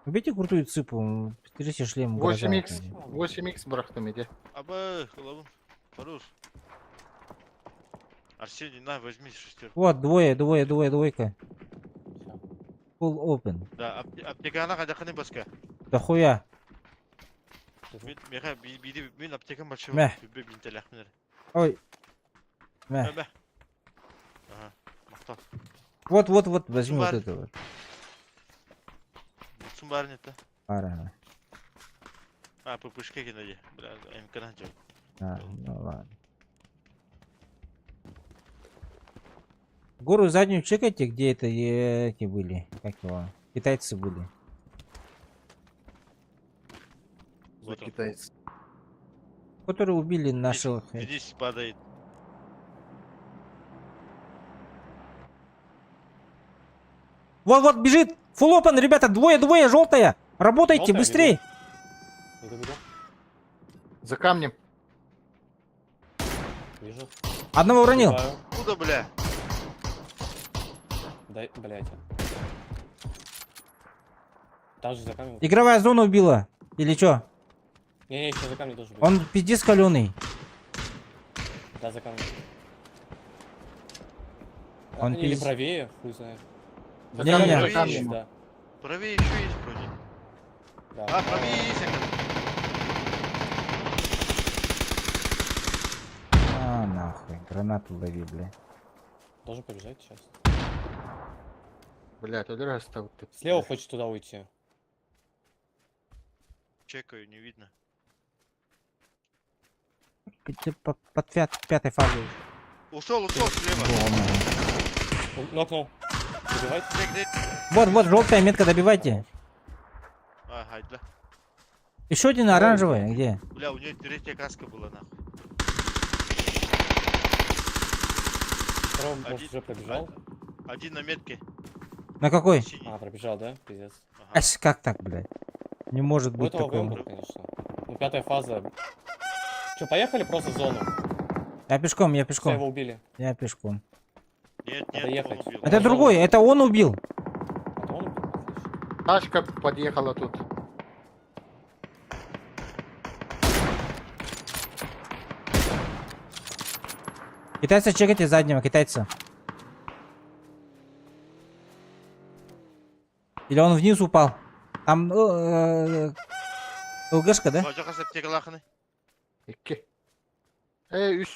Убейте крутую цыпу. 30 шлем. 8х. 8х брахтам иди. Голову. Хорош. Арсений, на, возьми шестерку. Вот, двойка. Всё. Full open. Да, аптекана кадаханы баска. Да хуя. Меха, мен аптекам большой. Мә. Бинтелях, Ой. Мә. Ага, мақтал. Вот, возьми вот Бар. это вот. Мутсун бар нет-то. Ара. ППшка кенде. Бля, МК-на жок. Ну ладно. Гору заднюю чекайте, где это эти были. Как его? Китайцы были. За Вот он. китайцы. Которые убили наших. Вниз падает. Вот, бежит. Full open, ребята, двое, желтая. Работайте, Желтая, быстрей. Иду. За камнем. Вижу. Одного уронил. Убиваю. Куда, бля? Дай, блядь. Там же за камнем. Игровая зона убила. Или чё? Не, еще за камнем тоже быть. Он пиздец каленый. Да, за камнем. Он Или пиз- правее, хуй знает. За Не, камнем, не. за Правее камнем. есть. Да. Правее еще есть вроде. Да. А, правее есть. А, нахуй. Гранату лови, бля. Должен побежать сейчас. Блядь, один раз там ты. Слева хочет туда уйти. Чекаю, не видно. Ты под пятой фазой. Ушел слева. Нокнул. Убивать? Где? Вот, желтая метка, добивайте. Ага, да. Еще один оранжевый, где? Бля, у нее третья каска была, нахуй. Второй, может, Один- уже пробежал? Один на метке. На какой? Синий. А, пробежал, да? Пиздец. Ага. Ась, как так, блядь? Не может У быть этого такого. выбор, конечно. Ну, пятая фаза. Че, поехали просто в зону? Я пешком, Все, его убили. Я пешком. Нет, Надо он ехать. убил. Это Он другой, зону. это он убил. А то он убил? Отлично. Тачка подъехала тут. Китайца чекайте заднего, китайца. Или он вниз упал? Там ЛГшка, да? Бача касап тек лаханы. İki. Üç.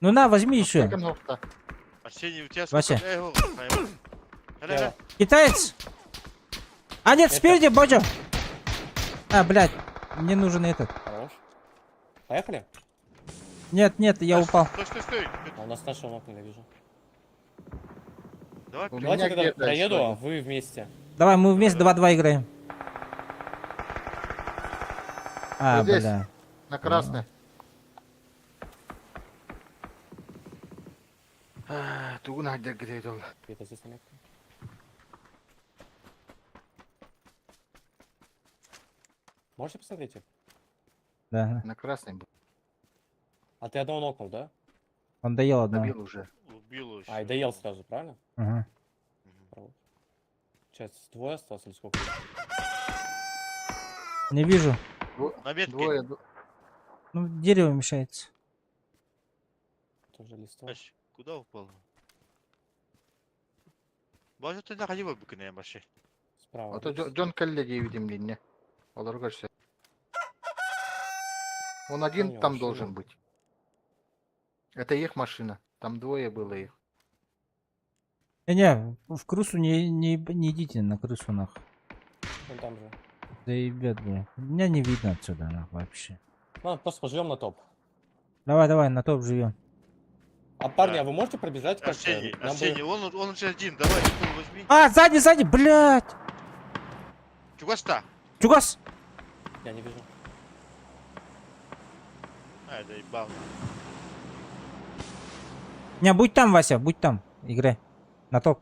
Ну на, возьми еще. Second nokta. Арсений, у тебя Вася. сколько? Эй, го, Хайма. Слева. Китаец! А нет, Это- спереди, Боджо! А, блядь, мне нужен этот. Хорош. Поехали? Нет, я упал. Стой. А у нас нашего нокнули, вижу. Давай, У блядь. меня Давайте тогда где-то проеду, еще а вы вместе. Давай, мы вместе 2-2 играем. А, Вот здесь. бля. На красной. Тугна где грейд он. Где-то здесь наметка. Можете посмотреть их? Да, На красной был. А ты одного нокнул, да? он доел одного. Добил уже. Убил его. А, и доел сразу, правильно? Ага. Правильно. Сейчас двое осталось или сколько? Не вижу. На метке. Двое. Ну, дерево мешается. Тоже листво. Ась, куда упал? Бача ты находи бы быканая маши. Справа. Ото Джон Келледи видим линне. Оларға все. Он один Понял, там машина. должен быть. Это их машина. Там двое было их. Не, в крысу не идите на крысу нах. Он там же. Заебет, бля. Меня не видно отсюда нах вообще. Ладно, просто поживем на топ. Давай, на топ живем. А парни, Да. а вы можете пробежать как-то? Арсений, Нам бы- Арсений, он уже один. Давай, телефон возьми. А, сзади, блядь! Чугаста. Чугас! Я не вижу. Ай, да ебал. Не, будь там, Вася, будь там. Играй. На топ.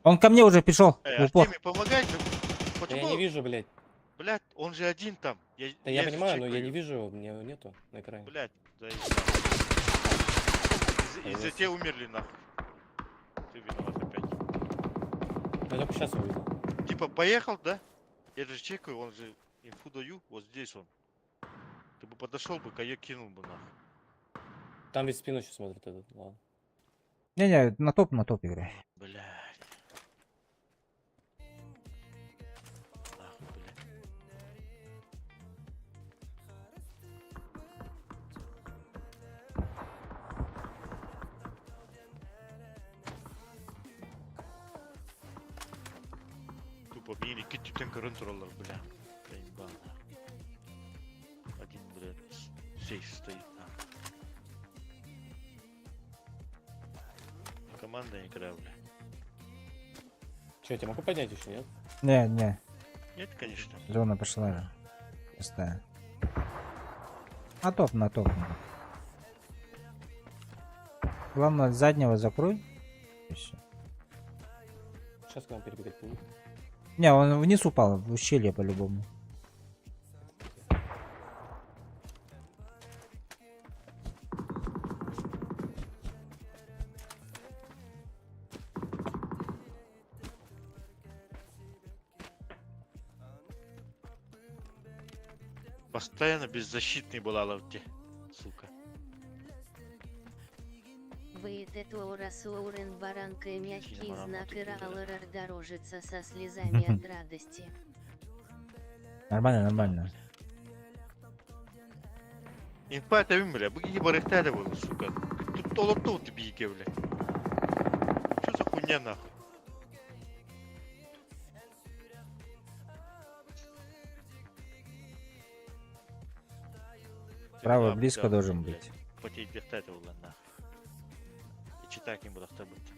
Он ко мне уже пришел. Эй, В упор. Артемий, помогай. Да я Почему? не вижу, блядь. Блядь, он же один там. Да я понимаю, но я чекаю. не вижу, у меня нету на экране. Блядь, да из-за тебя умерли нахуй. Ты виноват опять. Я только сейчас увидел. Типа поехал, да? Я же чекаю, он же инфу даю, вот здесь он. Ты бы подошел бы, каяк кинул бы нахуй. Там весь спину еще смотрит этот. Ладно. Не, на топ играй. Блядь. Нахуй, блядь. Тупо мини киттен көрін тұралар, бля. Я ебал, нахуй. Один, блядь, сейф стоит, нахуй. Команда игра, бля. Че, я тебя могу поднять еще, нет? Не, Нет, конечно. зона пошла же. Пустая. На топ. Главное, заднего закрой. И всё. Сейчас к нам перебегать будет. Не, он вниз упал, в ущелье по-любому. Постоянно беззащитный был Алавде. Сука. Вейтету Расуурен баранка и мягкий Кинемарам знак тут Ираллер дорожится со слезами от радости. Нормально, нормально. Инфа evim bile. Bu gibi barıkta da bulur suka. Тут толопту ты биге, бля. Что за хуйня нахуй? Право близко должен быть. Потеть бехта это было нахуй. И читать не буду быть.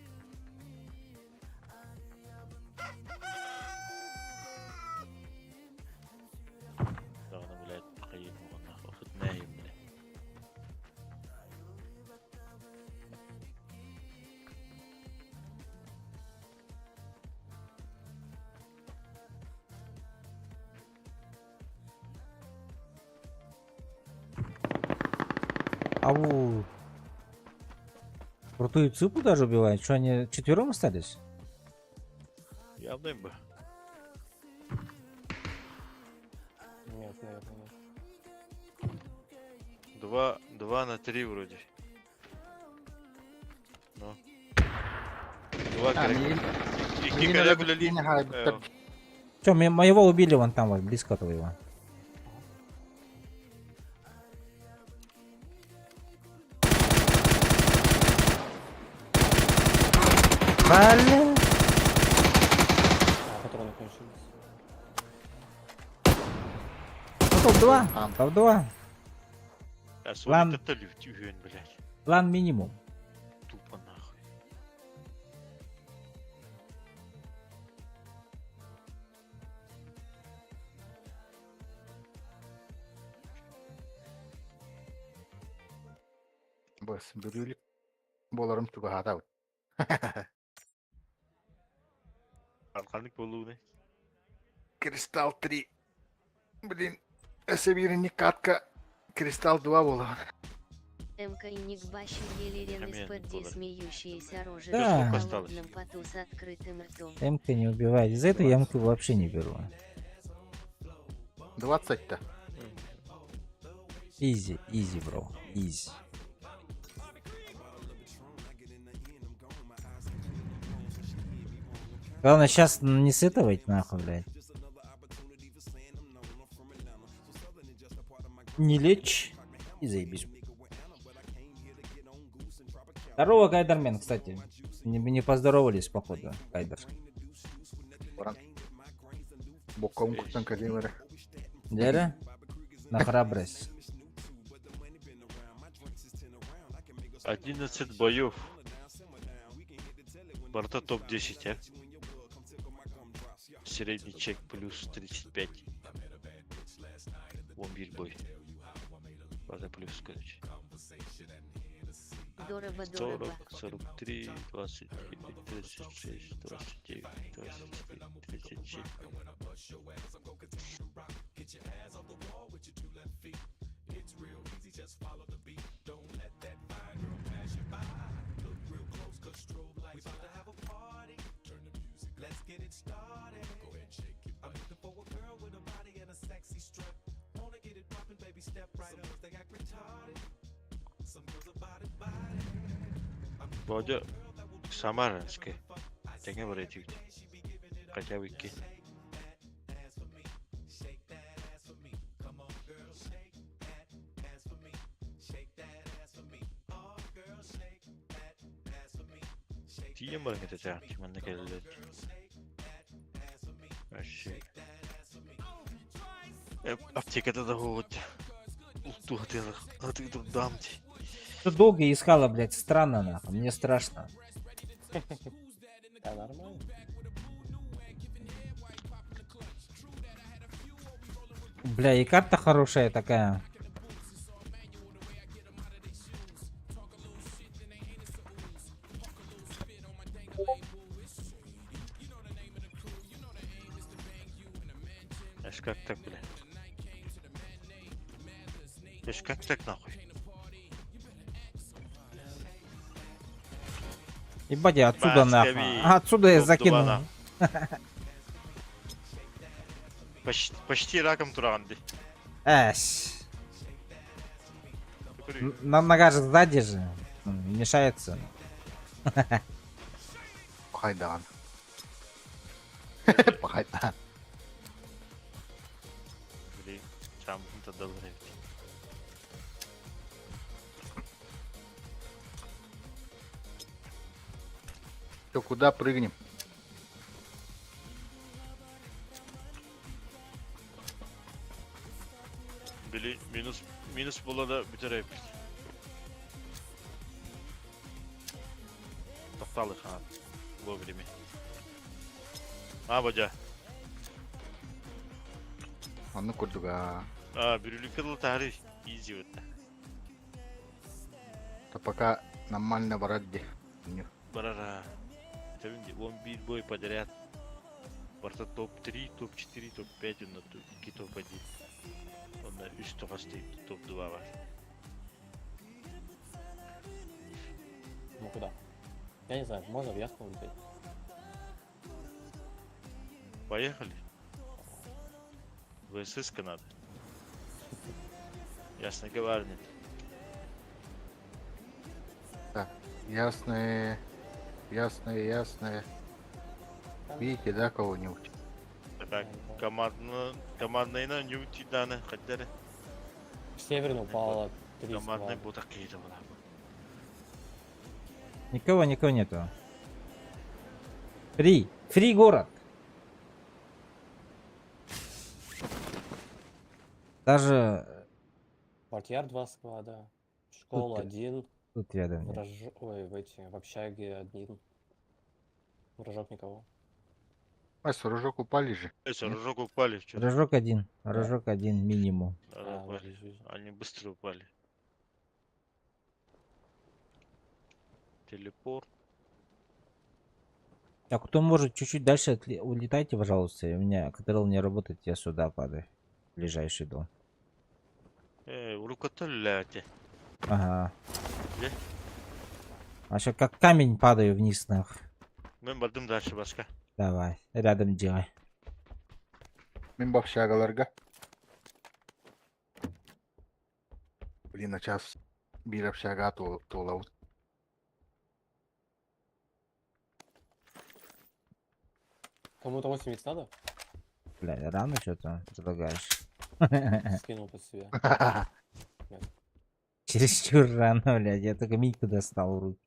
Да, она, блядь, походить могу нахуй. Хоть наим, бля. Ау. Крутую цыпу даже убивают. Что, они четвером остались? Явно бы. Нет, наверное, нет. 2 на 3 вроде. Ну. 2 Yani İki yine kere de güleli. yine haybetler. Че, моего убили вон там, вот, близко твоего. Блин. Патроны кончились. Ну, топ-2. Tamam. Топ-2. Я Ладно. свой тоталю тюген, блядь. План минимум. Тупо нахуй. Bas, bürülük. Bolarım tuğu hata. Arkanlık boluğu ne? Kristal 3. Блин, Эсебирин катка Кристалл 2 было. МК и Ник Бащи Елерин Амин, из-под Богдан. смеющиеся рожи Да. в Осталось. холодном поту с открытым ртом. М-ка не убивает. За это я М-ку вообще не беру. 20-то. Изи, изи, бро. Изи. Главное сейчас не сытывать нахуй, блядь. Не лечь и заебись. Здорово, Гайдермен, кстати. Не поздоровались, походу, Гайдер. Баран. Боком куттан калимere. Дядя? На храбрость. 11 боев. Борта топ-10, а? Средний чек плюс 35. Бомбиль бой. Правда, плюс, короче. Дорого, 40, дорого. 43, 29, 36, 29, 23, 37. Вроде Самаранская. Так не вроде. Хотя бы ки. Тием бар где-то так, чеман накелет. Вообще. Аптека-то вот. Улту а ты тут дамти. Что долго искала, блядь, странно, нахуй. Мне страшно. Да, нормально. Бля, и карта хорошая такая. Эш как так, бля? Эш как так нахуй? Ебать, я отсюда нахуй. Баскави, Отсюда я топ закинул. два Почти раком туранды. Эш. Нога же сзади же. Мешается. Пахайдан. Пахайдан. Блин, чам это добрый. Чё, куда прыгнем? Били минус было да битэрэ. Тоқтал их вовремя. Бадя. Анны курдуга. Бирюликал тары. Изи вот. То пока нормально барадди. Барара. Тевинди, он бит бой подряд. Барта топ-3, топ-4, топ-5, он на топ-1. Он на üst тоқа стоит, топ-2 var. Ну куда? Я не знаю, можно в яхту улететь? Поехали. ВСС надо. Ясно говорит. Так, ясные. Ясные. Видите, да, кого-нибудь? Так, командная на ньюти дана, хотя В северную упало 3 командная склада. будет какие-то была. Никого нету. Фри город. Даже Портьяр 2 склада. Школа Тут- 1. тут рядом нет. Ой, в общаге 1. Вражок никого. А, сорожок упали же. Рожок упали вчера. Рожок один минимум. вот Упали. вижу. Они быстро упали. Телепорт. Так, кто может чуть-чуть дальше улетайте, пожалуйста. У меня кадрил не работает, я сюда падаю. В ближайший дом. Уруката ляте. Ага. Где? А что, как камень падаю вниз нах. Мен бардым дальше башка. Давай, рядом делай. Мен бапшагаларга. Блин, а час бир общага толаут. Кому-то 8 надо? Бля, рано что-то предлагаешь. Скинул под себя. Чересчур рано, блядь. Я только Митьку достал в руки.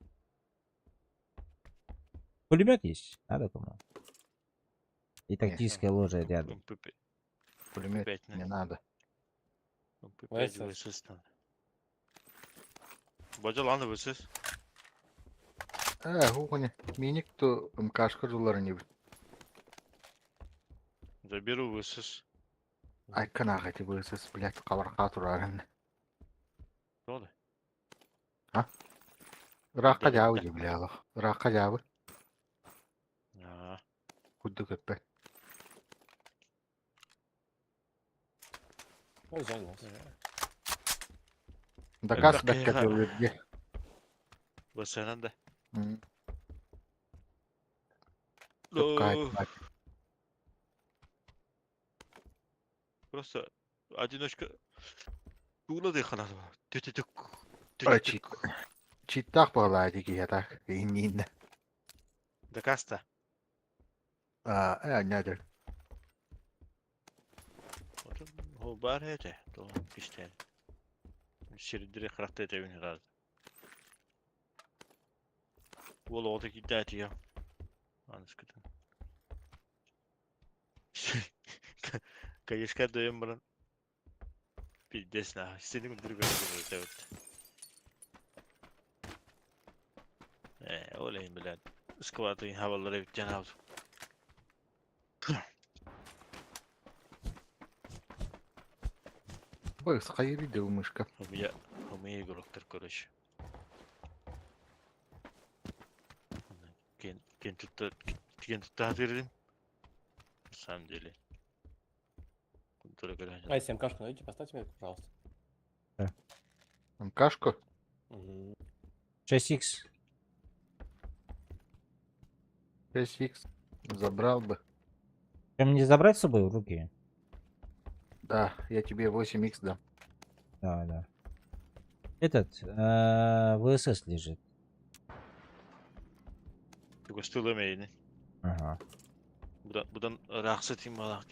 Пулемет есть? Надо кому? И тактическое ложе рядом. МП5 Пулемет Опять не надо. надо. МП5 ВСС надо. Бадя ланы ВСС. Гугоне. Миник то МКшка жулары не бит. Заберу ВСС. Ай, канага ти бысыз, блядь, кабарга турарын. Рода. Ракка Да, жабы да. же, блядь. Ракка жабы. А, Кудды көппе. Ой, занял. Дакас Так, бәккә я- төрүрге. ВСС надо. Көп О, кайт. Просто одиночка. Тула дыхана. Тютюк. Ой, читтак бағлайды кия так. Иннинді. Да каста. Нәдір. О, бар это. То пиштен. Шеридire характа это вин раз. Вола ота кидает я. Анскатан. Конечно, даем бран. Пиздец на. Сенің другой это вот. Олейн, блядь. Скватың хавалары биттен ауыз. Быз қайыры деу мышка. У меня игрок, короче. Кен тутта вердим. На самом деле. только глянь. Ай, СМКшку найдите, поставьте мне, пожалуйста. МКшку? Мгм. 6х. 6х. Забрал бы. Прям не забрать с собой в руки? Да, я тебе 8х дам. Да, да. Этот, ВСС лежит. Только стылымейни. Ага. Будан рақсы тим алақ.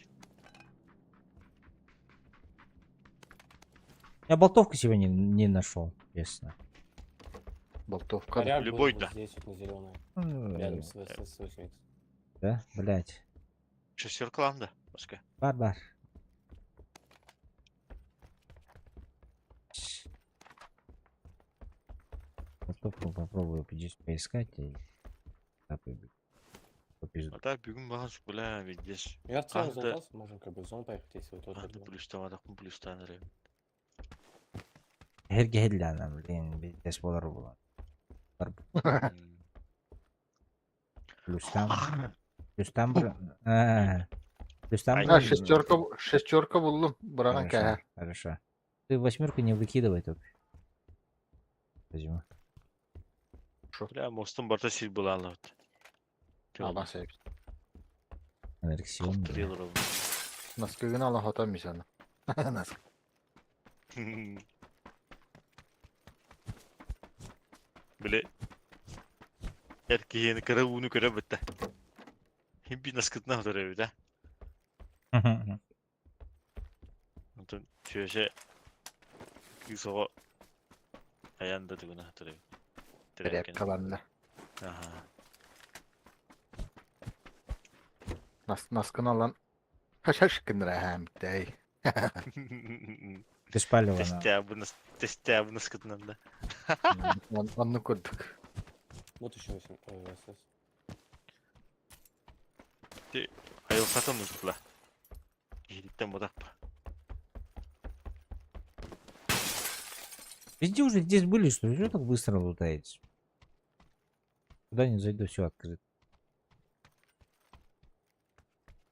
Я болтовку себе не нашел, честно. Болтовка. Коряк был любой, вот да. здесь вот на зеленой. М, Рядом с 8X. Да, блять. Шестеркланда, басқа. Бар. Болтовку попробую здесь поискать и... Попизду. А так бүгін маған бля, видишь. Я в целом Ах, да. залутался, можем как бы в зону поехать, если вы тоже Анда хотите. плюстамадақпын плюстаныры. Herge анам, блин, бес болар болар. Плюстан бір... Плюстан Ай, А, бір... шестерка buldum. Bırakın Хорошо, kere. хорошо. Ты восьмерку не выкидывай только. Возьму. Бля, мостын барта сил бола алады. Allah sevsin. Анарексион. Трейлер oldu. Naskıgını Allah atamayız sana. Naskı. Бля. Erkeğini kara bunu kara bitti. Hem bir naskıtına hatırlıyor bir de. Ondan şöyle kız o ayağında da bunu hatırlıyor. Rap kalanla. Aha. Naskını alan. Kaç aşkındır hem dey. Без палева. Тестя bu naskıtından da. Onu kurduk. Вот еще 8 СС. Ayol satamız bula. Yedikten bodak ba. Везде уже здесь были, что ли? Что так быстро лутаете? Куда не зайду, все открыто.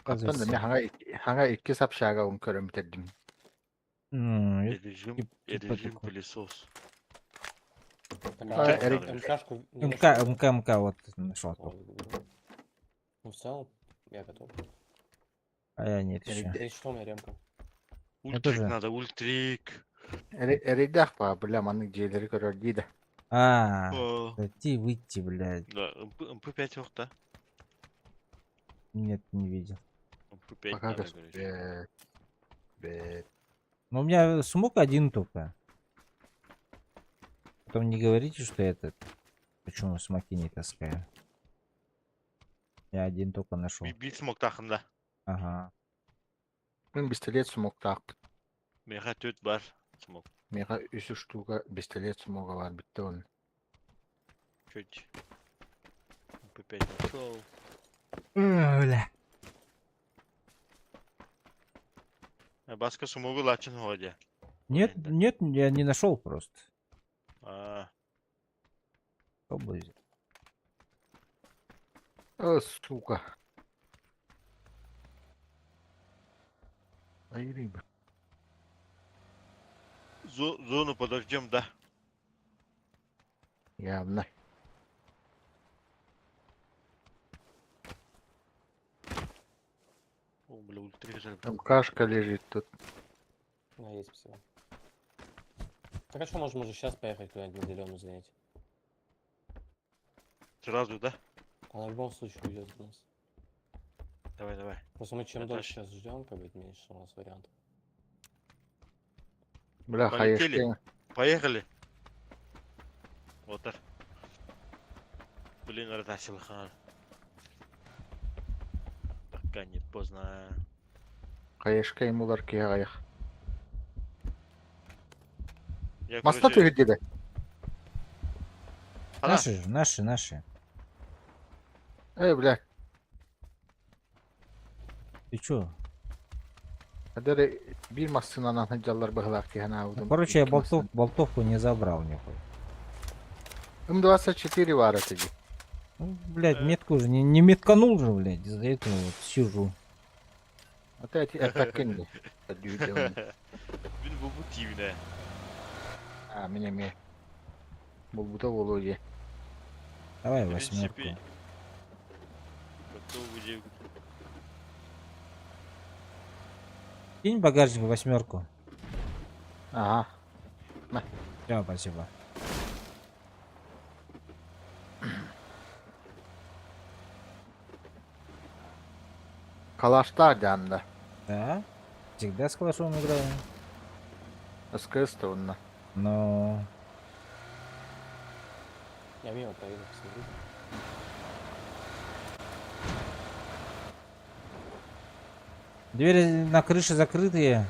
Kaptan da ne hanga iki sap şaga un körüm bitirdim. Erejim такой. pilisos. Так, А, Эрик. МКшку не МК вот нашел. нашел. Ну, в целом, я готов. А я нет еще. Если что, у меня ремка. Ultrik тоже. надо, ultrik. Eridah pa bilemanın ciğerleri körür değil de. А, О, зайти, выйти, блядь. Да, МП5 yok da. Нет, не видел. МП5 Baka надо, göz. говоришь. Но у меня смог один только. Потом не говорите, что этот. Почему смоки не таскаю? Я один только нашел. Bir smoke takımda. Ага. Ben pistolet smoke taktım. Meha 4 var. Smoke. Mega 3 штука pistolet smoke var bitti onun. Kötü. МП5 нашел. Бля. Баска smoke'u laçın hoca. Нет, нет, я не нашел просто. Aa, Попробуй. О, сука. Ayırayım ben. zonu подождем, да. Явно. О, бля, ультрик жаль. Там кашка лежит тут. Да, есть спасибо. Так а что, можем уже сейчас поехать куда-нибудь на зеленую занять? Сразу, да? Она в любом случае уйдет от нас. Давай, давай. Просто мы чем Это дольше сейчас ждем, как бы меньше у нас вариантов. Бля, Полетели. хаешки. Поехали. Отыр. Блин, Ратасил хан. Пока нет, поздно. Хаешка ему ларки аяк. Я, Маста короче, тühü dedi. Hala. Наши. Bля. Ты чё? Hadi bir masasından anahtarlar bıhlak diye hana Ну, aldım. короче, я болтовку не забрал нихуя. М24 var эти. Ну, блядь, метку уже не метканул же, блядь. Из-за этого вот сижу. Вот эти это кинди. Bin bu TV'ne. А, меня ми. Булбута Володи. Давай В восьмерку. принципе, готов где. Кинь в багажник восьмерку. Ага. Все, спасибо. Калашта дянда. Да? Всегда с калашом играю. СКС-то он. Но... Я мимо проеду, посмотрю. Двери на крыше закрытые.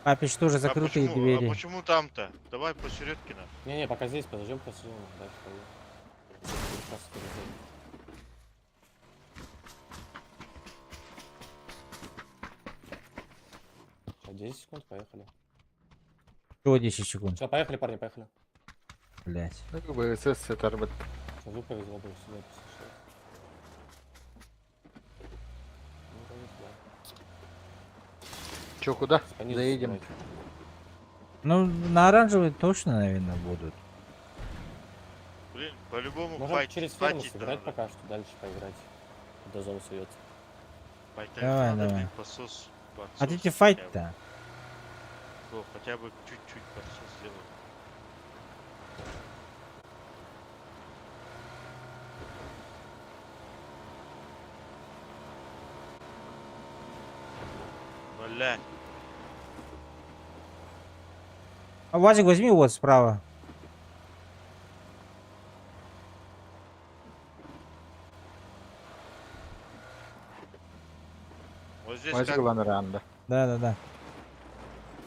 Папич тоже закрытые А двери. почему там-то? Давай посередке на. Не-не, пока здесь подождем, посидим, дальше поедем. Сейчас перейдем. Сейчас 10 секунд, поехали. Всего 10 секунд. Все, поехали, парни, поехали. Блять. ВСС это робот. Звук повезло бы сюда посещать. Ну, повезло. Чё, куда? Снизу Заедем. давайте. Ну, на оранжевый точно, наверное, будут. Блин, по-любому Можем через ферму файтить сыграть надо. пока что, дальше поиграть. До зова суется. Файтить Давай, надо, давай. блин, подсос Хотите хотя бы. файт-то? О, хотя бы чуть-чуть подсос сделать. Блядь. А Вазик, возьми вот справа. Вот здесь Мазик как... Ванранда. Да.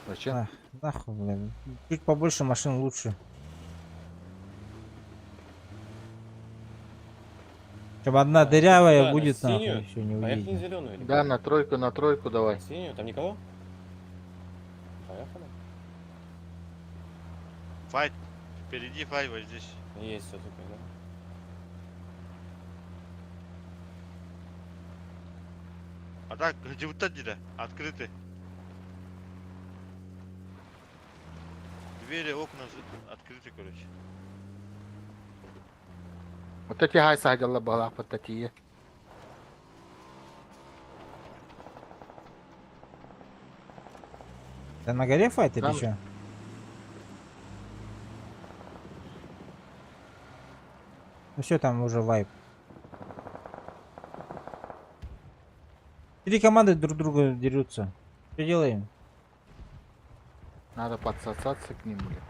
Зачем? Нахуй, блин. Чуть побольше машин лучше. Чтобы одна дырявая Куда, на будет, синюю? нахуй, еще не Поехали увидим. зеленую или Да, на тройку давай. синюю? Там никого? Поехали. Файт. Впереди файт вот здесь. Есть все такое, да? А так, где вот эти-то? Открыты. Двери, окна открыты, короче. Вот эти гай садила была под такие. Да на горе файт или Там- что? Ну все, там уже вайп. 3 команды друг друга дерутся. Что делаем? Надо подсосаться к ним, блин.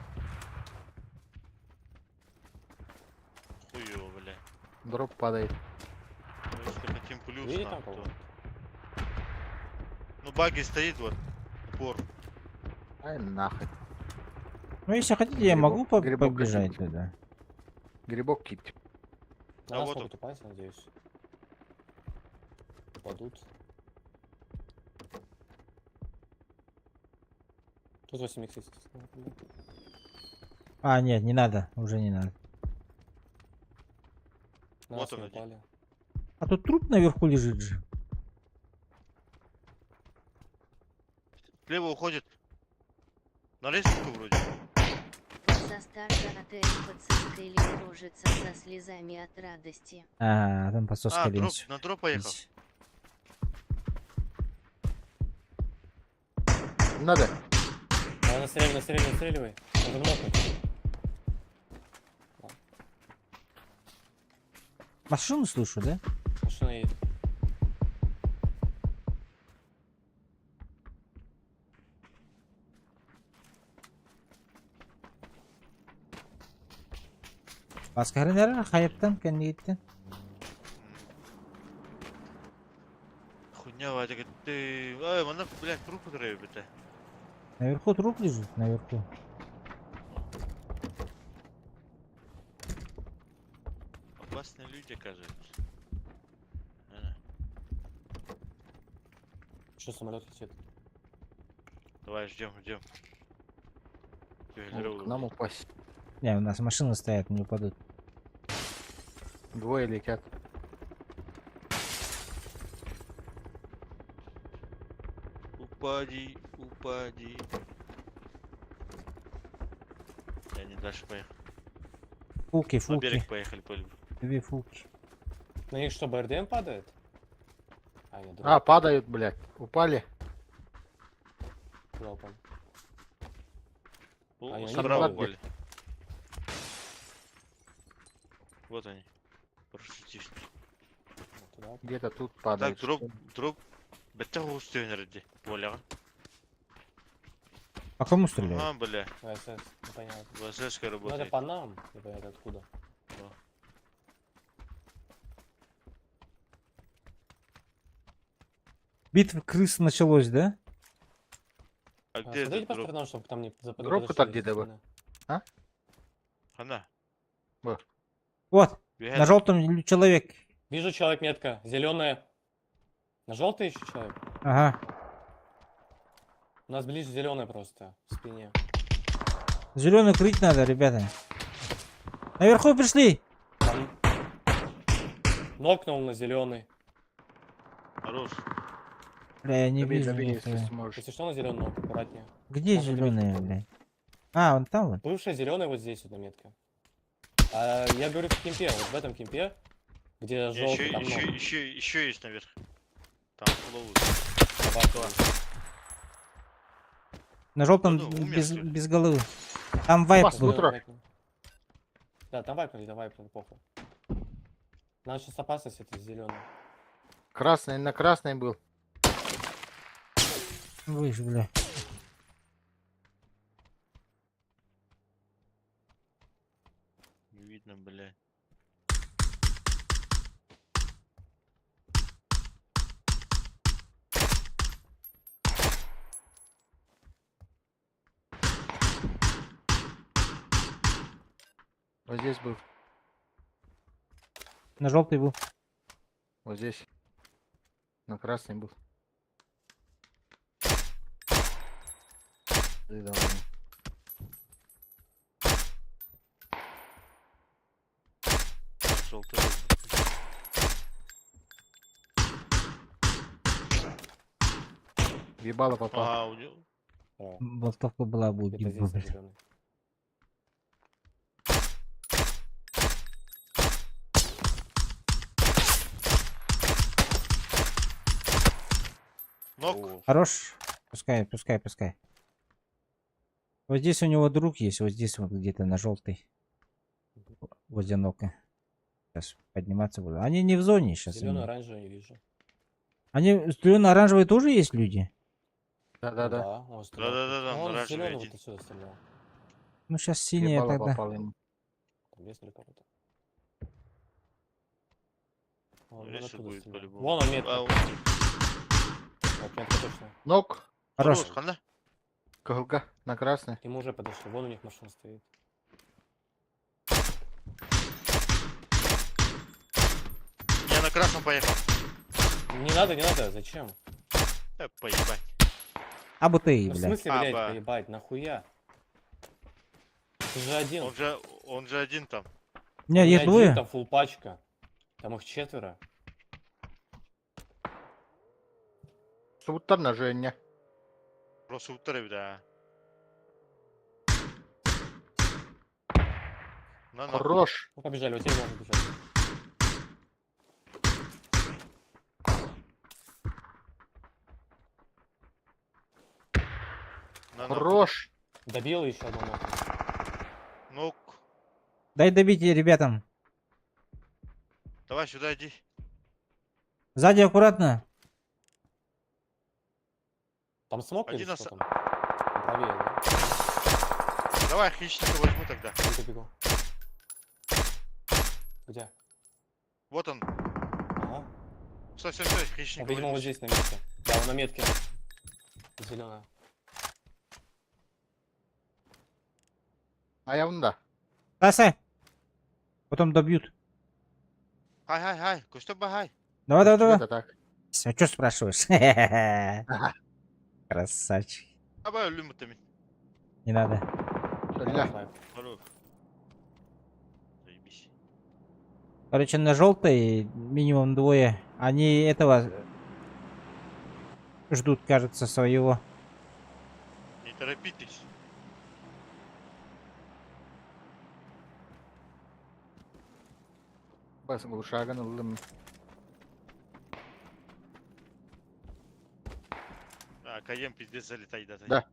Хуёво, бля. Дроп падает. Ну, если хотим плюс, Видите нам, там то... кого-то? Ну, баги стоит вот. Упор. Ай нахуй. Ну если хотите, я могу Грибок побежать какой-то. туда. Грибок кит. На А нас вот могут упасть, надеюсь. Упадут. Тут 8 х есть. А, нет, не надо, уже не надо. На Вот нас он не один. упали. А тут труп наверху лежит же. Слева уходит. На лестницу вроде. Со старта АТМ подсыскали кружится со слезами от радости. А, там пососка А, дроп, линч. на дроп поехал. Надо. Настреливай. Надо нокнуть. Машину слышу, да? Машина едет. Басқарынары хайыптан кәнегеттен. Хуйня, Вадик, ты... Ай, она, блядь, труп играет, это. Наверху труп лежит, наверху. Опасные люди, оказывается. Что, самолет летит? Давай, ждем. Могут к нам упасть. Не, у нас машины стоят, не упадут. Двое летят. Упади, упади. Я не дальше поехал. Фулки, На фулки. берег поехали, полюбу. 2 фулки. На них что, БРДМ падает? А, нет, А, падают, блядь. Упали. куда упали? О, А, я не справа знаю. упали. Вот они. Парашютисты. Вот туда. Где-то тут Так, падают. дроп. Бетте густы нерди. Воля. По кому стреляют? Ага, бля. ВСС, непонятно. ВСС-ка Ну это работает. по нам, непонятно откуда. Битва крыс началось, да? А где Смотрите этот по дроп? сторонам, чтобы там не Дроп-то подошли где-то со вы? стороны. Она. Вот, Бегает. на желтом человек. Вижу человек метка, зеленая. На желтый еще человек? Ага. У нас ближе зеленая просто в спине. Зеленый крыть надо, ребята. Наверху пришли. Там... Нокнул на зеленый. Хорош. Бля, я не Добей, вижу. добей, нихуя. если сможешь. Если что, на зеленый ног, аккуратнее. Где Можно добить зеленые, попробуй. бля? А, он там вот. Бывшая зеленая вот здесь вот на метке. А я говорю в кемпе, вот в этом кемпе, где желтый, там ног. Еще есть наверх. Там флоу. Добавил. На желтом Ну, умер, без, что ли? без головы. Там вайп Пас, был. утро. Вайпнул. Да, там вайпнули, да вайпнули, похуй. Надо сейчас опасность это зеленый. Красный на красный был. Выше, бля. Не видно, бля. Вот здесь был. На желтый был. Вот здесь. На красный был. Ты давай. Желтый. Въебало попал. А, у него. О, Болтовка была бы где-то убить. здесь зеленый. Ног. О, Хорош. Пускай, пускай, пускай. Вот здесь у него друг есть, вот здесь вот где-то на желтый. Возле нока. Сейчас подниматься буду. Они не в зоне сейчас. зеленый, оранжевый не вижу. Они зелено-оранжевые тоже есть люди? Да-да-да. Да, он стрелял. Да-да-да, Ну, он он оранжевый зеленый один. вот отсюда стрелял. Ну сейчас синие Въебало тогда. попал ему. Там есть ли кого-то? Он Здесь оттуда будет стрелял. по-любому. Вон он метка. А, Вот метка точно. Ног. Хорош. Хорош, хана. Кагылка на красный. Ему уже подошли. Вон у них машина стоит. Я на красном поехал. Не надо, не надо. Зачем? Поебать. А ты, Ну, в блядь. смысле, блядь, Аба. поебать, нахуя? Ты же один. Он же один там. Не, У меня их один, двое. Там фул пачка. Там их 4. Суттар на Женя. Просто утре, да. На, Хорош. Ну, побежали, вот теперь можно бежать. на. Хорош. Добил еще одного. Ног. Дай добить ребятам. Давай сюда иди. Сзади аккуратно. Там смог или Один что там? Правее, да? Давай хищника возьму тогда. Бегу, бегу. Где? Вот он. Ага. Стой, Он, хищника видимо, возьму. вот здесь на метке. Да, он на метке. Зеленая. А я вон. Сай. Потом добьют. Хай. Кусто бахай. Давай, давай, давай. Это так. Все, что спрашиваешь? Красавчик. Давай люмутами. Не надо. Ля. Лайф. Хорош. Заебись. Короче, на желтой минимум двое. Они этого Ждут, кажется, своего. Не торопитесь. Бас глушаган ылдым. А, Каем пиздец залетает. Да.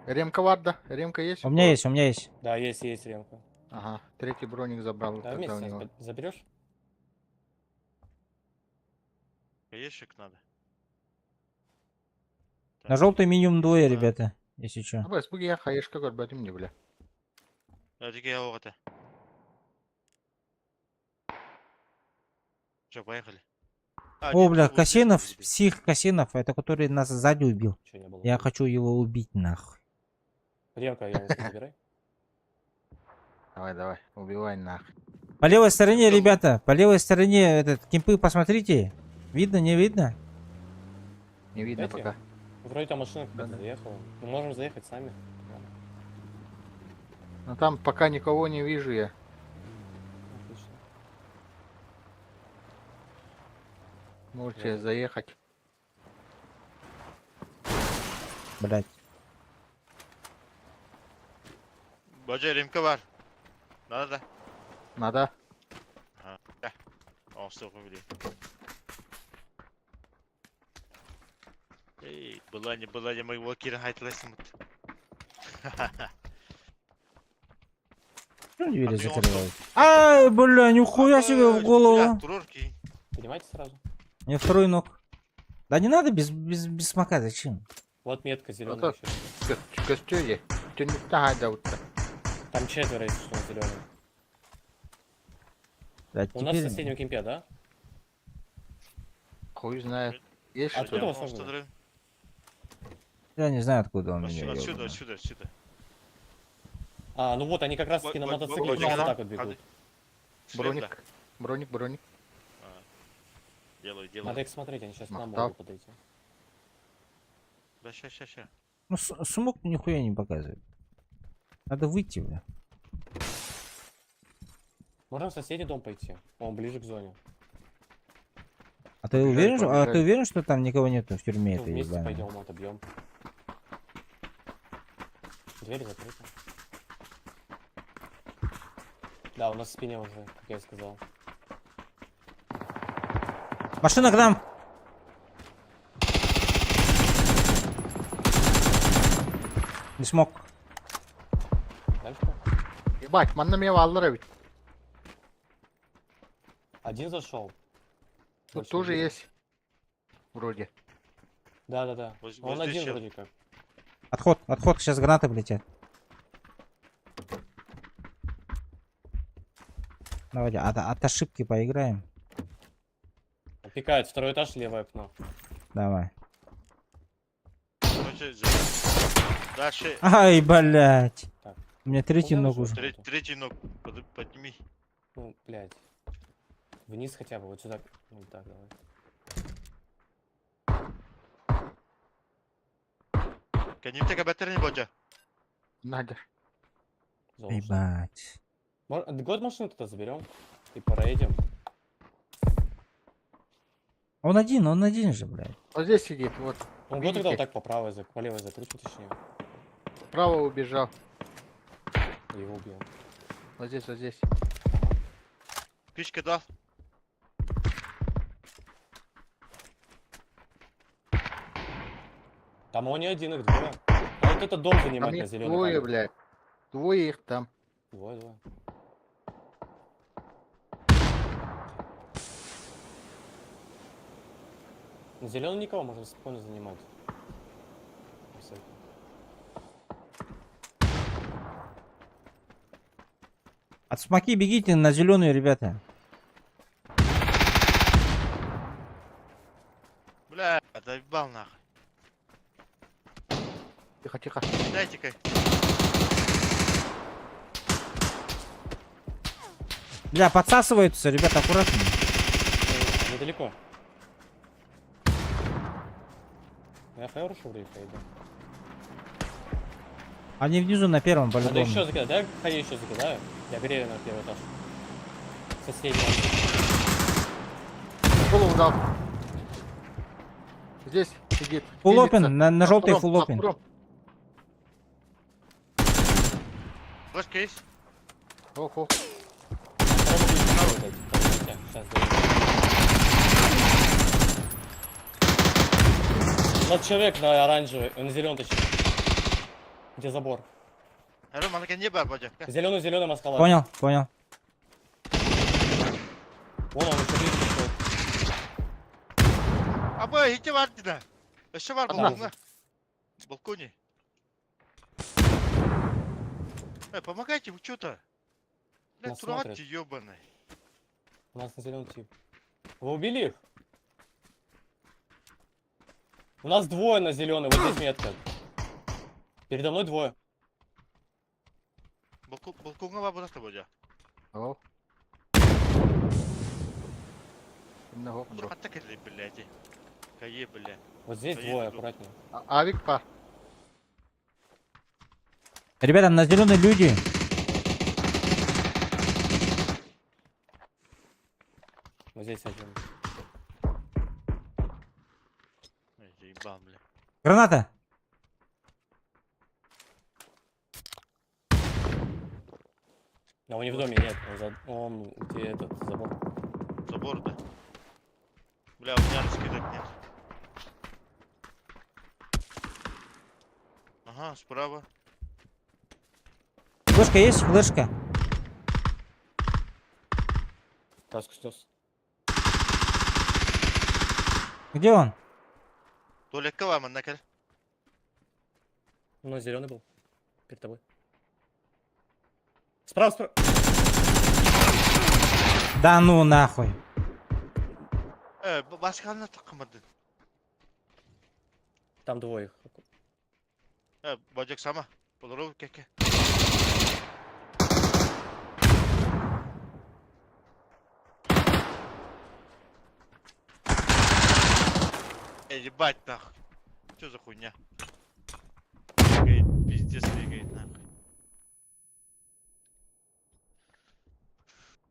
Ремка варда. Ремка есть? У меня есть, у меня есть. Да, есть ремка. Ага. Третий броник забрал. Да, когда у вместе него. заберешь? Каешек надо. На желтый минимум двое, Да. ребята. Если что. Бас буги я хаешка көрбәдім не бля. Давайте-ка я это. Что, поехали? А, О, нет, бля, вот здесь Касинов, вот здесь. псих Касинов, это который нас сзади убил. Чего не было? Я хочу его убить нахуй. Ремка, я не забирай. Давай, давай. Убивай нах. По левой стороне, Кто? ребята, по левой стороне этот кемпы посмотрите. Видно, не видно? Не видно Дайте. пока. Вроде там машина какая-то Да-да. заехала. Мы можем заехать сами. Но там пока никого не вижу я. Отлично. Можете заехать. Блять. Баджа, ремка бар. Надо, да? Надо. О, все, побили. Эй, была не моего Кира Хайтлесмут. Что двери Отвел. закрывают? Ай, бля, нихуя себе в голову. Турорки. Поднимайте сразу. Мне второй ног. Да не надо без смока, зачем? Вот метка зеленая Вот еще. Костюре. Ты не тага вот. Там четверо, если что, на зеленом. Блядь, У нас в теперь... соседнем кемпе, да? Хуй знает. Есть Откуда что-то? вас можно? Я не знаю, откуда он меня Отсюда, ёбаный. отсюда. А, ну вот, они как раз таки на Вот, мотоцикле вот, вот вот, так вот бегут. Броник. Броник. Делаю. Надо их смотреть, они сейчас к нам Махтал. могут подойти. Да, ща. Ну, смог нихуя не показывает. Надо выйти, бля. Можем в соседний дом пойти. Он ближе к зоне. А ты Побежали, уверен, что, побежали. что там никого нету в тюрьме Ну, этой вместе ебаной? пойдем, отобьем. Дверь закрыта. Да, у нас в спине уже, как я и сказал. Машина к нам! Не смог. Дальше. Ебать, манна меня валдыра ведь. Один зашел. Тут Больше тоже не видно. есть. Вроде. Да. Вот Он здесь один чел. вроде как. Отход, сейчас гранаты полетят. Давайте, от ошибки поиграем. Пикает второй этаж, левое окно. Давай. Дальше. Ай, блядь. Так. У меня третий Ну, ног давай, уже. что-то. Третий ног. Подними. Ну, блядь. Вниз хотя бы, вот сюда. Ну так, давай. Канимтека бәттеріне боджа. Надя. Золото. Ебать. Год машину туда заберем и проедем. Он один же, блядь. Вот здесь сидит. Вот. Он год тогда Видите? вот так по правой, по левой закрутим, точнее. Право убежал. И его убьем. Вот здесь. Пичка дал. Там он не один, их двое. А вот этот дом Там занимать на их зеленый. двое, блядь. Двое их там. Двое. На зеленый никого можно спокойно занимать. Абсолютно. От смоки бегите на зеленую, ребята. Бля, доебал нахуй. Тихо. Дайте-ка. Бля, подсасываются, ребята, аккуратно. Недалеко. Я хорошо время пойду. Они внизу на первом, Надо по-любому. еще закидать. Дай я еще закидаю. Я грею на первый этаж. Соседний. Голову дал. Здесь. Сидит. Full Пилится. open, на желтый Пром, full open. пром. Флешка есть? Оп, оп. Сейчас, тот человек на оранжевый, на зеленый точнее. Где забор? Рома, она не бар, Бодя. Зеленый маскалад. Понял, понял. Вон он еще ближе подходит. Абай, иди var дина. Еще var Одна. балконда. Балконе. Помогайте, вы что-то. Бля, Нас туроватте, смотрят. ёбаный. У нас на зеленый тип. Вы убили их? У нас двое на зеленый, вот здесь метка. Передо мной двое. Балконга var burası Бодя. Оп. Именно оп, бро. Атака ли, блядь. Кае, бля. Вот здесь Да я двое, иду. аккуратнее. Авик па. Ребята, на зеленые люди. Вот здесь один. Ай, заебал, бля. Граната. А он не в доме, нет. Он где этот забор. Забор, да. Бля, у меня раскидать нет. Ага, справа. Флешка есть? Флешка. Каску снес. Где он? Туалетка var mı nakal? Ну, зеленый был. Перед тобой. Справа, справа. Да ну нахуй. Başkanına takmadın. Там двое их. Bacak sama. Olur keke. Ебать нахуй. Что за хуйня? Бегает, пиздец бегает нахуй.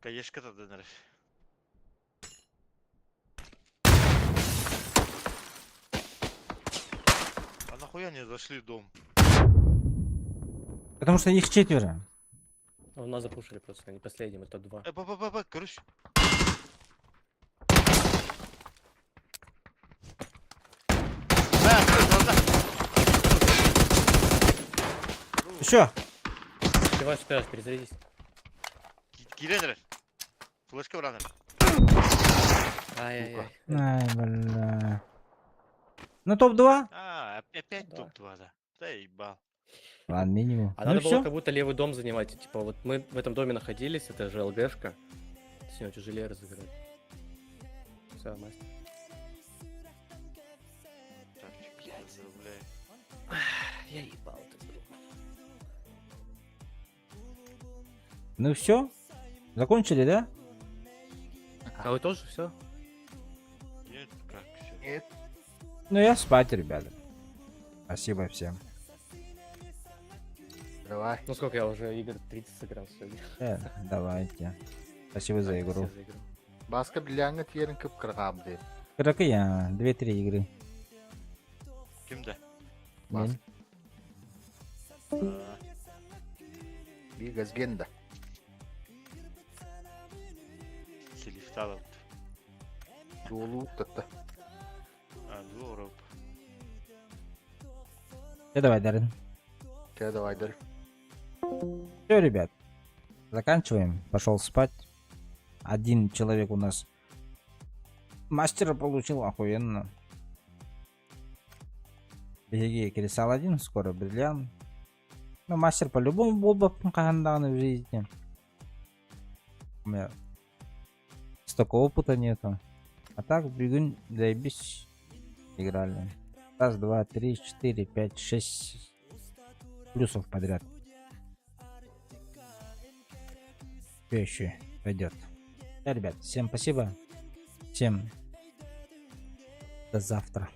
Каешка-то доноришь. А нахуя они зашли в дом? Потому что их 4. Ну, нас запушили просто, они последним, это два. Короче. Еще. Успеваешь, перезарядись. Гиленер. Флешка в раннер. Ай-яй-яй. Ай, бля. Ну топ-2? Опять Да. топ-2, да. Да ебал. Ладно, минимум. А Ну надо было все. как будто левый дом занимать. Типа, вот мы в этом доме находились, это же ЛГшка. Сегодня тяжелее разыграть. Все, мастер. Так, поздравляю. Я ебал ты, друг. Ну все. Закончили, да? А вы тоже все? Нет, как все. Нет. Ну я спать, ребята. Спасибо всем. Давай. Ну сколько я уже игр 30 сыграл сегодня. Давайте. Спасибо за игру. Все за игру. Баска билянга тиерин кып кыргам дейт. Как и я. 2-3 игры. Kimde? Мен. Bir газгенда. Селифта алып. Жолу тата. Здорово. Давай, Дарин. Те давай дыр. Все, ребят. Заканчиваем. Пошел спать. Один человек у нас мастера получил, охуенно. Беги, Крисал 1, скоро бриллиант. Ну, мастер по-любому был бы в жизни. У меня столько опыта нету. А так, бегун, заебись, играли. Раз, два, три, 4, 5, 6 плюсов подряд. Все еще пойдет. Да, ребят, всем спасибо. Всем до завтра.